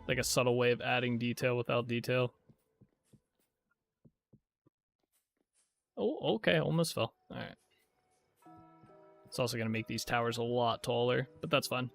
Like a subtle way of adding detail without detail. Oh, okay, almost fell. Alright. It's also going to make these towers a lot taller, but that's fine.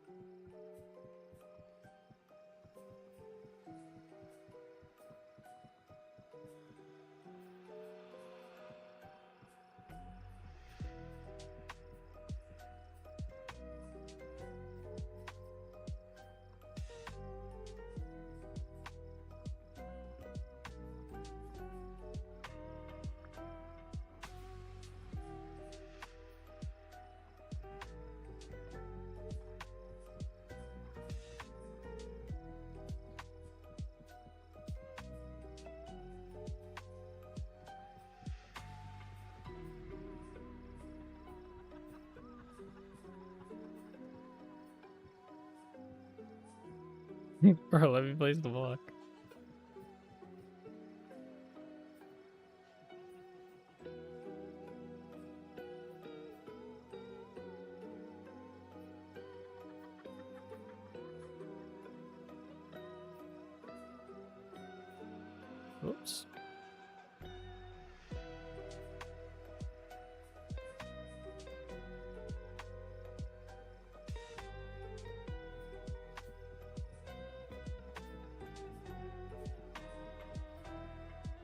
Bro, let me place the block. Oops.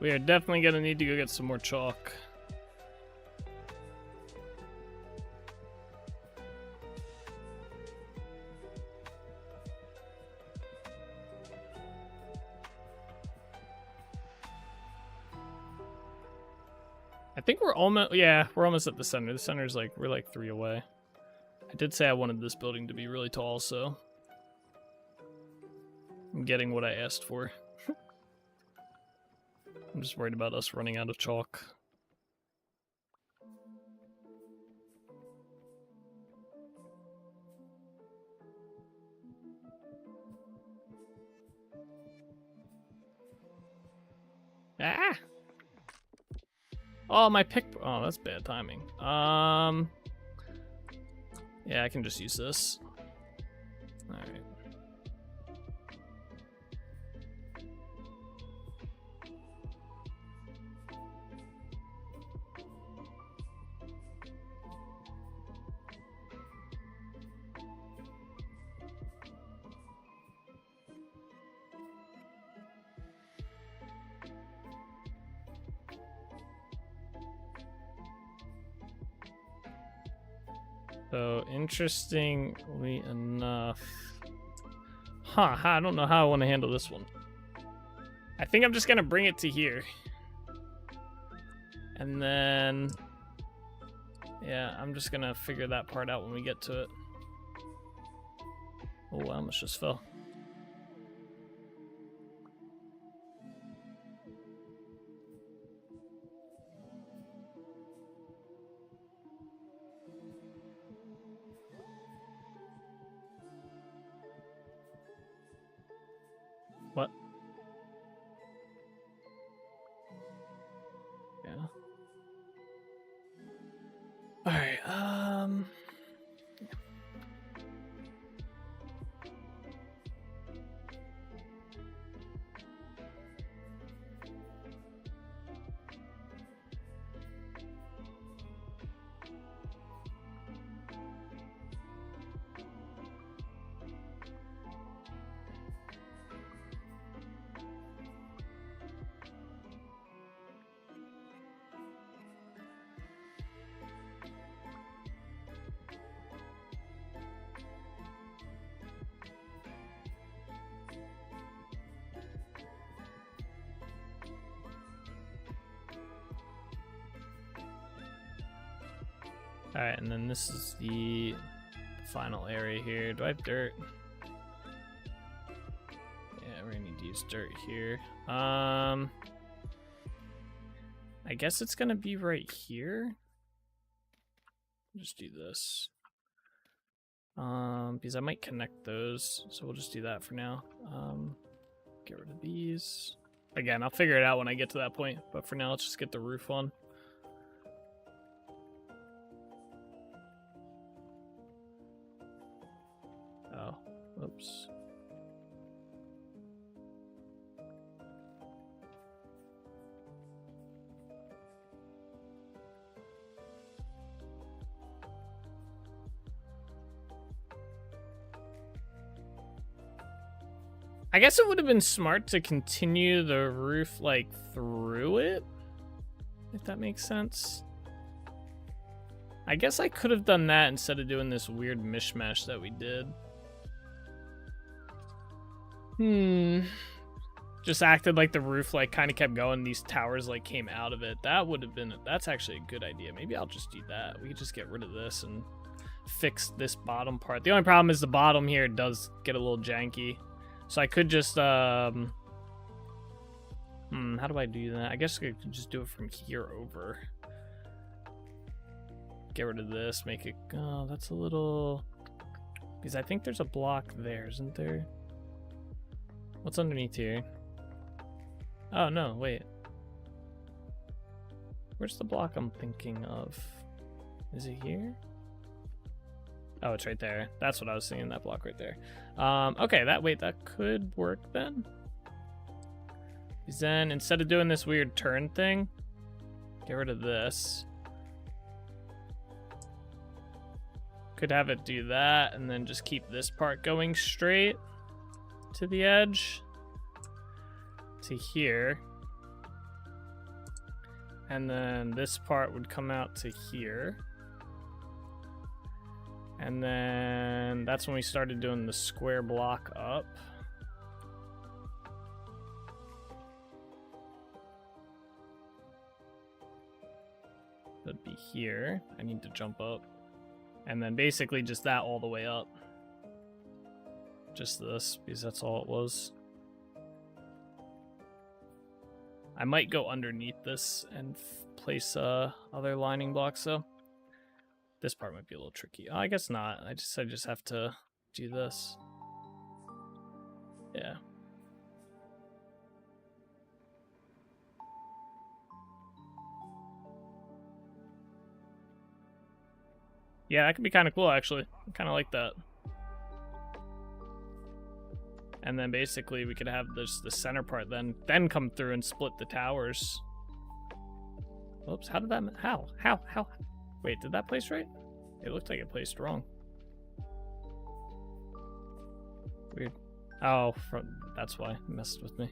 We are definitely gonna need to go get some more chalk. I think we're almost, yeah, we're almost at the center. The center's like, we're like 3 away. I did say I wanted this building to be really tall, so I'm getting what I asked for. I'm just worried about us running out of chalk. Ah! Oh, my pick. Oh, that's bad timing. Yeah, I can just use this. All right. So, interestingly enough... Huh, I don't know how I want to handle this one. I think I'm just going to bring it to here. And then... Yeah, I'm just going to figure that part out when we get to it. Oh, I almost just fell. What? All right. All right, and then this is the final area here. Do I have dirt? Yeah, we're gonna need to use dirt here. I guess it's gonna be right here. Just do this. Because I might connect those, so we'll just do that for now. Get rid of these. Again, I'll figure it out when I get to that point, but for now, let's just get the roof on. Oh, oops. I guess it would have been smart to continue the roof, like, through it, if that makes sense. I guess I could have done that instead of doing this weird mishmash that we did. Just acted like the roof, like, kind of kept going. These towers, like, came out of it. That would have been... That's actually a good idea. Maybe I'll just do that. We could just get rid of this and fix this bottom part. The only problem is the bottom here does get a little janky. So I could just, how do I do that? I guess I could just do it from here over. Get rid of this, make it, oh, that's a little, because I think there's a block there, isn't there? What's underneath here? Oh, no, wait. Where's the block I'm thinking of? Is it here? Oh, it's right there. That's what I was thinking, that block right there. Okay, that could work then. Because then, instead of doing this weird turn thing, get rid of this. Could have it do that, and then just keep this part going straight to the edge. To here. And then this part would come out to here. And then that's when we started doing the square block up. That'd be here. I need to jump up. And then basically just that all the way up. Just this, because that's all it was. I might go underneath this and place other lining blocks though. This part might be a little tricky. Oh, I guess not. I just have to do this. Yeah. Yeah, that could be kind of cool, actually. I kind of like that. And then basically we could have this the center part then come through and split the towers. Oops, how did that... How? Wait, did that place right? It looked like it placed wrong. Weird. Oh, that's why it messed with me.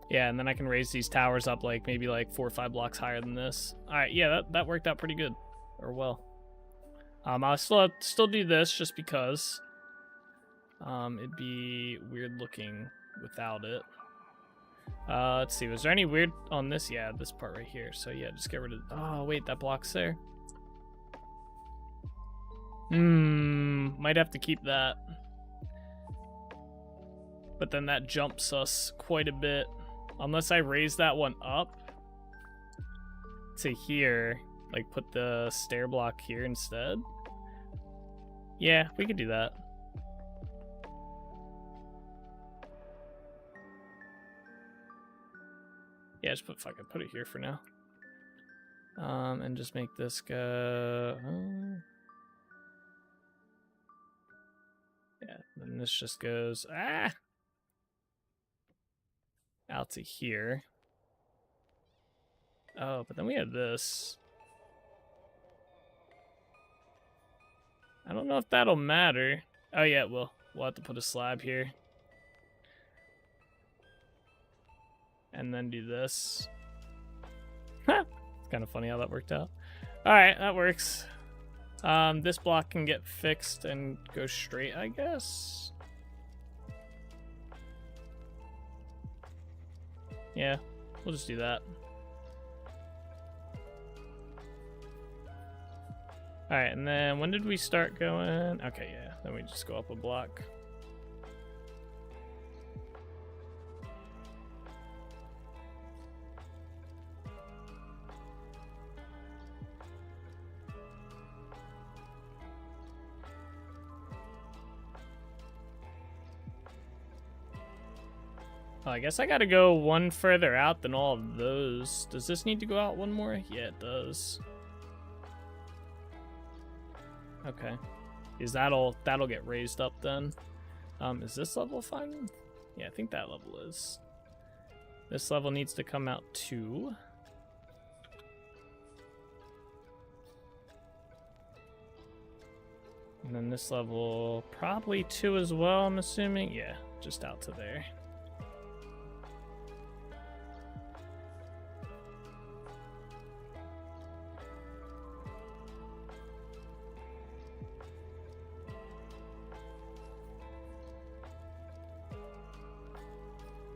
Yeah, and then I can raise these towers up like maybe like 4 or 5 blocks higher than this. All right, yeah, that worked out pretty good, or well. I'll still do this just because it'd be weird looking without it. Let's see, was there any weird on this? Yeah, this part right here. So yeah, just get rid of... Oh, wait, that block's there. Might have to keep that. But then that jumps us quite a bit. Unless I raise that one up to here, like put the stair block here instead. Yeah, we could do that. Yeah, just put it here for now. And just make this go. Yeah, then this just goes out to here. Oh, but then we have this. I don't know if that'll matter. Oh yeah, we'll have to put a slab here. And then do this. It's kind of funny how that worked out. Alright, that works. This block can get fixed and go straight, I guess. Yeah, we'll just do that. Alright, and then when did we start going? Okay, yeah, then we just go up a block. Oh, I guess I gotta go one further out than all of those. Does this need to go out one more? Yeah, it does. Okay. Is that'll get raised up then? Is this level fine? Yeah, I think that level is. This level needs to come out too. And then this level probably 2 as well, I'm assuming. Yeah, just out to there.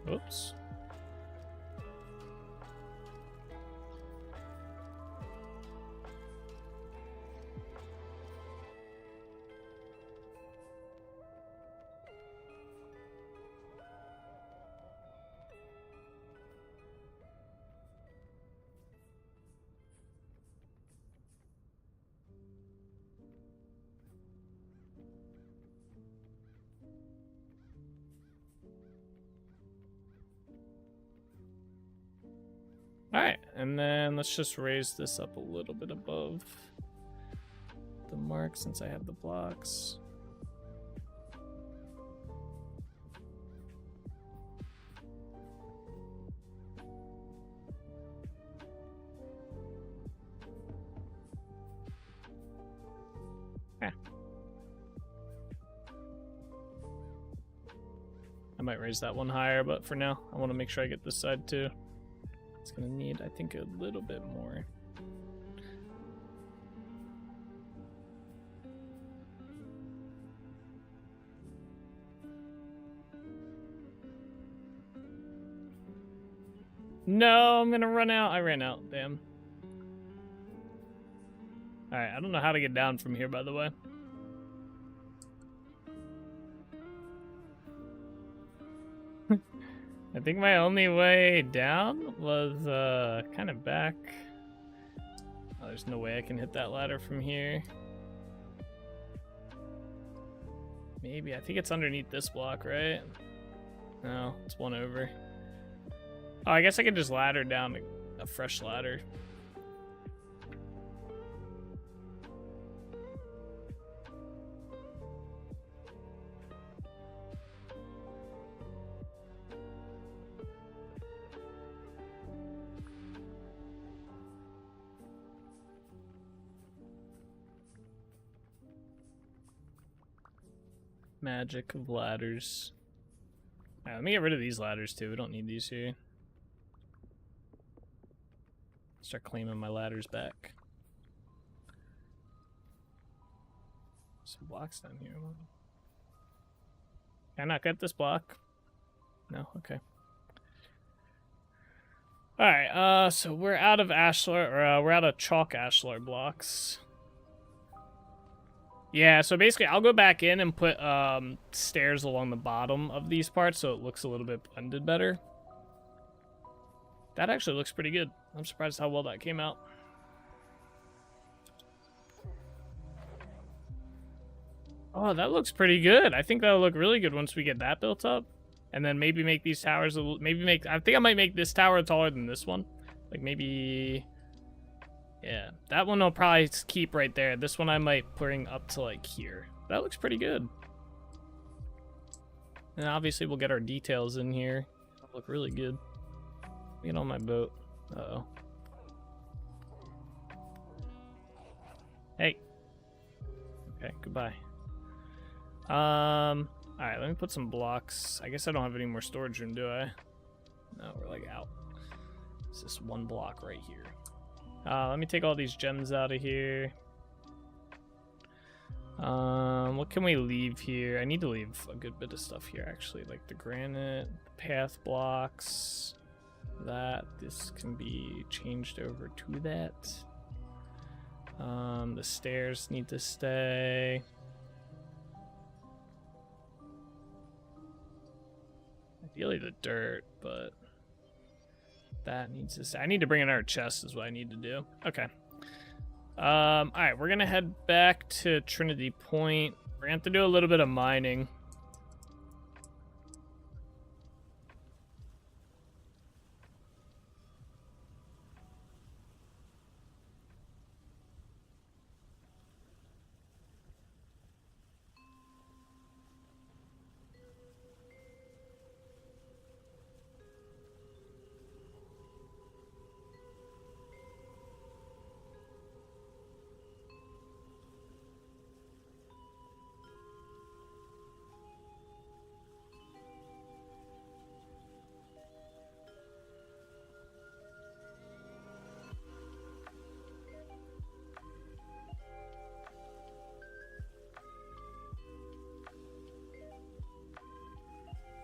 Oops. Alright, and then let's just raise this up a little bit above the mark since I have the blocks. I might raise that one higher, but for now, I want to make sure I get this side too. It's gonna need, I think, a little bit more. No, I'm gonna run out. I ran out, damn. Alright, I don't know how to get down from here, by the way. I think my only way down was kind of back. Oh, there's no way I can hit that ladder from here. Maybe, I think it's underneath this block, right? No, it's one over. Oh, I guess I could just ladder down a fresh ladder. Magic of ladders. Alright, let me get rid of these ladders too. We don't need these here. Start claiming my ladders back. Some blocks down here. Can I not get this block? No? Okay. Alright, so we're out of ashlar, or we're out of chalk ashlar blocks. Yeah, so basically I'll go back in and put stairs along the bottom of these parts so it looks a little bit blended better. That actually looks pretty good. I'm surprised how well that came out. Oh, that looks pretty good. I think that'll look really good once we get that built up. And then maybe make these towers, I think I might make this tower taller than this one. Like maybe Yeah, that one I'll probably keep right there. This one I might bring up to like here. That looks pretty good. And obviously we'll get our details in here. That'll look really good. Get on my boat. Uh-oh. Hey. Okay, goodbye. Alright, let me put some blocks. I guess I don't have any more storage room, do I? No, we're like out. It's just one block right here. Let me take all these gems out of here. What can we leave here? I need to leave a good bit of stuff here, actually, like the granite, path blocks, this can be changed over to that. The stairs need to stay. Ideally the dirt, but that needs to stay. I need to bring another chest is what I need to do. Okay. Alright, we're gonna head back to Trinity Point. We're gonna have to do a little bit of mining.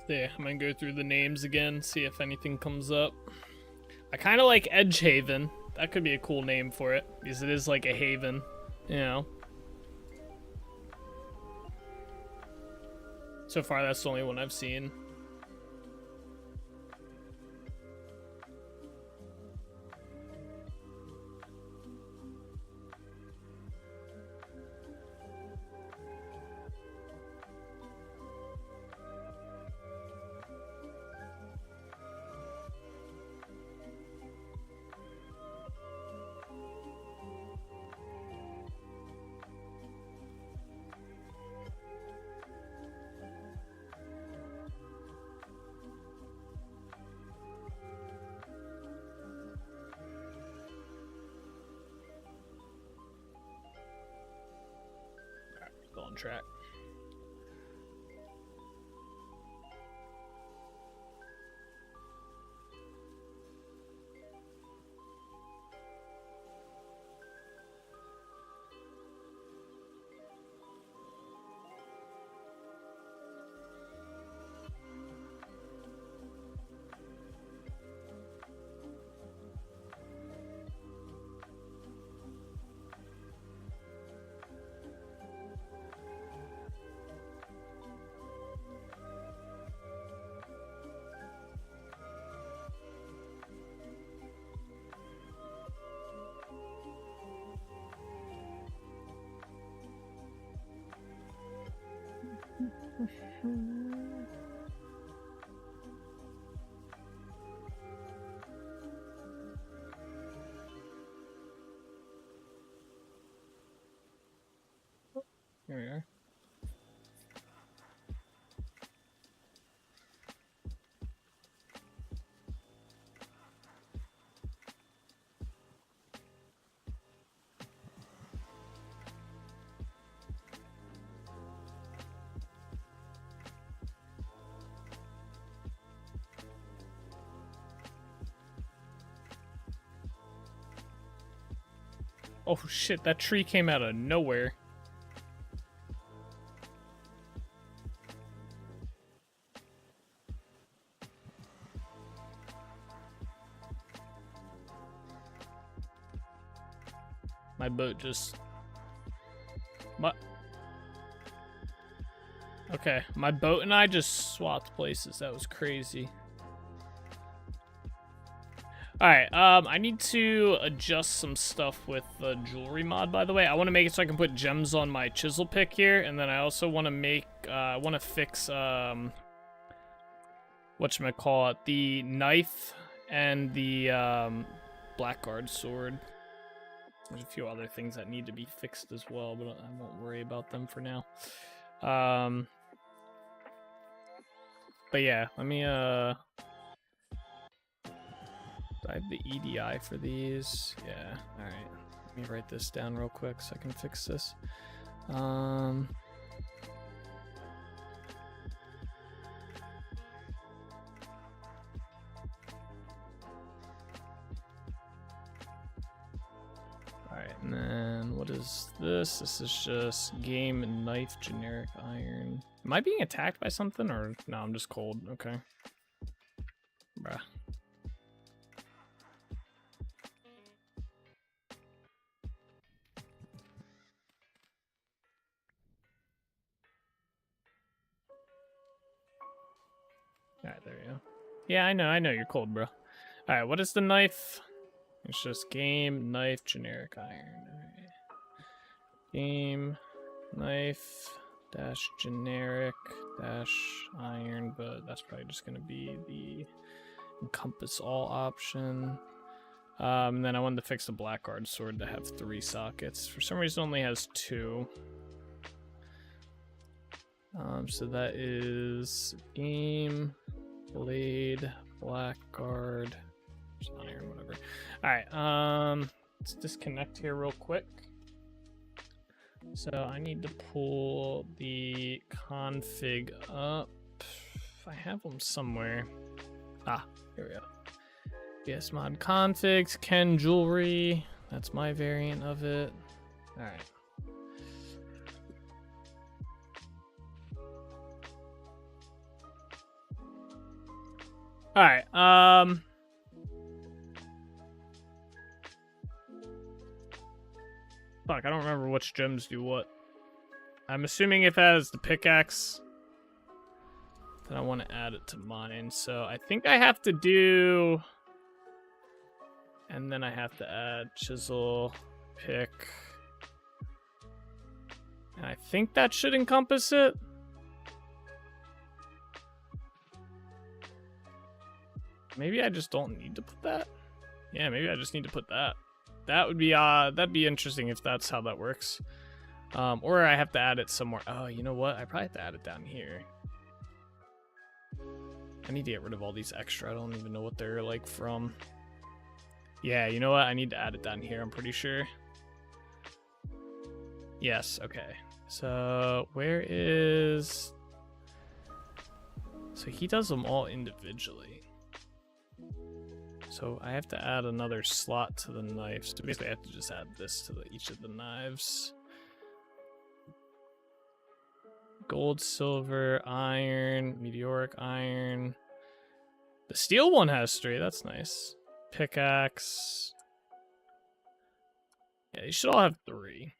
Yeah, I'm gonna go through the names again, see if anything comes up. I kind of like Edgehaven. That could be a cool name for it, because it is like a haven, you know. So far, that's the only one I've seen. Go on track. Here we are. Oh shit, that tree came out of nowhere. My boat just... Okay, my boat and I just swapped places. That was crazy. Alright, I need to adjust some stuff with the jewelry mod, by the way. I want to make it so I can put gems on my chisel pick here, and then I also want to make, I want to fix, whatchamacallit, the knife and the, blackguard sword. There's a few other things that need to be fixed as well, but I won't worry about them for now. But yeah, let me do I have the EDI for these? Yeah, alright. Let me write this down real quick so I can fix this. Alright, and then what is this? This is just game and knife, generic iron. Am I being attacked by something, or no, I'm just cold? Okay. Bruh. Alright, there you go. Yeah, I know you're cold, bro. Alright, what is the knife? It's just game, knife, generic iron. Alright. Game, knife, dash generic, dash iron, but that's probably just gonna be the encompass all option. And then I wanted to fix the blackguard sword to have 3 sockets. For some reason it only has 2. So that is game, blade, blackguard, iron, whatever. Alright, let's disconnect here real quick. So I need to pull the config up. I have them somewhere. Ah, here we go. VS mod configs, Ken jewelry. That's my variant of it. Alright. Alright, fuck, I don't remember which gems do what. I'm assuming if it has the pickaxe, then I want to add it to mine. So I think I have to do... And then I have to add chisel, pick. And I think that should encompass it. Maybe I just don't need to put that. Yeah, maybe I just need to put that. That would be that'd be interesting if that's how that works. Or I have to add it somewhere. Oh, you know what? I probably have to add it down here. I need to get rid of all these extra. I don't even know what they're like from. Yeah, you know what? I need to add it down here, I'm pretty sure. Yes, okay. So where is... So he does them all individually. So I have to add another slot to the knives. So basically I have to just add this to each of the knives. Gold, silver, iron, meteoric iron. The steel one has 3, that's nice. Pickaxe. Yeah, you should all have 3.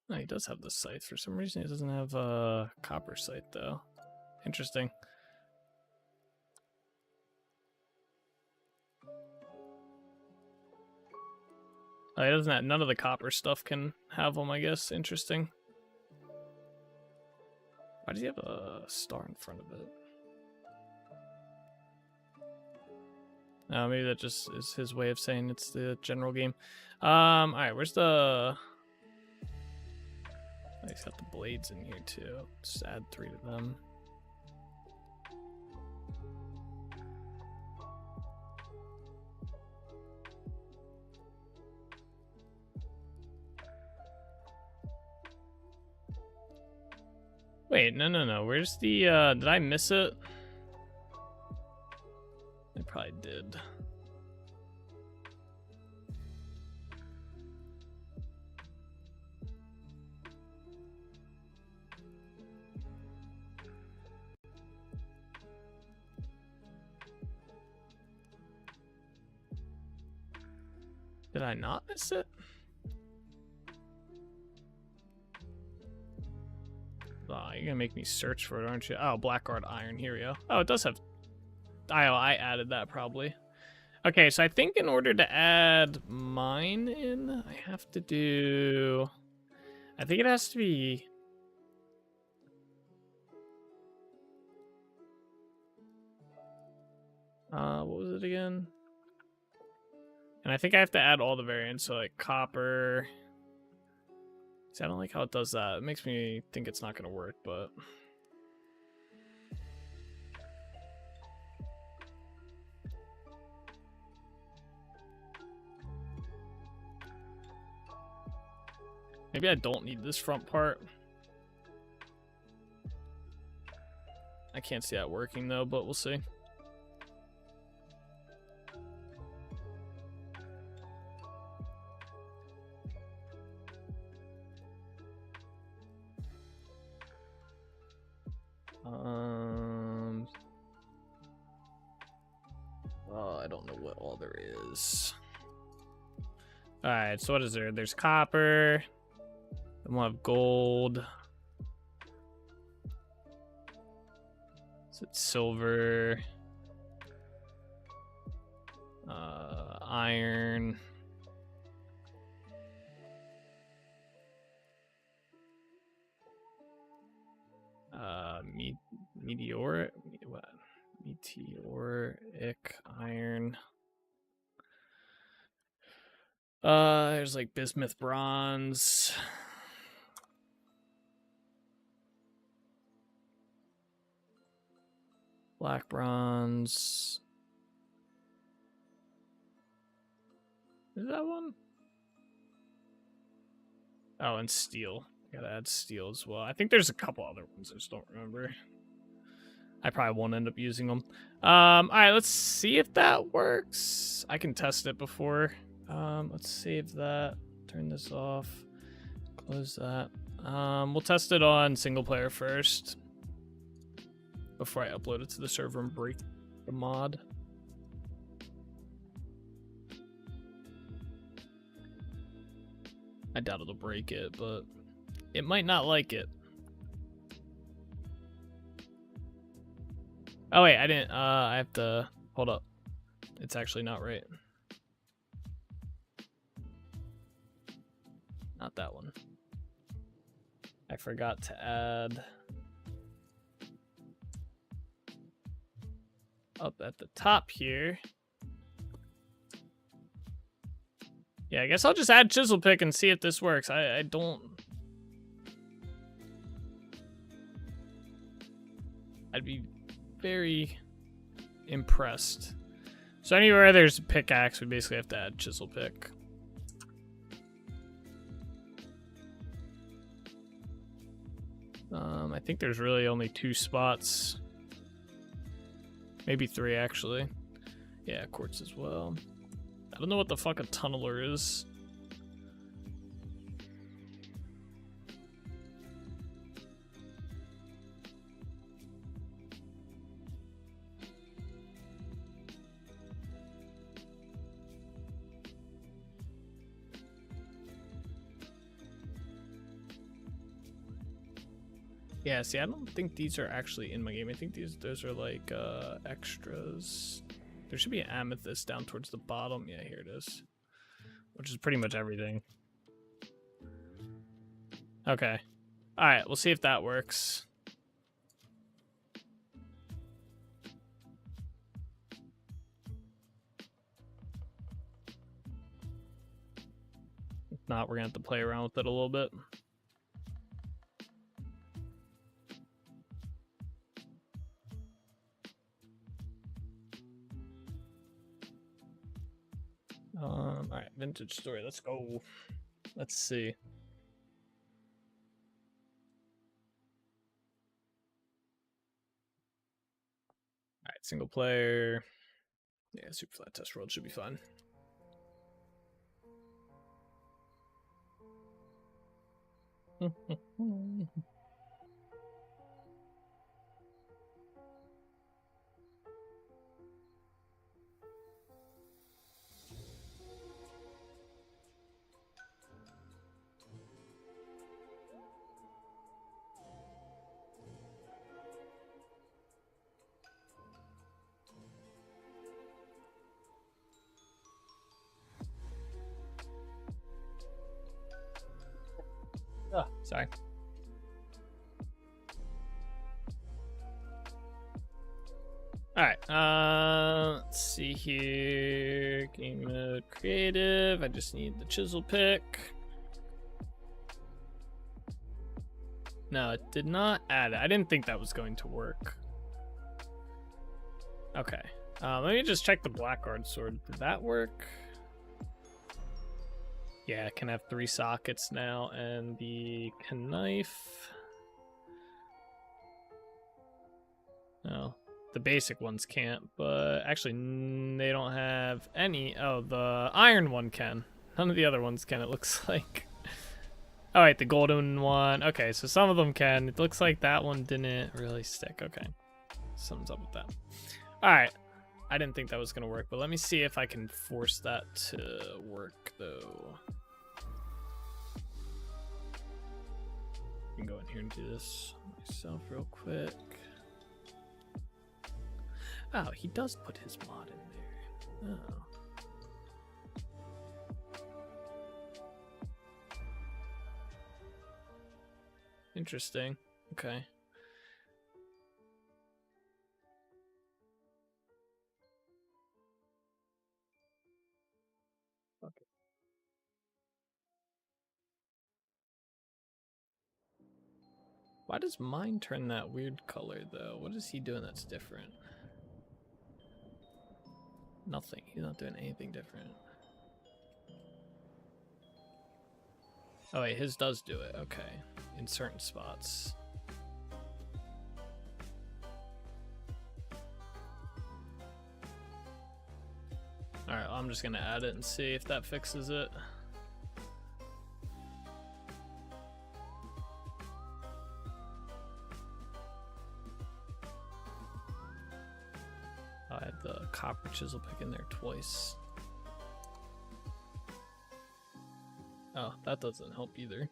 Oh, he does have the scythe. For some reason he doesn't have a copper scythe though. Interesting. Oh, he doesn't have, none of the copper stuff can have them, I guess. Interesting. Why does he have a star in front of it? Oh, maybe that just is his way of saying it's the general game. Alright, where's the... Oh, he's got the blades in here too. Just add 3 to them. Wait, no. Where's the, did I miss it? I probably did. Did I not miss it? Oh, you're gonna make me search for it, aren't you? Oh, blackguard iron. Here we go. Oh, it does have... Oh, I added that probably. Okay, so I think in order to add mine in, I have to do... I think it has to be... What was it again? And I think I have to add all the variants, so like copper. See, I don't like how it does that. It makes me think it's not going to work, but... Maybe I don't need this front part. I can't see that working though, but we'll see. Oh, I don't know what all there is. All right, so what is there? There's copper. Then we'll have gold. So it's silver. Iron. Meteoric. What? Meteoric iron. There's like bismuth bronze. Black bronze. Is that one? Oh, and steel. Gotta add steel as well. I think there's a couple other ones I just don't remember. I probably won't end up using them. Alright, let's see if that works. I can test it before. Let's save that. Turn this off. Close that. We'll test it on single player first. Before I upload it to the server and break the mod. I doubt it'll break it, but it might not like it. Oh wait, I didn't, I have to, hold up. It's actually not right. Not that one. I forgot to add up at the top here. Yeah, I guess I'll just add chisel pick and see if this works. I don't... I'd be very impressed. So anywhere there's a pickaxe, we basically have to add chisel pick. I think there's really only 2 spots. Maybe 3 actually. Yeah, quartz as well. I don't know what the fuck a tunneler is. Yeah, see, I don't think these are actually in my game. I think those are like extras. There should be an amethyst down towards the bottom. Yeah, here it is. Which is pretty much everything. Okay. Alright, we'll see if that works. If not, we're gonna have to play around with it a little bit. Alright, vintage story, let's go. Let's see. Alright, single player. Yeah, super flat test world should be fun. Oh, sorry. Alright, let's see here. Game mode creative. I just need the chisel pick. No, it did not add it. I didn't think that was going to work. Okay. Let me just check the Blackguard sword. Did that work? Yeah, it can have 3 sockets now, and the knife. No, the basic ones can't, but actually they don't have any. Oh, the iron one can. None of the other ones can, it looks like. Oh, wait, the golden one. Okay, so some of them can. It looks like that one didn't really stick. Okay, something's up with that. All right, I didn't think that was going to work, but let me see if I can force that to work, though. I can go in here and do this myself real quick. Oh, he does put his mod in there. Oh. Interesting. Okay. Okay. Why does mine turn that weird color, though? What is he doing that's different? Nothing. He's not doing anything different. Oh, wait, his does do it. Okay. In certain spots. Alright, well, I'm just gonna add it and see if that fixes it. I had the copper chisel pick in there twice. Oh, that doesn't help either.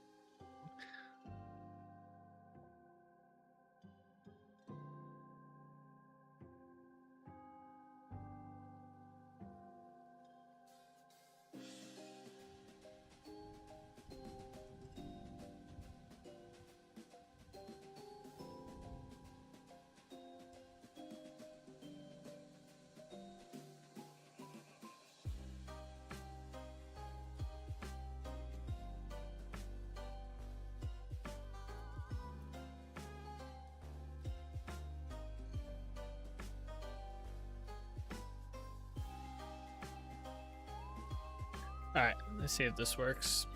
Alright, let's see if this works.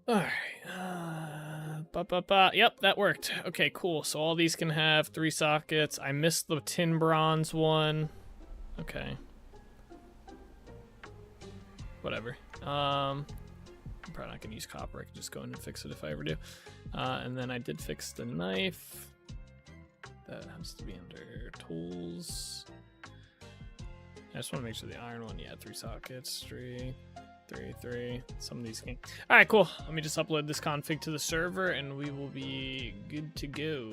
Alright, yep, that worked. Okay, cool. So all these can have 3 sockets. I missed the tin bronze one. Okay. Whatever. I'm probably not gonna use copper. I can just go in and fix it if I ever do. And then I did fix the knife. That has to be under tools. I just want to make sure the iron one, yeah, 3 sockets, 3. Some of these can. All right, cool. Let me just upload this config to the server and we will be good to go.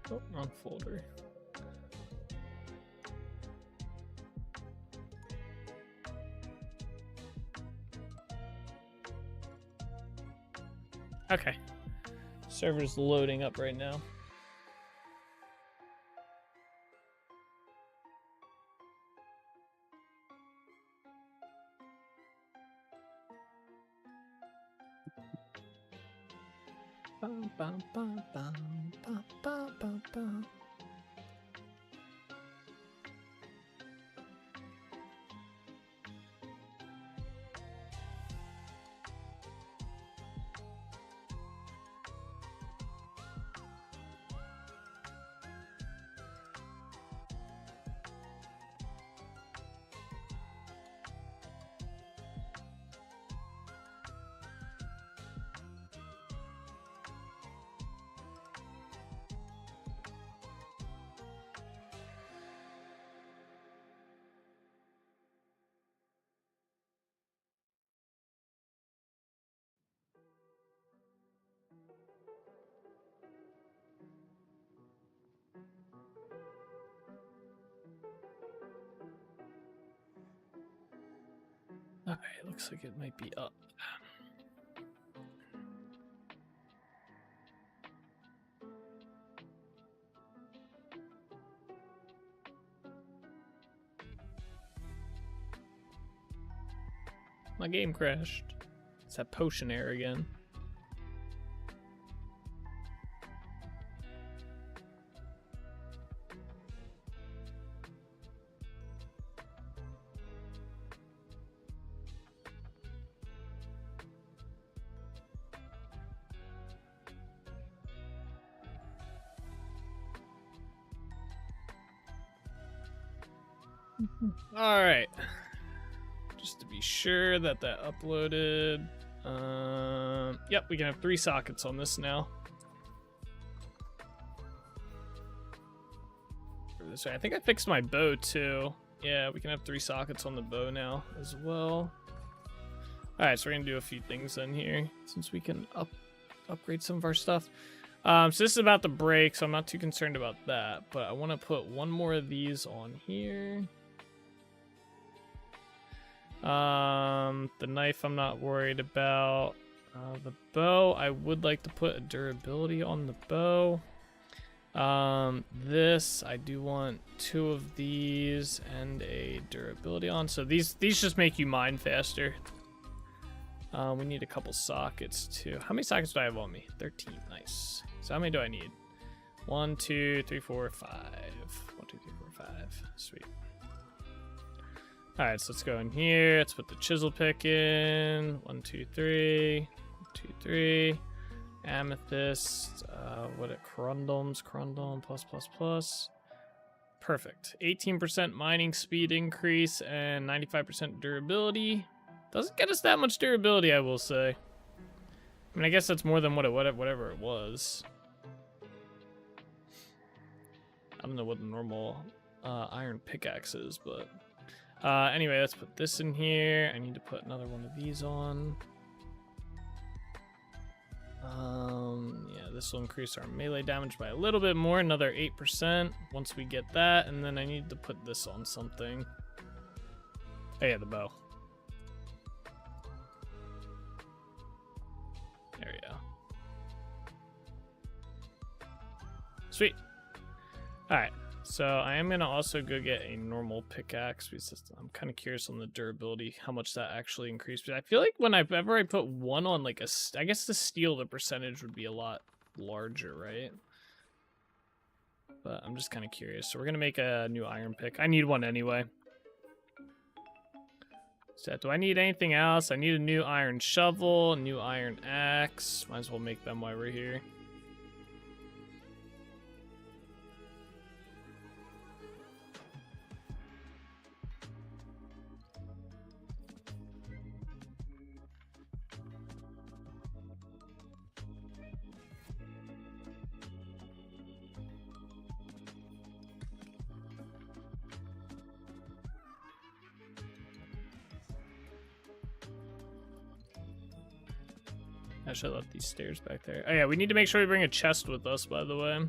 Oh, wrong folder. Okay. Server's loading up right now. Bum, bum, bum, bum, bum, bum, bum, bum. Alright, looks like it might be up. My game crashed. It's that potion error again. All right. Just to be sure that that uploaded. Yep, we can have 3 sockets on this now. This way. I think I fixed my bow too. Yeah, we can have 3 sockets on the bow now as well. All right, so we're gonna do a few things in here since we can upgrade some of our stuff. So this is about the break, so I'm not too concerned about that. But I want to put one more of these on here. The knife I'm not worried about. The bow, I would like to put a durability on the bow. This, I do want 2 of these and a durability on. So these just make you mine faster. We need a couple sockets too. How many sockets do I have on me? 13, nice. So how many do I need? 1, 2, 3, 4, 5. 1, 2, 3, 4, 5. Sweet. All right, so let's go in here. Let's put the chisel pick in. 1, 2, 3. 1, 2, 3. Amethyst. What it? Corundum plus. Perfect. 18% mining speed increase and 95% durability. Doesn't get us that much durability, I will say. I mean, I guess that's more than whatever it was. I don't know what the normal iron pickaxe is, but anyway, let's put this in here. I need to put another one of these on. Yeah, this will increase our melee damage by a little bit more, another 8% once we get that, and then I need to put this on something. Oh yeah, the bow. There we go. Sweet. Alright, so I am going to also go get a normal pickaxe because I'm kind of curious on the durability, how much that actually increased. But I feel like whenever I put one on like I guess the steel, the percentage would be a lot larger, right? But I'm just kind of curious. So we're going to make a new iron pick. I need one anyway. So do I need anything else? I need a new iron shovel, a new iron axe. Might as well make them while we're here. I should have left these stairs back there. Oh yeah, we need to make sure we bring a chest with us, by the way.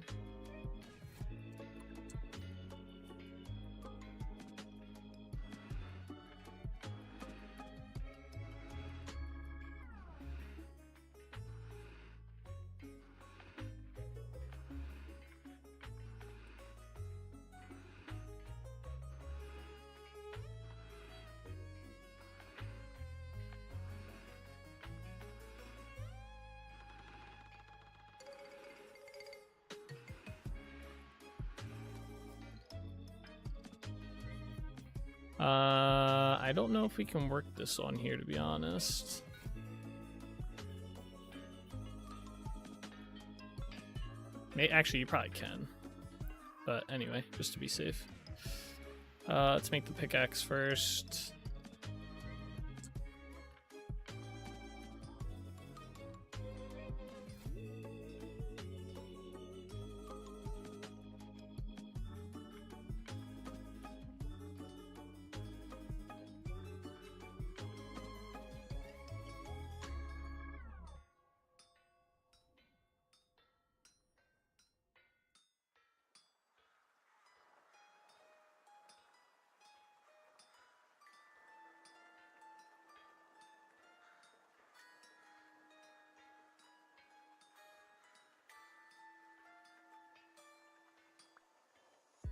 I don't know if we can work this on here, to be honest. Actually, you probably can. But anyway, just to be safe. Let's make the pickaxe first.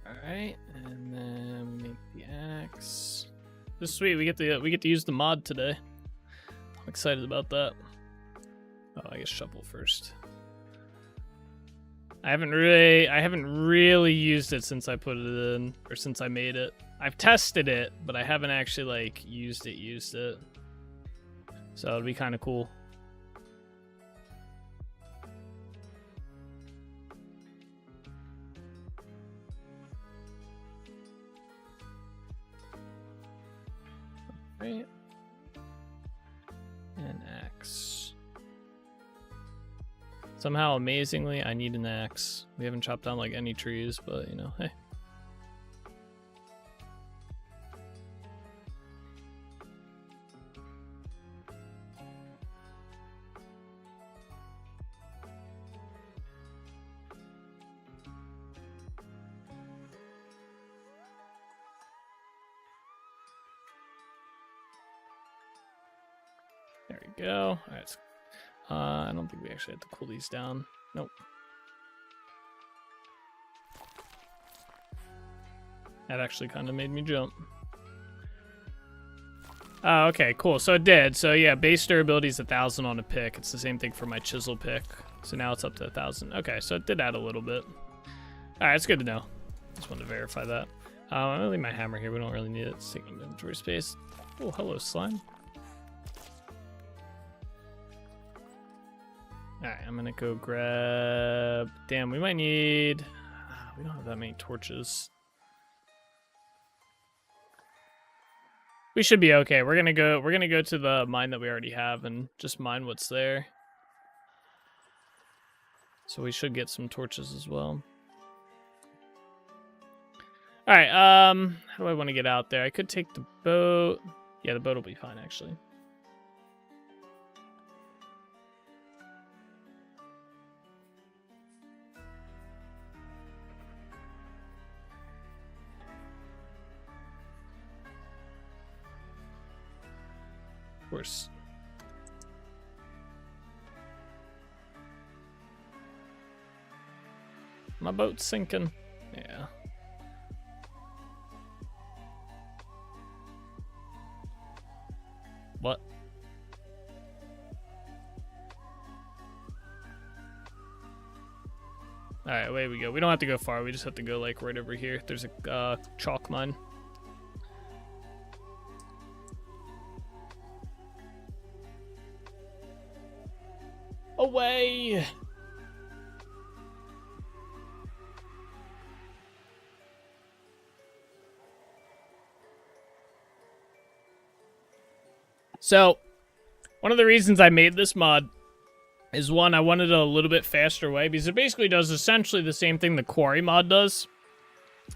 Alright, and then we make the axe. This is sweet, we get to use the mod today. I'm excited about that. Oh, I guess shovel first. I haven't really used it since I put it in, or since I made it. I've tested it, but I haven't actually like used it. So it'll be kind of cool. Right. An axe. Somehow, amazingly, I need an axe. We haven't chopped down like any trees, but you know, hey. There we go. All right. I don't think we actually have to cool these down. Nope. That actually kind of made me jump. Oh, okay, cool. So it did. So yeah, base durability is 1,000 on a pick. It's the same thing for my chisel pick. So now it's up to 1,000. Okay, so it did add a little bit. All right, it's good to know. Just wanted to verify that. I'm gonna leave my hammer here. We don't really need it. It's taking inventory space. Oh, hello, slime. Alright, I'm gonna go grab... Damn, we might need... We don't have that many torches. We should be okay. We're gonna go to the mine that we already have and just mine what's there. So we should get some torches as well. Alright, how do I want to get out there? I could take the boat. Yeah, the boat will be fine, actually. Of course. My boat's sinking. Yeah. What? Alright, away we go. We don't have to go far. We just have to go like right over here. There's a chalk mine. Away! So, one of the reasons I made this mod is one, I wanted a little bit faster way, because it basically does essentially the same thing the quarry mod does.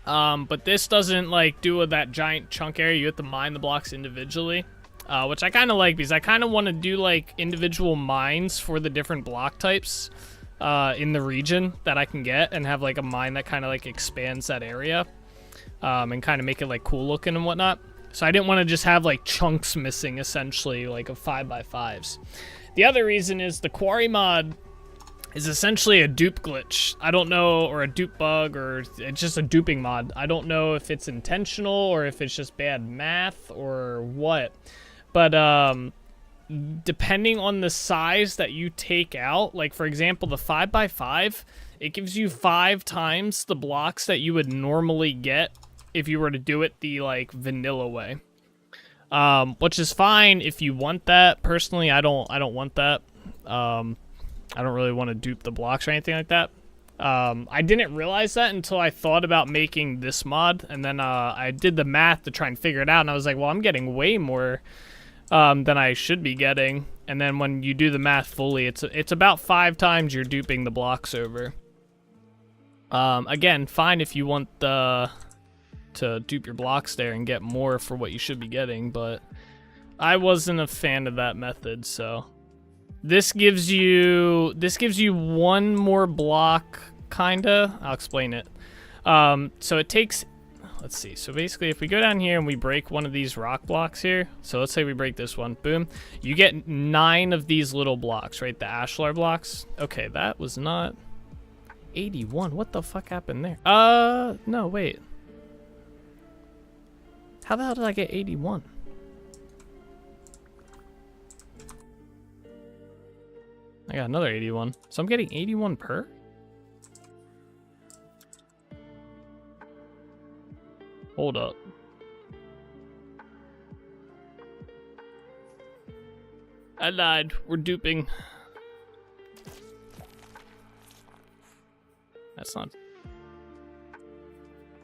But this doesn't like do that giant chunk area. You have to mine the blocks individually. Which I kind of like, because I kind of want to do like individual mines for the different block types in the region that I can get, and have like a mine that kind of like expands that area and kind of make it like cool looking and whatnot. So I didn't want to just have like chunks missing, essentially, like of 5x5s. The other reason is the quarry mod is essentially a dupe glitch. I don't know, or a dupe bug, or it's just a duping mod. I don't know if it's intentional or if it's just bad math or what. But depending on the size that you take out, like for example, the 5x5, it gives you 5 times the blocks that you would normally get if you were to do it the like vanilla way. Which is fine if you want that. Personally, I don't want that. I don't really want to dupe the blocks or anything like that. I didn't realize that until I thought about making this mod, and then I did the math to try and figure it out, and I was like, well, I'm getting way more than I should be getting. And then when you do the math fully, it's about 5 times you're duping the blocks over. Again, fine if you want to dupe your blocks there and get more for what you should be getting, but I wasn't a fan of that method, so this gives you one more block, kinda. I'll explain it. So it takes, let's see. So basically, if we go down here and we break one of these rock blocks here, so let's say we break this one, boom, you get 9 of these little blocks, right? The ashlar blocks. Okay, that was not 81. What the fuck happened there? No, wait. How the hell did I get 81? I got another 81. So I'm getting 81 per? Hold up. I lied. We're duping. That's not...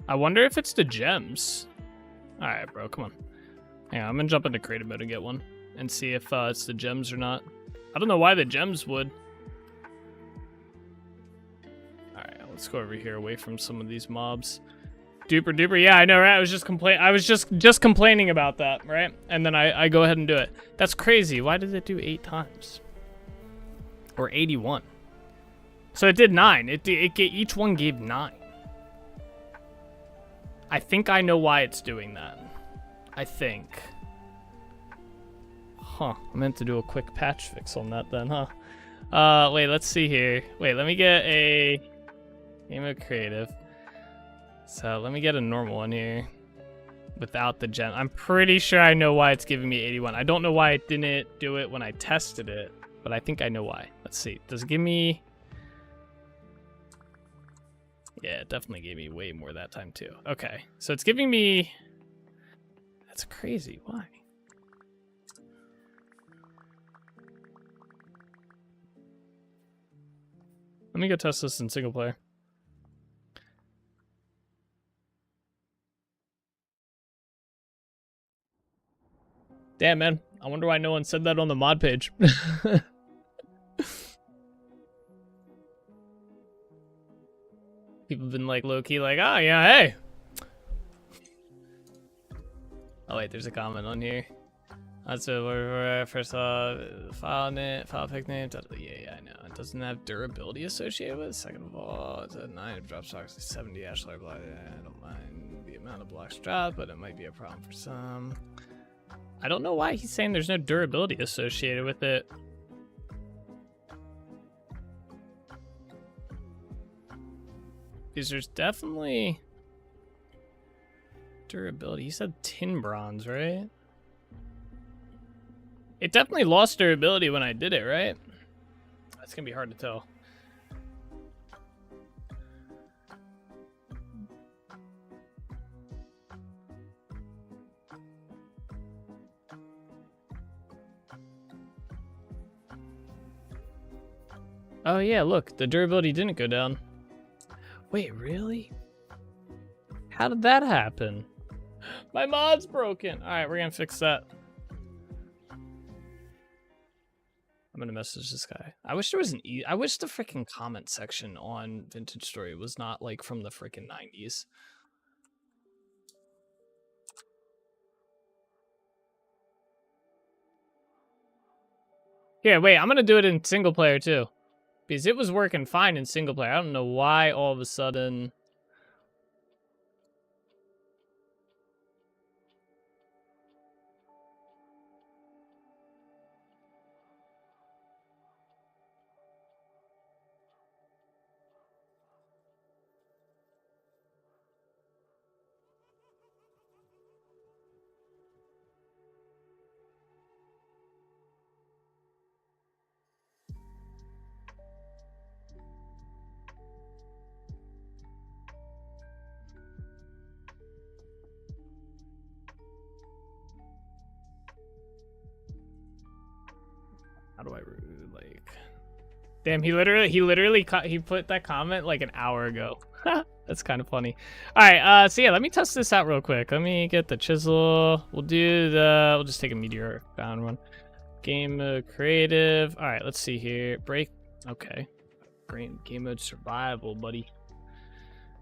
I wonder if it's the gems. Alright, bro, come on. Hang on, I'm gonna jump into creative mode and get one. And see if it's the gems or not. I don't know why the gems would. Alright, let's go over here away from some of these mobs. Duper duper, yeah, I know, right? I was just complaining about that, right? And then I go ahead and do it. That's crazy. Why did it do 8 times? Or 81. So it did 9. Each one gave 9. I think I know why it's doing that. I think. Huh. I meant to do a quick patch fix on that then, huh? Wait, let's see here. Wait, let me get a game of creative. So let me get a normal one here without the gem. I'm pretty sure I know why it's giving me 81. I don't know why it didn't do it when I tested it, but I think I know why. Let's see. Does it give me... Yeah, it definitely gave me way more that time too. Okay, so it's giving me... That's crazy. Why? Let me go test this in single player. Damn, man. I wonder why no one said that on the mod page. People have been like low-key like, oh yeah, hey. Oh wait, there's a comment on here. That's where I first saw file pick name. Yeah, I know. It doesn't have durability associated with it. Second of all, it's a 9 drop stocks, 70 ashlar block. I don't mind the amount of blocks dropped, but it might be a problem for some. I don't know why he's saying there's no durability associated with it. Because there's definitely durability. He said tin bronze, right? It definitely lost durability when I did it, right? That's gonna be hard to tell. Oh yeah, look, the durability didn't go down. Wait, really? How did that happen? My mod's broken. All right, we're gonna fix that. I'm gonna message this guy. I wish there was an I wish the freaking comment section on Vintage Story was not like from the freaking 90s. Here, wait, I'm gonna do it in single player too. Because it was working fine in single player. I don't know why all of a sudden... do I like? Damn, he literally put that comment like an hour ago. That's kind of funny. All right, so yeah, let me test this out real quick. Let me get the chisel. We'll just take a meteor bound one. Game mode creative. All right, let's see here. Break. Okay. Great. Game mode survival, buddy.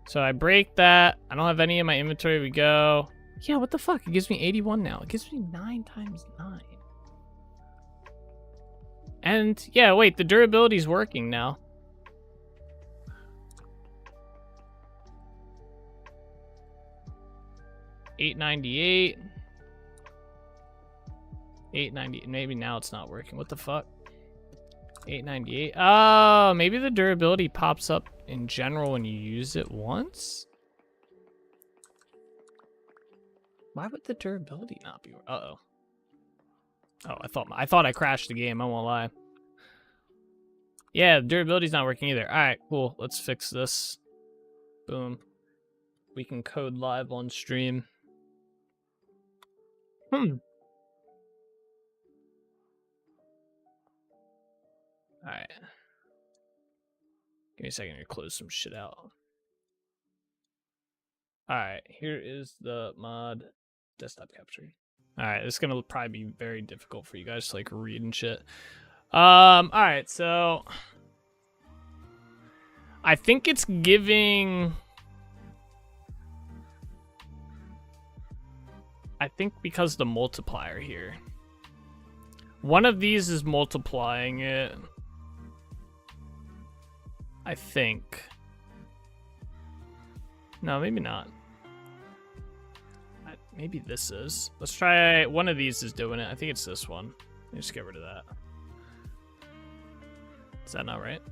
So I break that. I don't have any in my inventory. We go. Yeah, what the fuck? It gives me 81 now. It gives me 9 times 9. And yeah, wait, the durability's working now. $898. $890. Maybe now it's not working. What the fuck? $898. Oh, maybe the durability pops up in general when you use it once. Why would the durability not be? Uh-oh. Oh, I thought I crashed the game. I won't lie. Yeah, durability's not working either. All right, cool. Let's fix this. Boom. We can code live on stream. All right. Give me a second to close some shit out. All right, here is the mod desktop capture. All right, it's gonna probably be very difficult for you guys to like read and shit. All right, so I think it's giving. I think because the multiplier here. One of these is multiplying it. I think. No, maybe not. Maybe this is. Let's try. One of these is doing it. I think it's this one. Let me just get rid of that. Is that not right?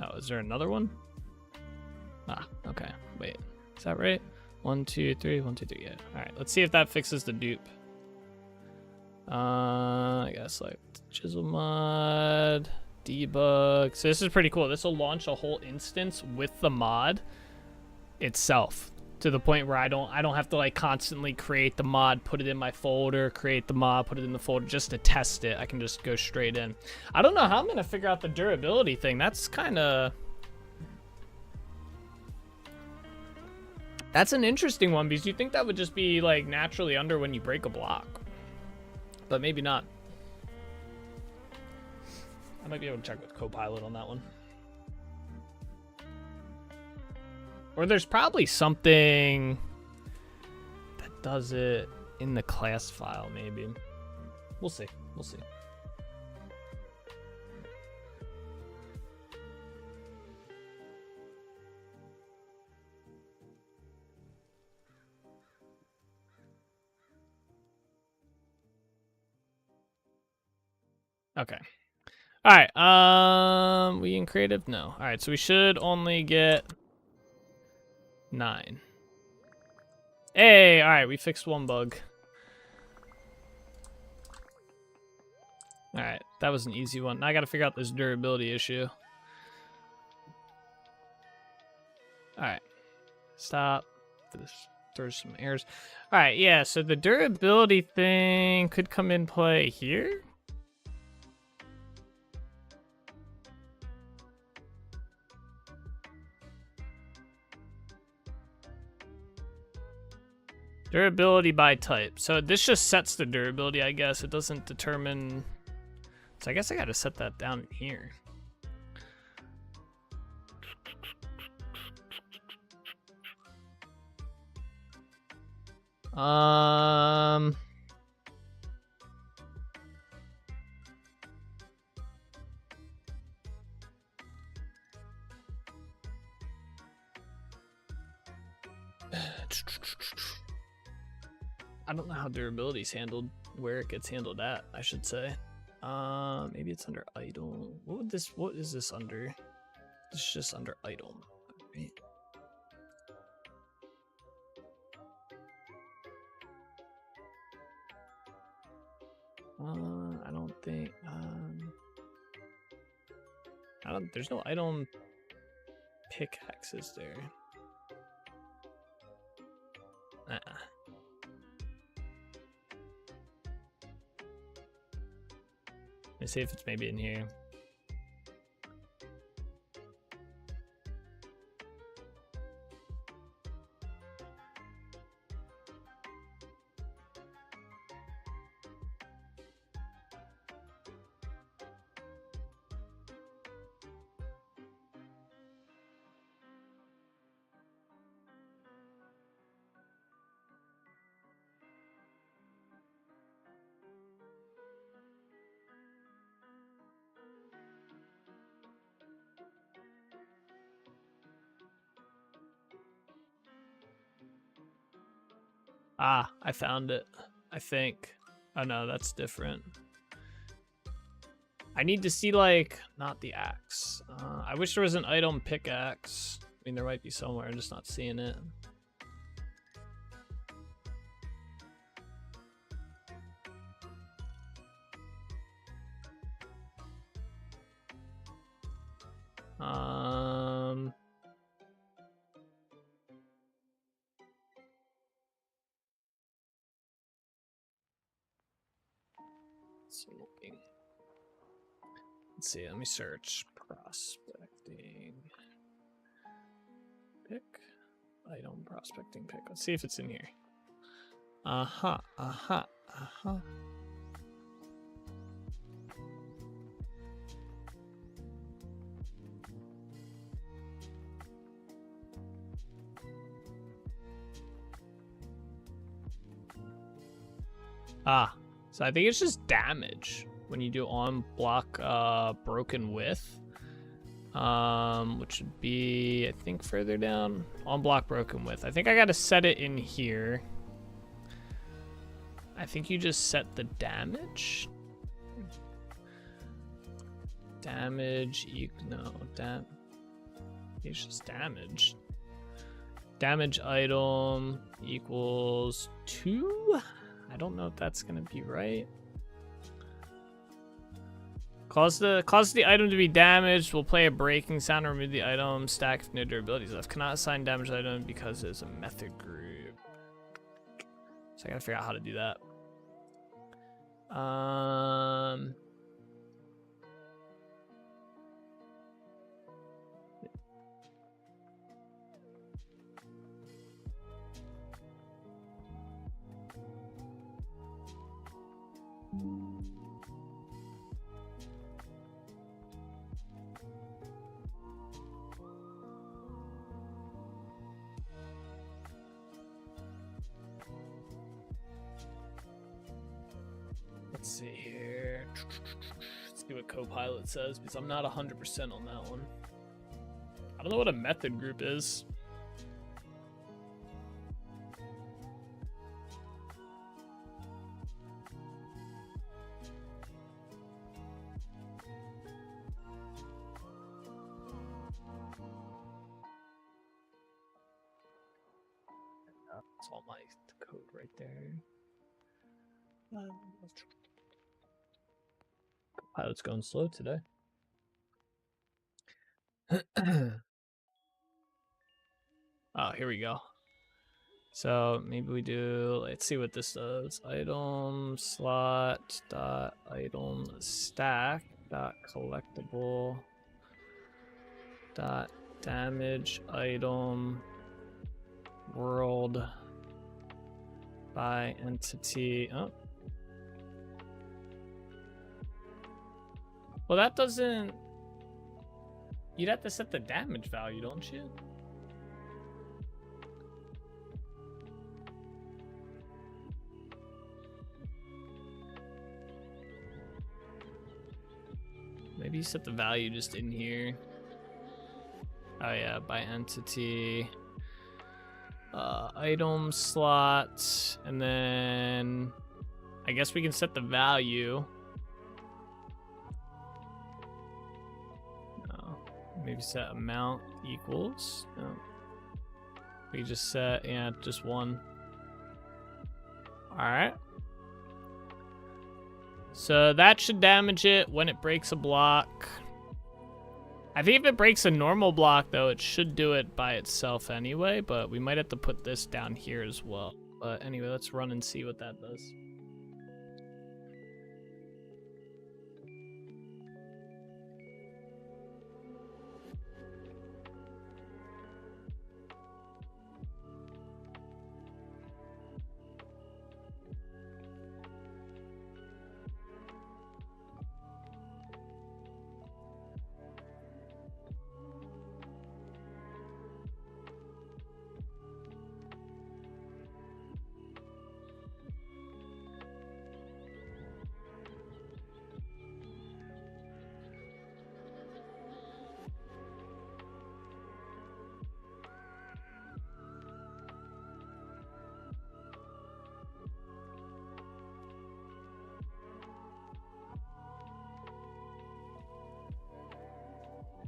Oh, is there another one? Ah, okay. Wait. Is that right? 1, 2, 3. 1, 2, 3. Yeah. All right. Let's see if that fixes the dupe. I guess like chisel mod, debug. So this is pretty cool. This will launch a whole instance with the mod itself, to the point where I don't have to like constantly create the mod, put it in my folder, create the mod, put it in the folder just to test it. I can just go straight in. I don't know how I'm gonna figure out the durability thing. That's an interesting one, because you think that would just be like naturally under when you break a block, but maybe not. I might be able to check with Copilot on that one. Or there's probably something that does it in the class file, maybe. We'll see. We'll see. Okay. All right. We in creative? No. All right. So we should only get 9. Hey, all right, we fixed one bug. All right, that was an easy one. Now I got to figure out this durability issue. All right, stop. This throws some errors. All right, yeah, so the durability thing could come in play here. Durability by type. So this just sets the durability, I guess. It doesn't determine. So I guess I got to set that down here. I don't know how durability is handled, where it gets handled at, I should say. Maybe it's under item. What is this under? This is just under item. Right. I don't think, there's no item pickaxe, is there? me see if it's maybe in here. Ah, I found it, I think. Oh no, that's different. I need to see, like, not the axe. I wish there was an item pickaxe. I mean, there might be somewhere, I'm just not seeing it. Let's see, let me search prospecting pick, item prospecting pick. Let's see if it's in here. Uh-huh. Ah, so I think it's just damage when you do on block broken width, which would be, I think, further down. On block broken width. I think I gotta set it in here. I think you just set the damage. Damage it's just damage. Damage item equals 2. I don't know if that's gonna be right. Cause the item to be damaged. Will play a breaking sound or remove the item stack if no durability is left. Cannot assign damaged item because it's a method group. So I gotta figure out how to do that. Let's see here. Let's see what Copilot says, because I'm not 100% on that one. I don't know what a method group is. That's all my code right there. Pilot's going slow today. Oh, here we go. So maybe we do, let's see what this does. Item slot dot item stack dot collectible dot damage item world by entity. Oh. Well, that doesn't... You'd have to set the damage value, don't you? Maybe you set the value just in here. Oh yeah, by entity. Item slot. And then... I guess we can set the value. Maybe set amount equals. No. We just set, yeah, just 1. Alright. So that should damage it when it breaks a block. I think if it breaks a normal block, though, it should do it by itself anyway, but we might have to put this down here as well. But anyway, let's run and see what that does.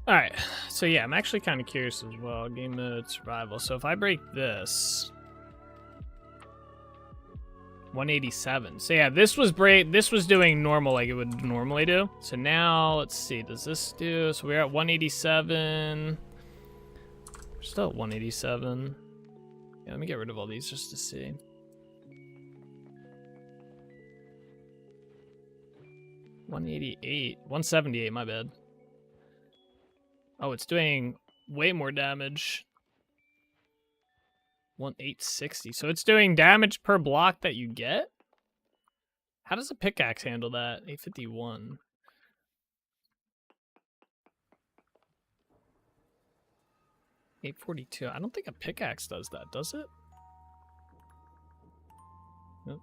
All right, so yeah, I'm actually kind of curious as well. Game mode survival. So if I break this, 187. So yeah, this was doing normal like it would normally do. So now let's see, does this do? So we're at 187. We're still at 187. Yeah, let me get rid of all these just to see. $188, 178. My bad. Oh, it's doing way more damage. 860. So it's doing damage per block that you get? How does a pickaxe handle that? 851. $842. I don't think a pickaxe does that, does it? Nope.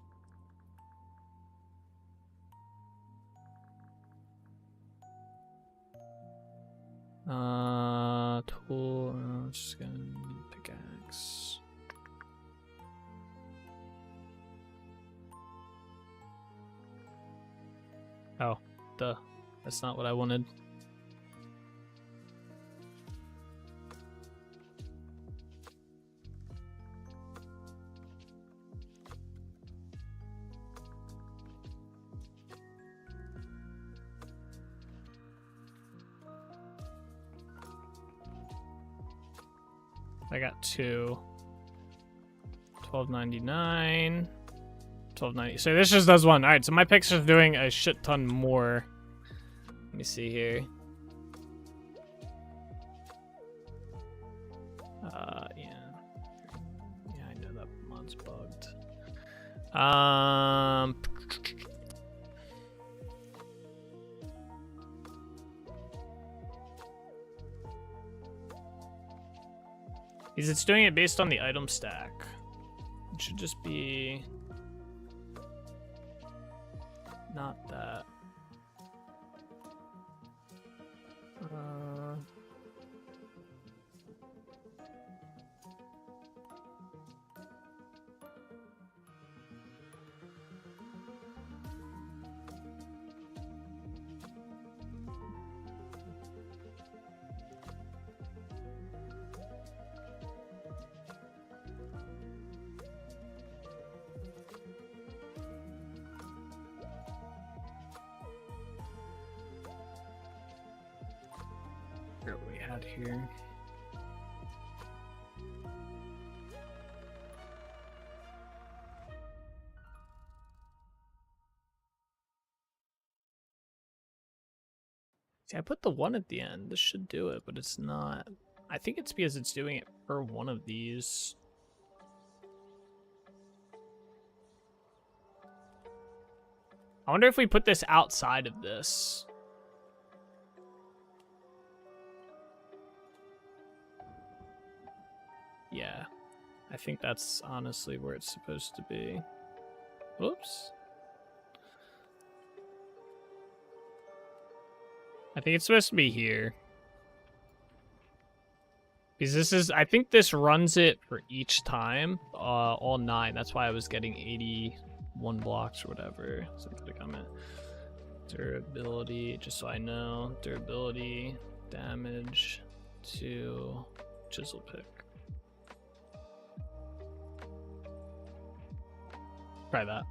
Tool. Just gonna need pickaxe. Oh, duh. That's not what I wanted. I got two. $12.99. $12.90. So this just does one. All right, so my picks are doing a shit ton more. Let me see here. Yeah. Yeah, I know that mod's bugged. Is it's doing it based on the item stack. It should just be not that. What we had here. See, I put the one at the end. This should do it, but it's not. I think it's because it's doing it per one of these. I wonder if we put this outside of this. Yeah, I think that's honestly where it's supposed to be. Whoops. I think it's supposed to be here. Because this is, I think this runs it for each time, all 9. That's why I was getting 81 blocks or whatever. So click on it. Durability, just so I know. Durability, damage to chisel pick. Try that.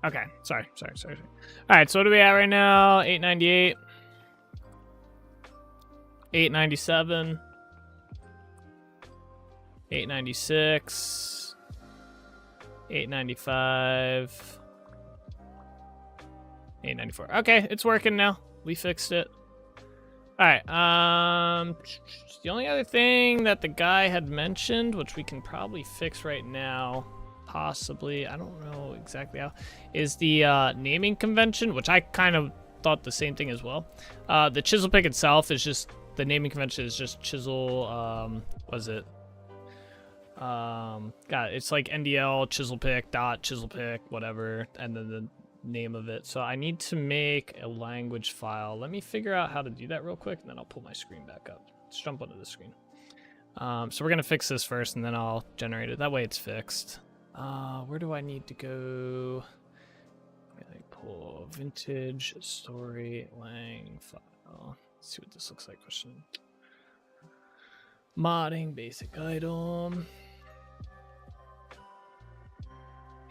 Okay, sorry. All right, so what do we have right now? 898, 897, 896, 895, 894. Okay, it's working now. We fixed it. All right. The only other thing that the guy had mentioned, which we can probably fix right now, possibly, I don't know exactly how, is the naming convention, which I kind of thought the same thing as well. The chisel pick itself is just, the naming convention is just chisel, was it? God, it's like NDL chisel pick dot chisel pick, whatever, and then the name of it. So I need to make a language file. Let me figure out how to do that real quick, and then I'll pull my screen back up. Let's jump onto the screen. So we're gonna fix this first, and then I'll generate it. That way it's fixed. Where do I need to go? Let me pull vintage story lang file. Let's see what this looks like. Question. Modding basic item.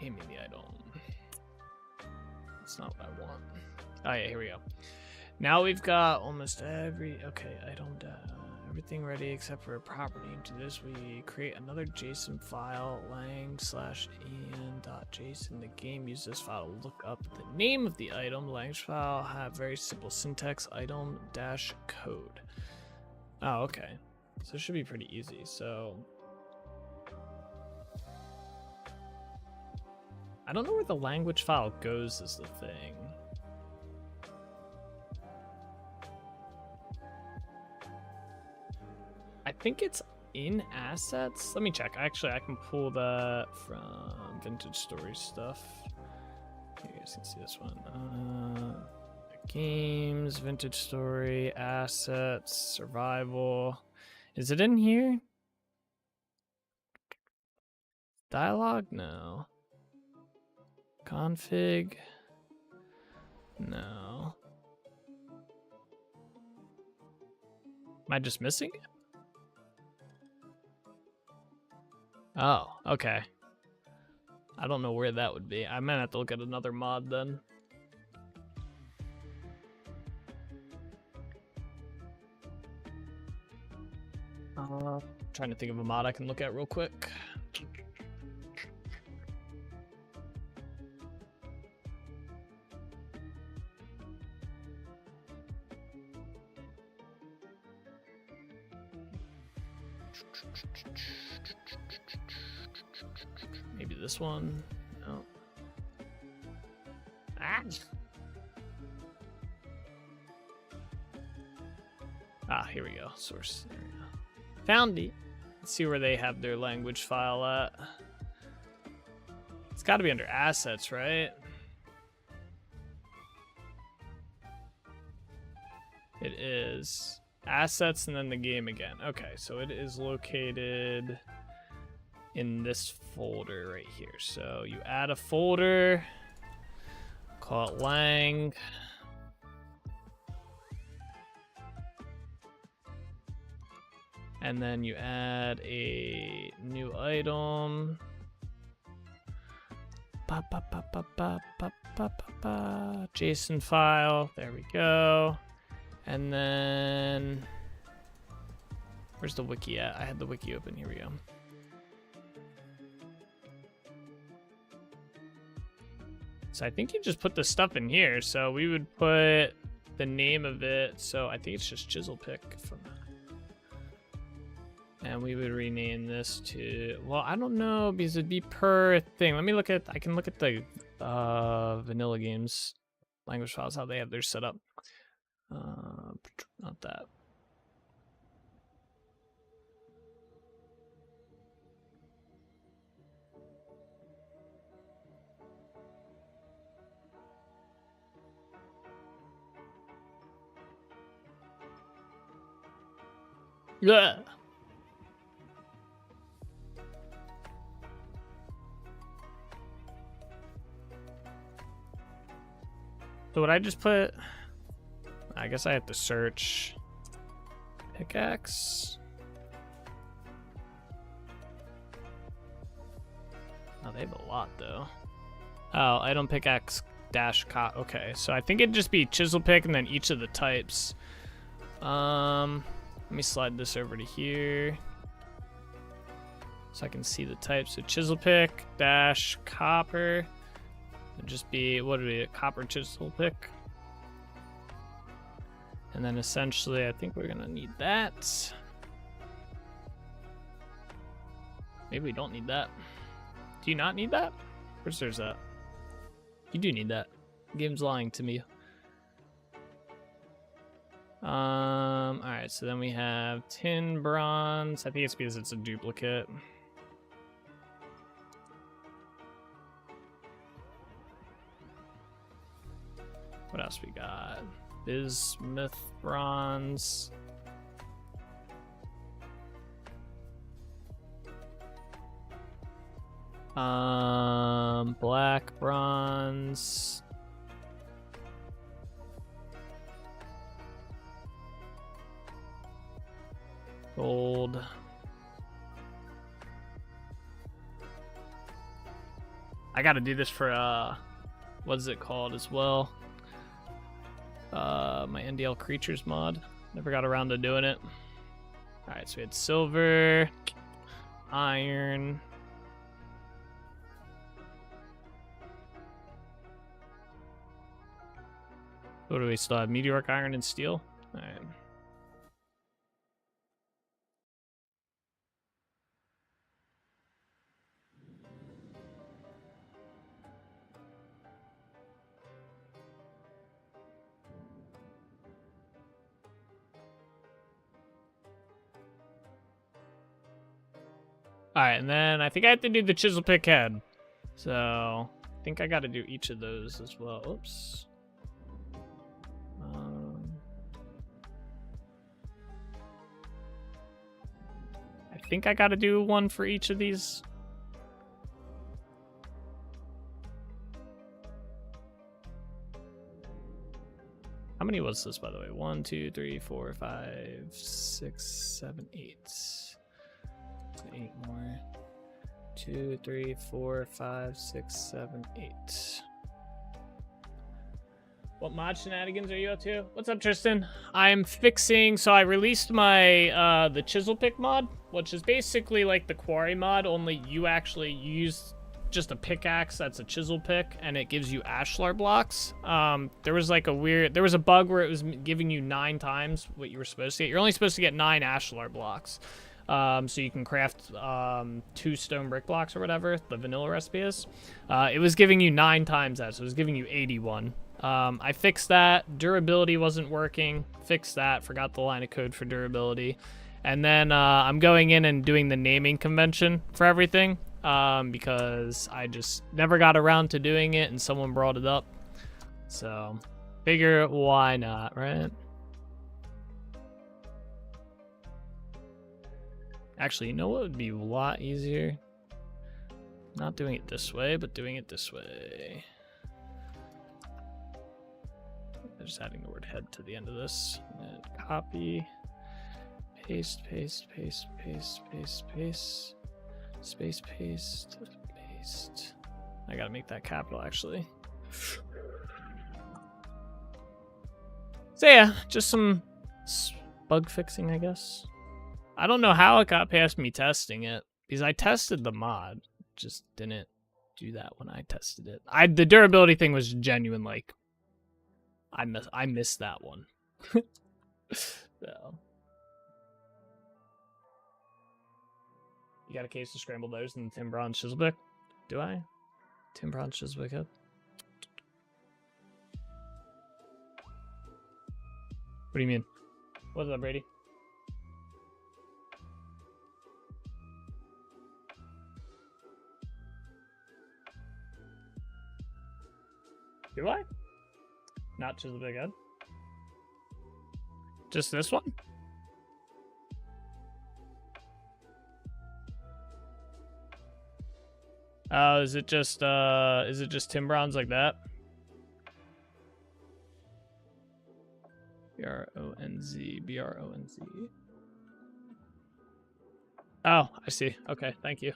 Naming the item. That's not what I want. Oh yeah, here we go. Now we've got almost every item everything ready except for a proper name. To this we create another JSON file lang/en.json. The game uses this file to look up the name of the item. Language file have very simple syntax item dash code. Oh, okay. So it should be pretty easy. So I don't know where the language file goes is the thing. I think it's in assets. Let me check. Actually, I can pull that from vintage story stuff. You guys can see this one. Games, vintage story, assets, survival. Is it in here? Dialogue? No. Config? No. Am I just missing it? Oh, okay. I don't know where that would be. I might have to look at another mod then. Trying to think of a mod I can look at real quick. Maybe this one. No. Ah, here we go. Source. There we go. Found it. Let's see where they have their language file at. It's got to be under assets, right? It is. Assets and then the game again. Okay, so it is located in this folder right here. So you add a folder, call it lang. And then you add a new item. JSON file. There we go. And then where's the wiki at? I had the wiki open. Here we go. So I think you just put the stuff in here. So we would put the name of it. So I think it's just chisel pick from. And we would rename this to, well, I don't know, because it'd be per thing. Let me look at, I can look at the vanilla games language files, how they have theirs set up. Not that. Yeah. So what I just put, I guess I have to search pickaxe. Oh, they have a lot though. Oh, item pickaxe dash cop. Okay, so I think it'd just be chisel pick and then each of the types. Let me slide this over to here so I can see the types. So chisel pick dash copper. It'd just be, what would it be, a copper chisel pick? And then essentially, I think we're gonna need that. Maybe we don't need that. Do you not need that? Where's there's that? You do need that. The game's lying to me. Alright, so then we have tin, bronze. I think it's because it's a duplicate. What else we got? Bismuth, bronze. Black, bronze. Gold. I gotta do this for, what is it called as well? My NDL Creatures mod. Never got around to doing it. Alright, so we had silver, iron. What do we still have? Meteoric iron and steel? Alright. Alright, and then I think I have to do the chisel pick head. So, I think I gotta do each of those as well. Oops. I think I gotta do one for each of these. How many was this, by the way? 1, 2, 3, 4, 5, 6, 7, 8. 8 more. 2, 3, 4, 5, 6, 7, 8. What mod shenanigans are you up to? What's up, Tristan? I'm fixing, so I released my, the chisel pick mod, which is basically like the quarry mod, only you actually use just a pickaxe that's a chisel pick, and it gives you ashlar blocks. There was like there was a bug where it was giving you 9 times what you were supposed to get. You're only supposed to get 9 ashlar blocks. So you can craft 2 stone brick blocks or whatever the vanilla recipe is. It was giving you 9 times that, so it was giving you 81. I fixed that. Durability wasn't working. Fixed that. Forgot the line of code for durability. And then I'm going in and doing the naming convention for everything because I just never got around to doing it and someone brought it up. So figure why not, right? Actually, you know what would be a lot easier? Not doing it this way, but doing it this way. Just adding the word head to the end of this. And copy, paste, paste, paste, paste, paste, paste, space, paste, paste. I gotta make that capital, actually. So yeah, just some bug fixing, I guess. I don't know how it got past me testing it, because I tested the mod, just didn't do that when I tested it. The durability thing was genuine, like, I missed that one. So. You got a case of scrambled eggs and Tim Bronze Chisel. Do I? Tim Bronze Chisel head? What do you mean? What's up, Brady? Do I? Not Chisel Big Head. Just this one? Oh, is it just Tim Bronze like that? B-R-O-N-Z, B-R-O-N-Z. Oh, I see. Okay, thank you.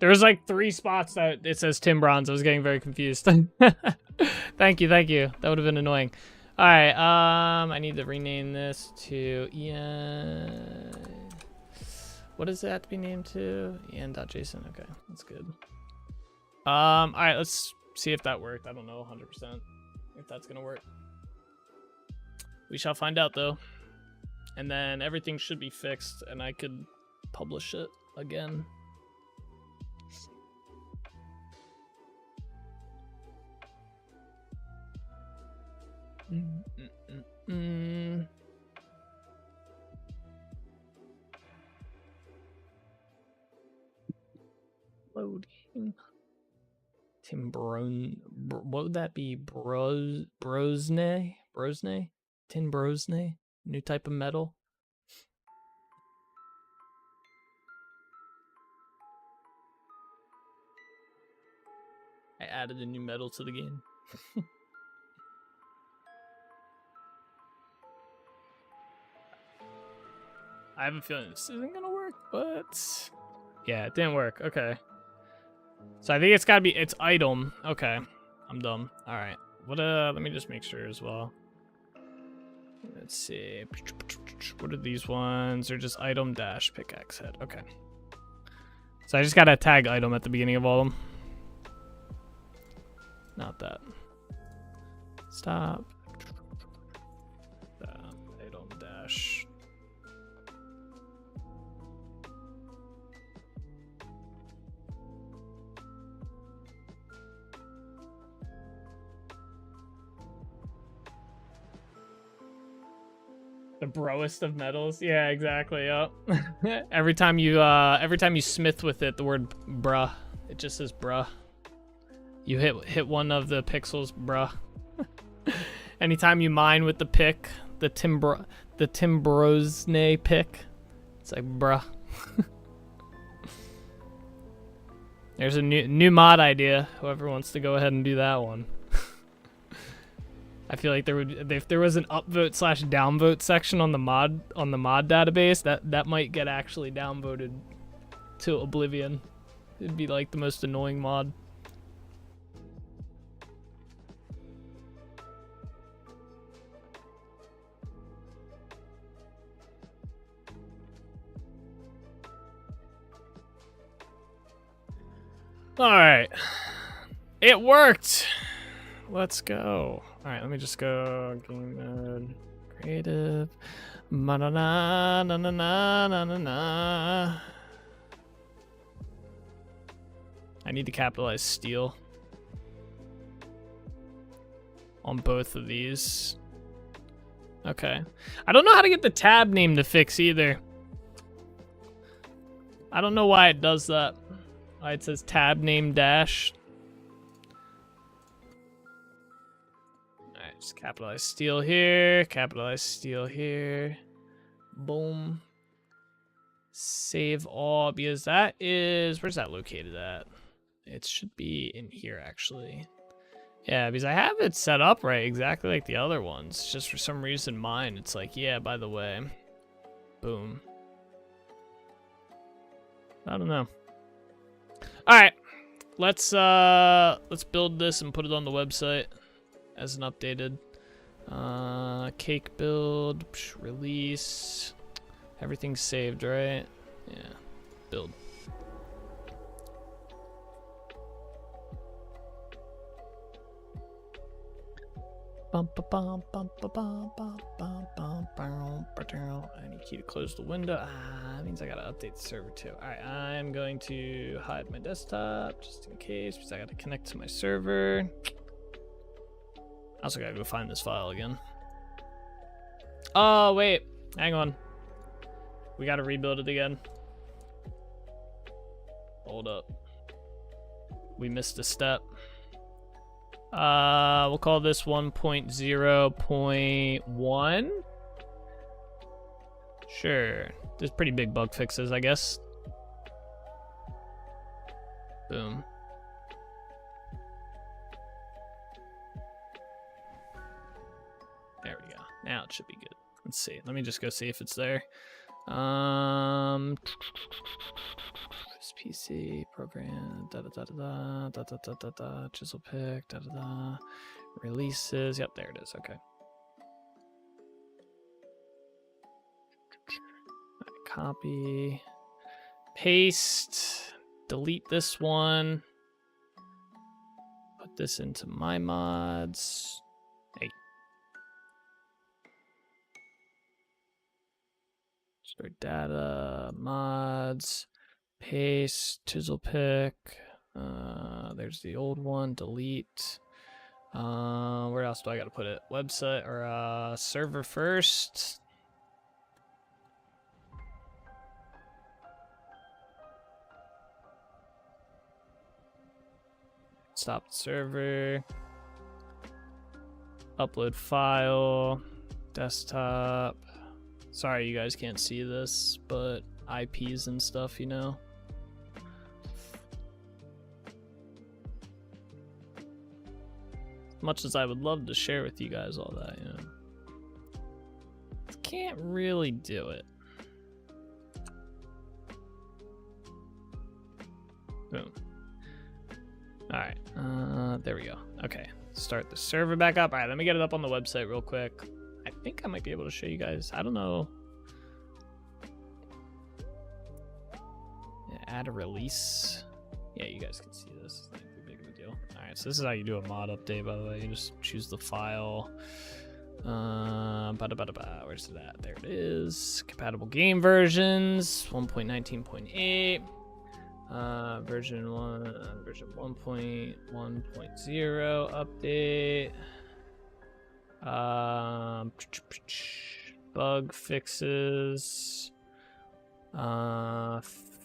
There was like 3 spots that it says Tim Bronze. I was getting very confused. Thank you. That would have been annoying. All right. I need to rename this to Ian. What does it have to be named to? Ian.json. Okay, that's good. All right. Let's see if that worked. I don't know 100% if that's gonna work. We shall find out though. And then everything should be fixed, and I could publish it again. Loading. Tim what would that be? Brosne? Tin Brosne? New type of metal? I added a new metal to the game. I have a feeling this isn't gonna work, but yeah, it didn't work. Okay. So I think it's gotta be, it's item. Okay. I'm dumb. All right. What, let me just make sure as well. Let's see. What are these ones? They're just item dash pickaxe head. Okay. So I just gotta tag item at the beginning of all of them. Not that. Stop. Item dash. The broest of metals. Yeah, exactly. Yep. every time you smith with it, the word bruh, it just says bruh. You hit one of the pixels, bruh. Anytime you mine with the pick, the Timbrosne pick, it's like bruh. There's a new mod idea. Whoever wants to go ahead and do that one. I feel like there would, if there was an upvote / downvote section on the mod database, that might get actually downvoted to oblivion. It'd be like the most annoying mod. All right, it worked. Let's go. All right, let me just go game mode, creative. Na na na na na na na na. I need to capitalize steel on both of these. Okay. I don't know how to get the tab name to fix either. I don't know why it does that. Why it says tab name dash. Alright, just capitalize steel here, capitalize steel here. Boom. Save all, because that is, where's that located at? It should be in here actually. Yeah, because I have it set up right, exactly like the other ones. It's just for some reason mine, it's like, yeah, by the way. Boom. I don't know. Alright. Let's build this and put it on the website as an updated cake build, release. Everything's saved, right? Yeah. Build. I need key to close the window. That means I gotta update the server too. Alright, I'm going to hide my desktop just in case, because I gotta connect to my server. I also gotta go find this file again. Oh, wait. Hang on. We gotta rebuild it again. Hold up. We missed a step. We'll call this 1.0.1. Sure. There's pretty big bug fixes, I guess. Boom. There we go. Now it should be good. Let's see. Let me just go see if it's there. Apps, PC, program, da da da da da da da da da, chisel pick, da da da, releases. Yep, there it is. Okay. Right, copy, paste, delete this one. Put this into my mods. Hey. Store data, mods, paste, chisel pick. There's the old one, delete. Where else do I gotta put it? Website or server first. Stop the server. Upload file. Desktop. Sorry you guys can't see this, but IPs and stuff, you know. As much as I would love to share with you guys all that, you know. Can't really do it. Boom. Alright, there we go. Okay, start the server back up. Alright, let me get it up on the website real quick. I think I might be able to show you guys. I don't know. Yeah, add a release. Yeah, you guys can see this. It's not too big of a deal. Alright, so this is how you do a mod update, by the way. You just choose the file. Where's it at? There it is. Compatible game versions. 1.19.8. Version 1.1.0 update. Bug fixes.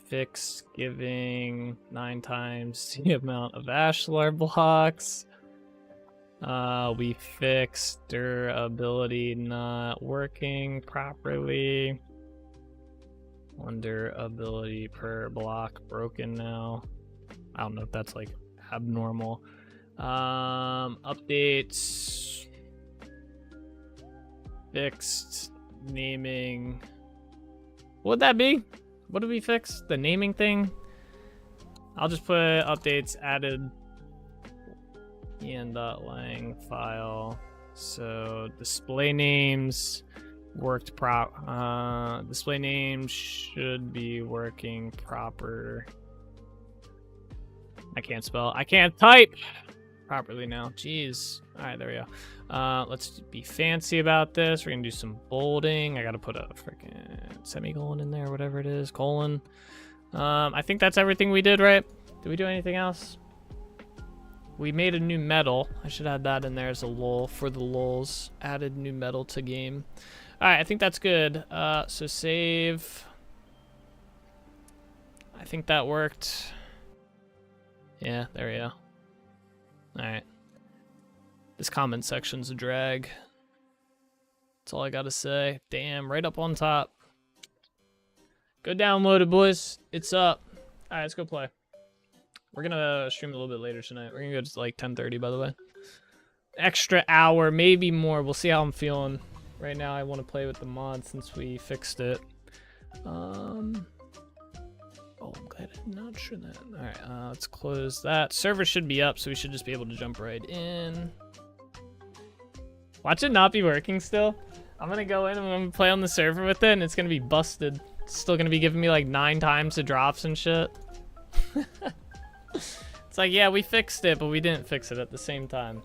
Fix giving 9 times the amount of ashlar blocks. We fixed durability not working properly. One durability per block broken now. I don't know if that's like abnormal. Updates. Fixed naming. What would that be? What did we fix? The naming thing? I'll just put updates added en.lang file. So display names worked display names should be working proper. I can't spell. I can't type properly now. Jeez. All right, there we go. Let's be fancy about this. We're gonna do some bolding. I gotta put a freaking semicolon in there, whatever it is, colon. I think that's everything we did, right? Did we do anything else? We made a new medal. I should add that in there as a lol for the lols. Added new medal to game. All right, I think that's good. So save. I think that worked. Yeah, there we go. All right. This comment section's a drag. That's all I gotta say. Damn, right up on top. Go download it, boys. It's up. All right, let's go play. We're gonna stream a little bit later tonight. We're gonna go to like 10:30, by the way. Extra hour, maybe more. We'll see how I'm feeling. Right now, I want to play with the mod since we fixed it. Oh, I'm glad I did not show that. All right, let's close that. Server should be up, so we should just be able to jump right in. Watch it not be working still. I'm gonna go in and I'm gonna play on the server with it, and it's gonna be busted. It's still gonna be giving me like 9 times the drops and shit. It's like, yeah, we fixed it, but we didn't fix it at the same time.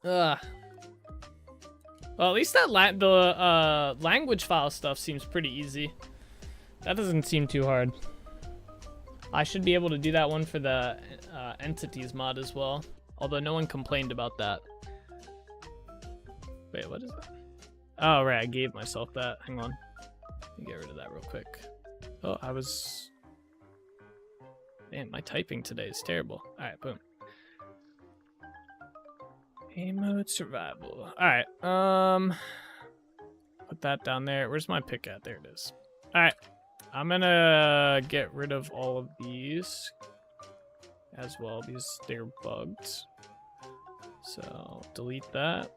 Ugh. Well, at least that language file stuff seems pretty easy. That doesn't seem too hard. I should be able to do that one for the entities mod as well. Although no one complained about that. Wait, what is that? Oh, right, I gave myself that. Hang on. Let me get rid of that real quick. Oh, I was... Man, my typing today is terrible. Alright, boom. Game mode survival. Alright, put that down there. Where's my pick at? There it is. Alright. I'm gonna get rid of all of these as well because they're bugged. So delete that.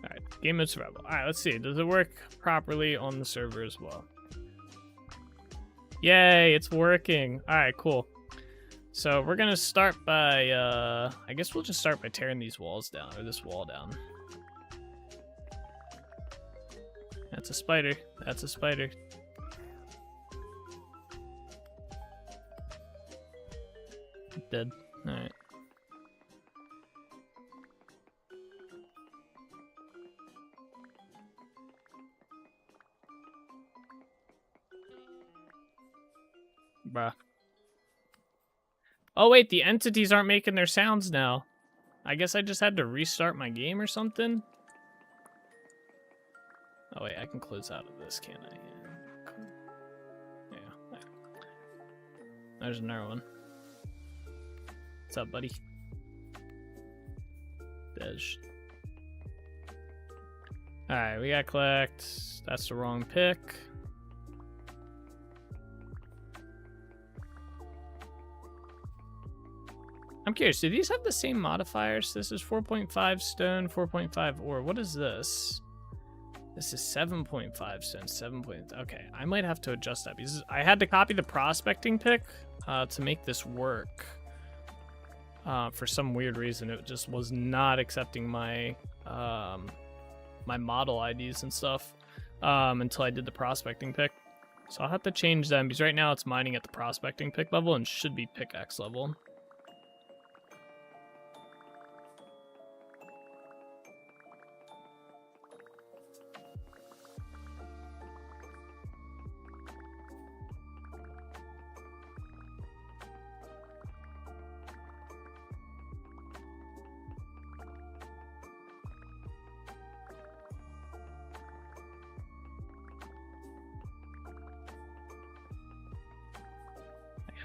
Alright, Game mode survival. All right, let's see. Does it work properly on the server as well? Yay, it's working. All right, cool. So we're gonna start by, I guess we'll just start by tearing these walls down, or this wall down. That's a spider. That's a spider. Dead. All right. Bruh. Oh wait, the entities aren't making their sounds now. I guess I just had to restart my game or something. Oh wait, I can close out of this, can't I? Yeah. There's another one. What's up, buddy? Dej. Alright, we got collect. That's the wrong pick. I'm curious, do these have the same modifiers? This is 4.5 stone, 4.5 ore. What is this? This is 7.5 stone, 7. Okay, I might have to adjust that because I had to copy the prospecting pick to make this work. For some weird reason, it just was not accepting my my model IDs and stuff until I did the prospecting pick. So I'll have to change them because right now it's mining at the prospecting pick level and should be pickaxe level.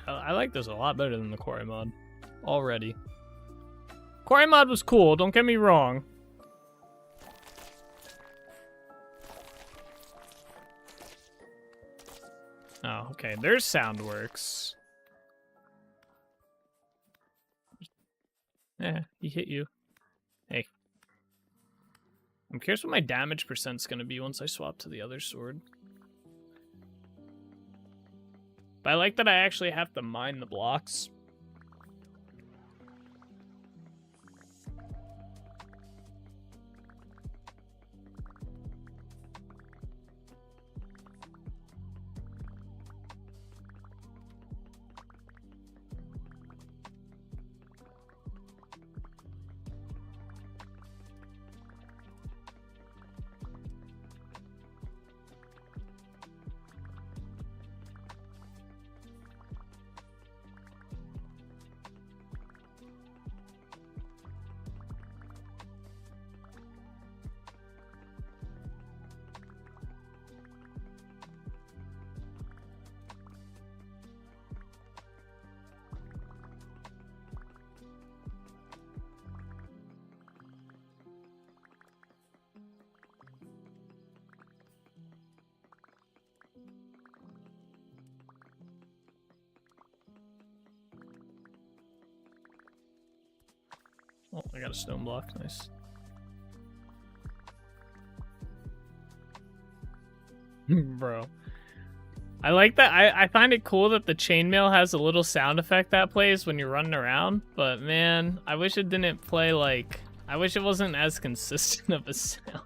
I like this a lot better than the quarry mod already. Quarry mod was cool, don't get me wrong. Oh, okay, there's sound works. Yeah, he hit you. Hey. I'm curious what my damage percent's gonna be once I swap to the other sword. But I like that I actually have to mine the blocks. Oh, I got a stone block, nice. Bro. I like that. I find it cool that the chainmail has a little sound effect that plays when you're running around, but man, I wish it didn't play like... I wish it wasn't as consistent of a sound.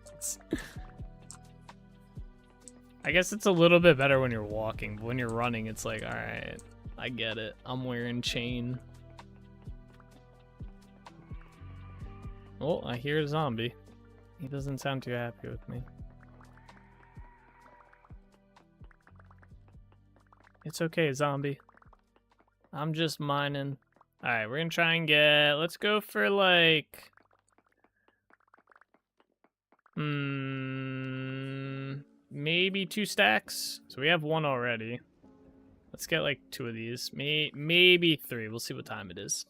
I guess it's a little bit better when you're walking, but when you're running, it's like, alright, I get it. I'm wearing chain. Oh, I hear a zombie. He doesn't sound too happy with me. It's okay, zombie. I'm just mining. Alright, we're gonna try and get... Let's go for like... maybe 2 stacks. So we have 1 already. Let's get like 2 of these. Maybe 3. We'll see what time it is.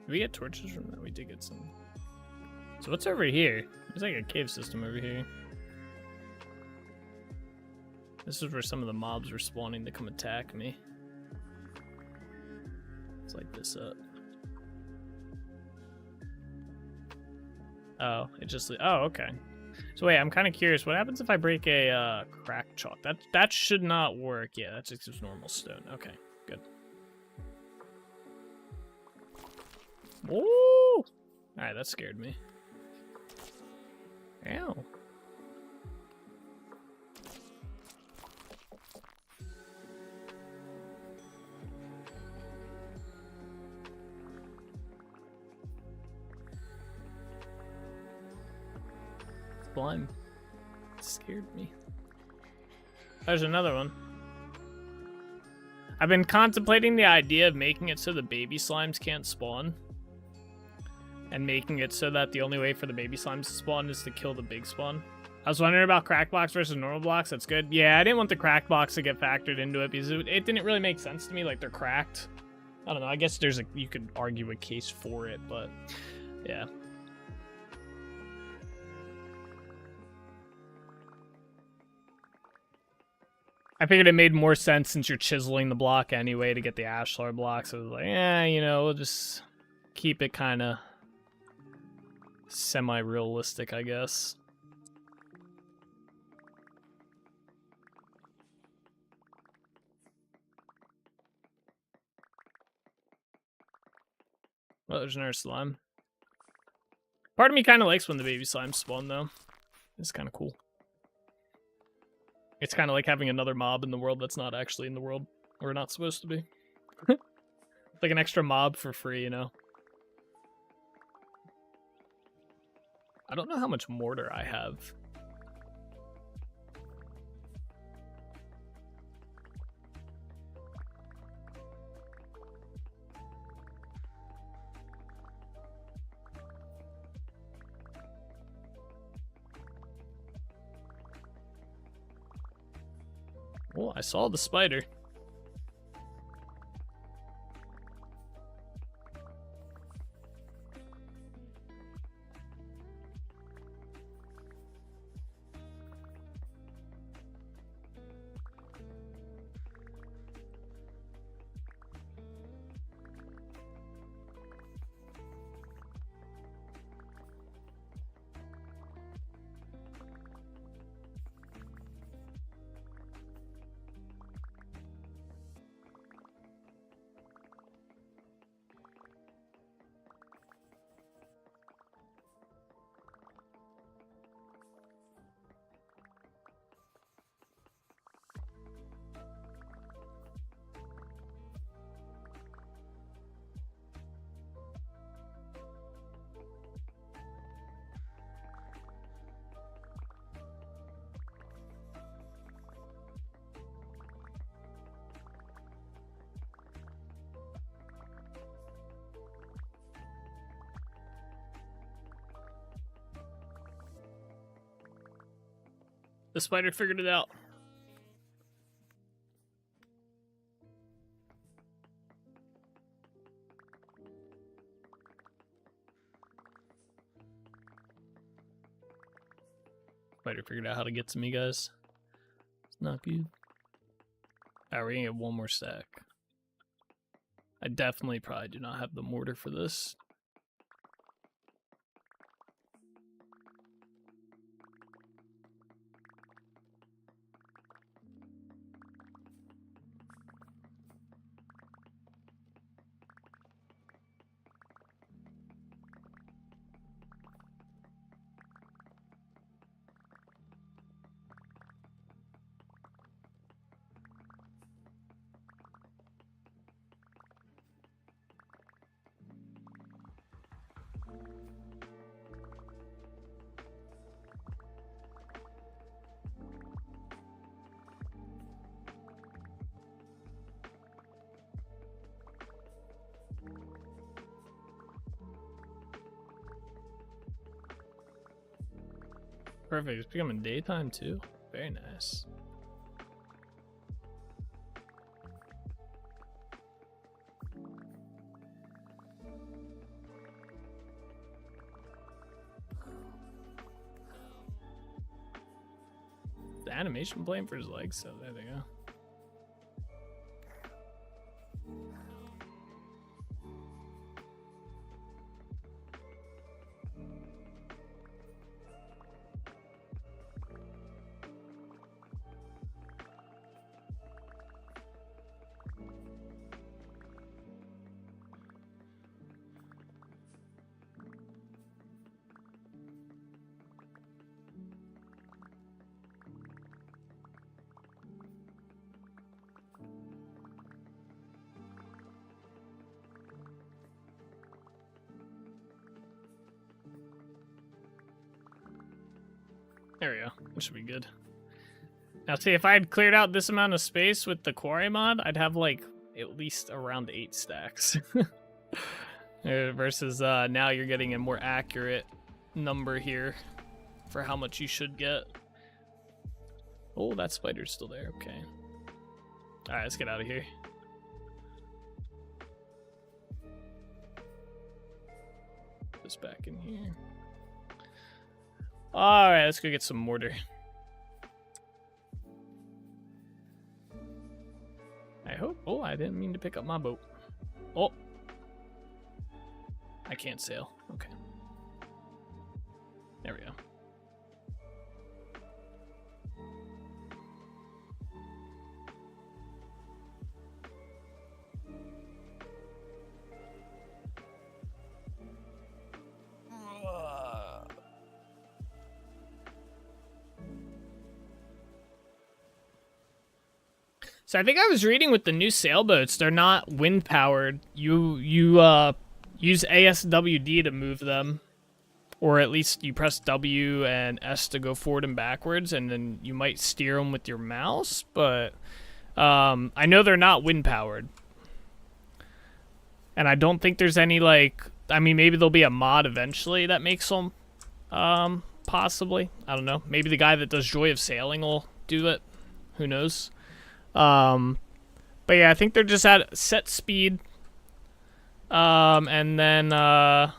Did we get torches from that? We did get some. So what's over here? There's like a cave system over here. This is where some of the mobs were spawning to come attack me. Let's light this up. Oh, it just... Oh, okay. So wait, I'm kind of curious. What happens if I break a crack chalk? That should not work. Yeah, that's just normal stone. Okay, good. Woo! Alright, that scared me. Ow. Slime. It scared me. There's another one. I've been contemplating the idea of making it so the baby slimes can't spawn. And making it so that the only way for the baby slimes to spawn is to kill the big spawn. I was wondering about crack blocks versus normal blocks. That's good. Yeah, I didn't want the crack blocks to get factored into it because it didn't really make sense to me. Like, they're cracked. I don't know. I guess there's you could argue a case for it, but yeah. I figured it made more sense since you're chiseling the block anyway to get the ashlar blocks. So I was like, yeah, you know, we'll just keep it kind of semi-realistic, I guess. Well, there's another slime. Part of me kind of likes when the baby slimes spawn, though. It's kind of cool. It's kind of like having another mob in the world that's not actually in the world. Or not supposed to be. Like an extra mob for free, you know? I don't know how much mortar I have. Oh, I saw the spider. The spider figured it out. Spider figured out how to get to me, guys. It's not good. Alright, we're gonna get one more stack. I definitely probably do not have the mortar for this. Perfect. It's becoming daytime too. Very nice. animation playing for his legs, so there they go. There we go. This should be good. Now, see, if I had cleared out this amount of space with the quarry mod, I'd have, like, at least around 8 stacks. Versus now you're getting a more accurate number here for how much you should get. Oh, that spider's still there. Okay. Alright, let's get out of here. Put this back in here. Alright, let's go get some mortar. I hope. Oh, I didn't mean to pick up my boat. Oh. I can't sail. Okay. There we go. So I think I was reading with the new sailboats, they're not wind powered. You use ASWD to move them, or at least you press W and S to go forward and backwards, and then you might steer them with your mouse. But I know they're not wind powered, and I don't think there's any like. I mean, maybe there'll be a mod eventually that makes them possibly. I don't know. Maybe the guy that does Joy of Sailing will do it. Who knows? But yeah, I think they're just at set speed. And then, yeah,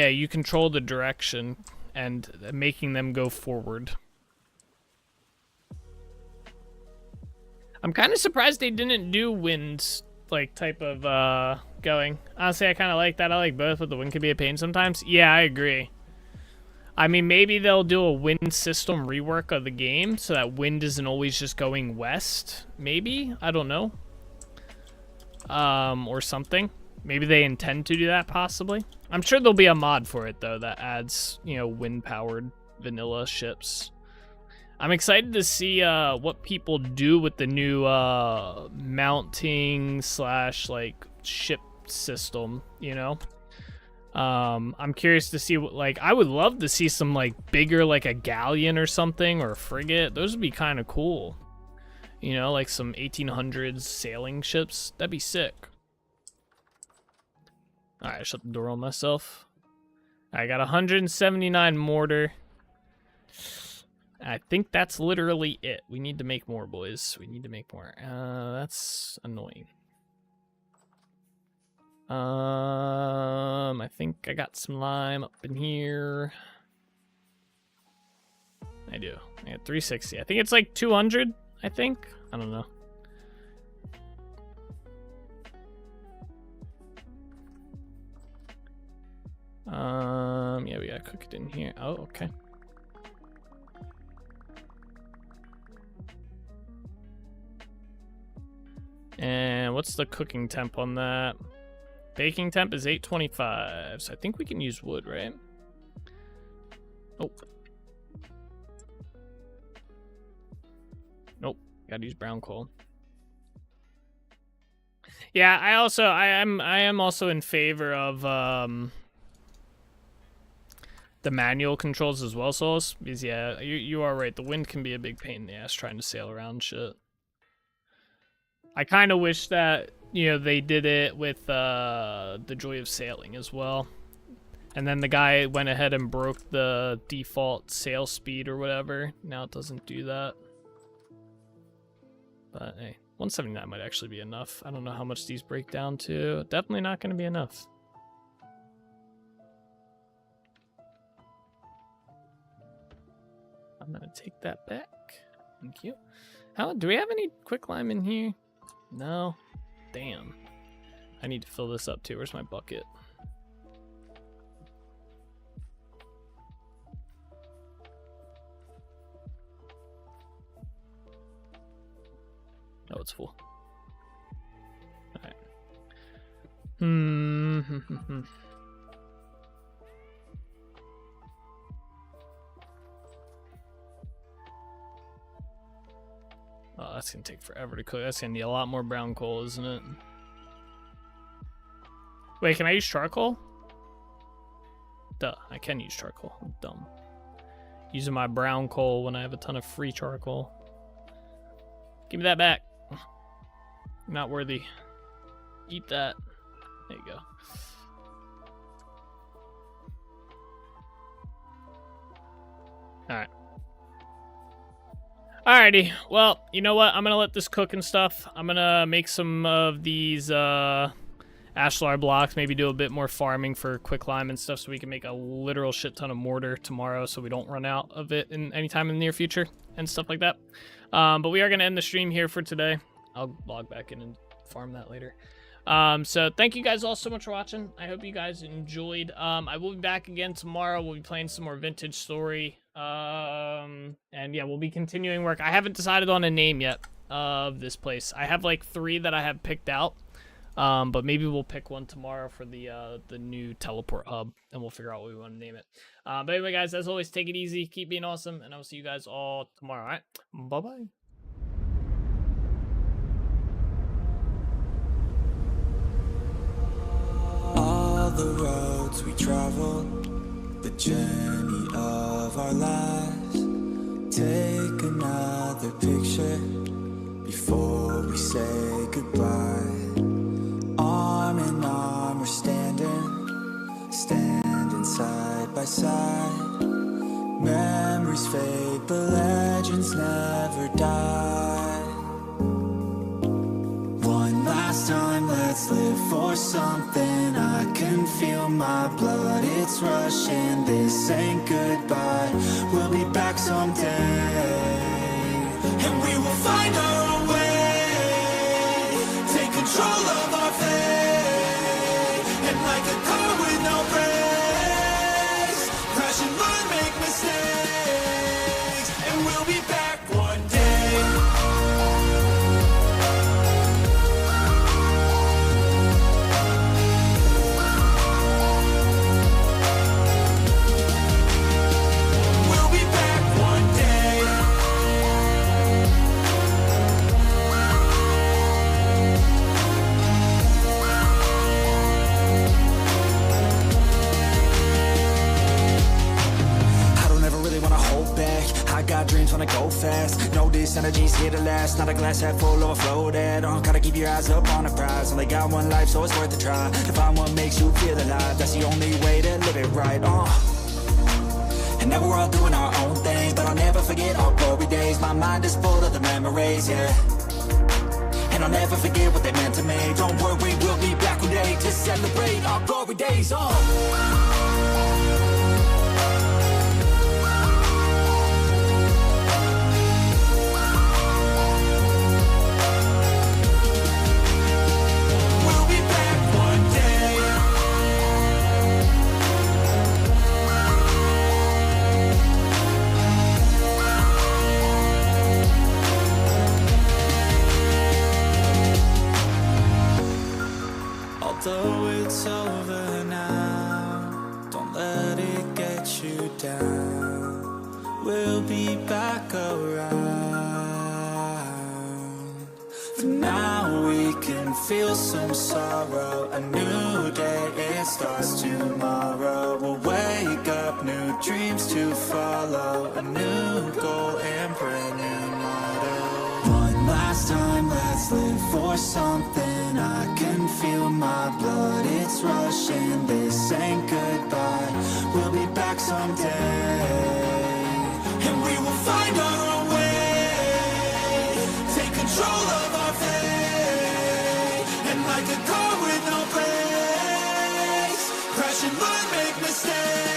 you control the direction and making them go forward. I'm kind of surprised they didn't do wind, like, type of, going. Honestly, I kind of like that. I like both, but the wind can be a pain sometimes. Yeah, I agree. I mean, maybe they'll do a wind system rework of the game so that wind isn't always just going west. Maybe? I don't know. Or something. Maybe they intend to do that, possibly. I'm sure there'll be a mod for it, though, that adds, you know, wind-powered vanilla ships. I'm excited to see what people do with the new mounting / like ship system, you know? I'm curious to see what, like, I would love to see some, like, bigger, like, a galleon or something, or a frigate. Those would be kind of cool. You know, like some 1800s sailing ships. That'd be sick. Alright, I shut the door on myself. I got 179 mortar. I think that's literally it. We need to make more, boys. We need to make more. That's annoying. I think I got some lime up in here. I do. I got 360. I think it's like 200, I think. I don't know. Yeah, we gotta cook it in here. Oh, okay. And what's the cooking temp on that? Baking temp is 825, so I think we can use wood, right? Oh. Nope, gotta use brown coal. Yeah, I am also in favor of the manual controls as well, Souls. Because yeah, you are right. The wind can be a big pain in the ass trying to sail around shit. I kind of wish that, you know, they did it with the Joy of Sailing as well. And then the guy went ahead and broke the default sail speed or whatever. Now it doesn't do that. But hey, 179 might actually be enough. I don't know how much these break down to. Definitely not going to be enough. I'm gonna take that back. Thank you. How do we have any quicklime in here? No. Damn. I need to fill this up too. Where's my bucket? Oh, it's full. Alright. Oh, that's gonna take forever to cook. That's gonna need a lot more brown coal, isn't it? Wait, can I use charcoal? Duh, I can use charcoal. I'm dumb. Using my brown coal when I have a ton of free charcoal. Give me that back. Not worthy. Eat that. There you go. Alright. Alrighty. Well, you know what? I'm gonna let this cook and stuff. I'm gonna make some of these ashlar blocks, maybe do a bit more farming for quicklime and stuff so we can make a literal shit ton of mortar tomorrow so we don't run out of it in any time in the near future and stuff like that. But we are gonna end the stream here for today. I'll log back in and farm that later. So thank you guys all so much for watching. I hope you guys enjoyed. I will be back again tomorrow. We'll be playing some more Vintage Story. And yeah, we'll be continuing work. I haven't decided on a name yet of this place. I have like 3 that I have picked out. But maybe we'll pick one tomorrow for the new teleport hub, and we'll figure out what we want to name it. But anyway, guys, as always, take it easy, keep being awesome, and I will see you guys all tomorrow. All right, bye-bye. All the roads we travel, the journey of our lives. Take another picture before we say goodbye. Arm in arm we're standing side by side. Memories fade, but legends never die. One last time, let's live for something. I can feel my blood, it's rushing. This ain't goodbye, we'll be back someday. And we will find our own way. Take control of our fate. And like a car with no brakes, crash and learn, make mistakes. And we'll be back one day. Got dreams, wanna go fast. Know this energy's here to last. Not a glass half full or floated. Gotta keep your eyes up on the prize. Only got one life, so it's worth a try. To find what makes you feel alive, that's the only way to live it right. And now we're all doing our own thing, but I'll never forget our glory days. My mind is full of the memories, yeah. And I'll never forget what they meant to me. Don't worry, we'll be back one day to celebrate our glory days. Although it's over now, don't let it get you down. We'll be back around. For now we can feel some sorrow. A new day, it starts tomorrow. We'll wake up, new dreams to follow. A new goal and brand new motto. One last time, let's live for something. I can feel my blood, it's rushing. This ain't goodbye, we'll be back someday. And we will find our own way. Take control of our fate. And like a car with no brakes, crash and learn, make mistakes.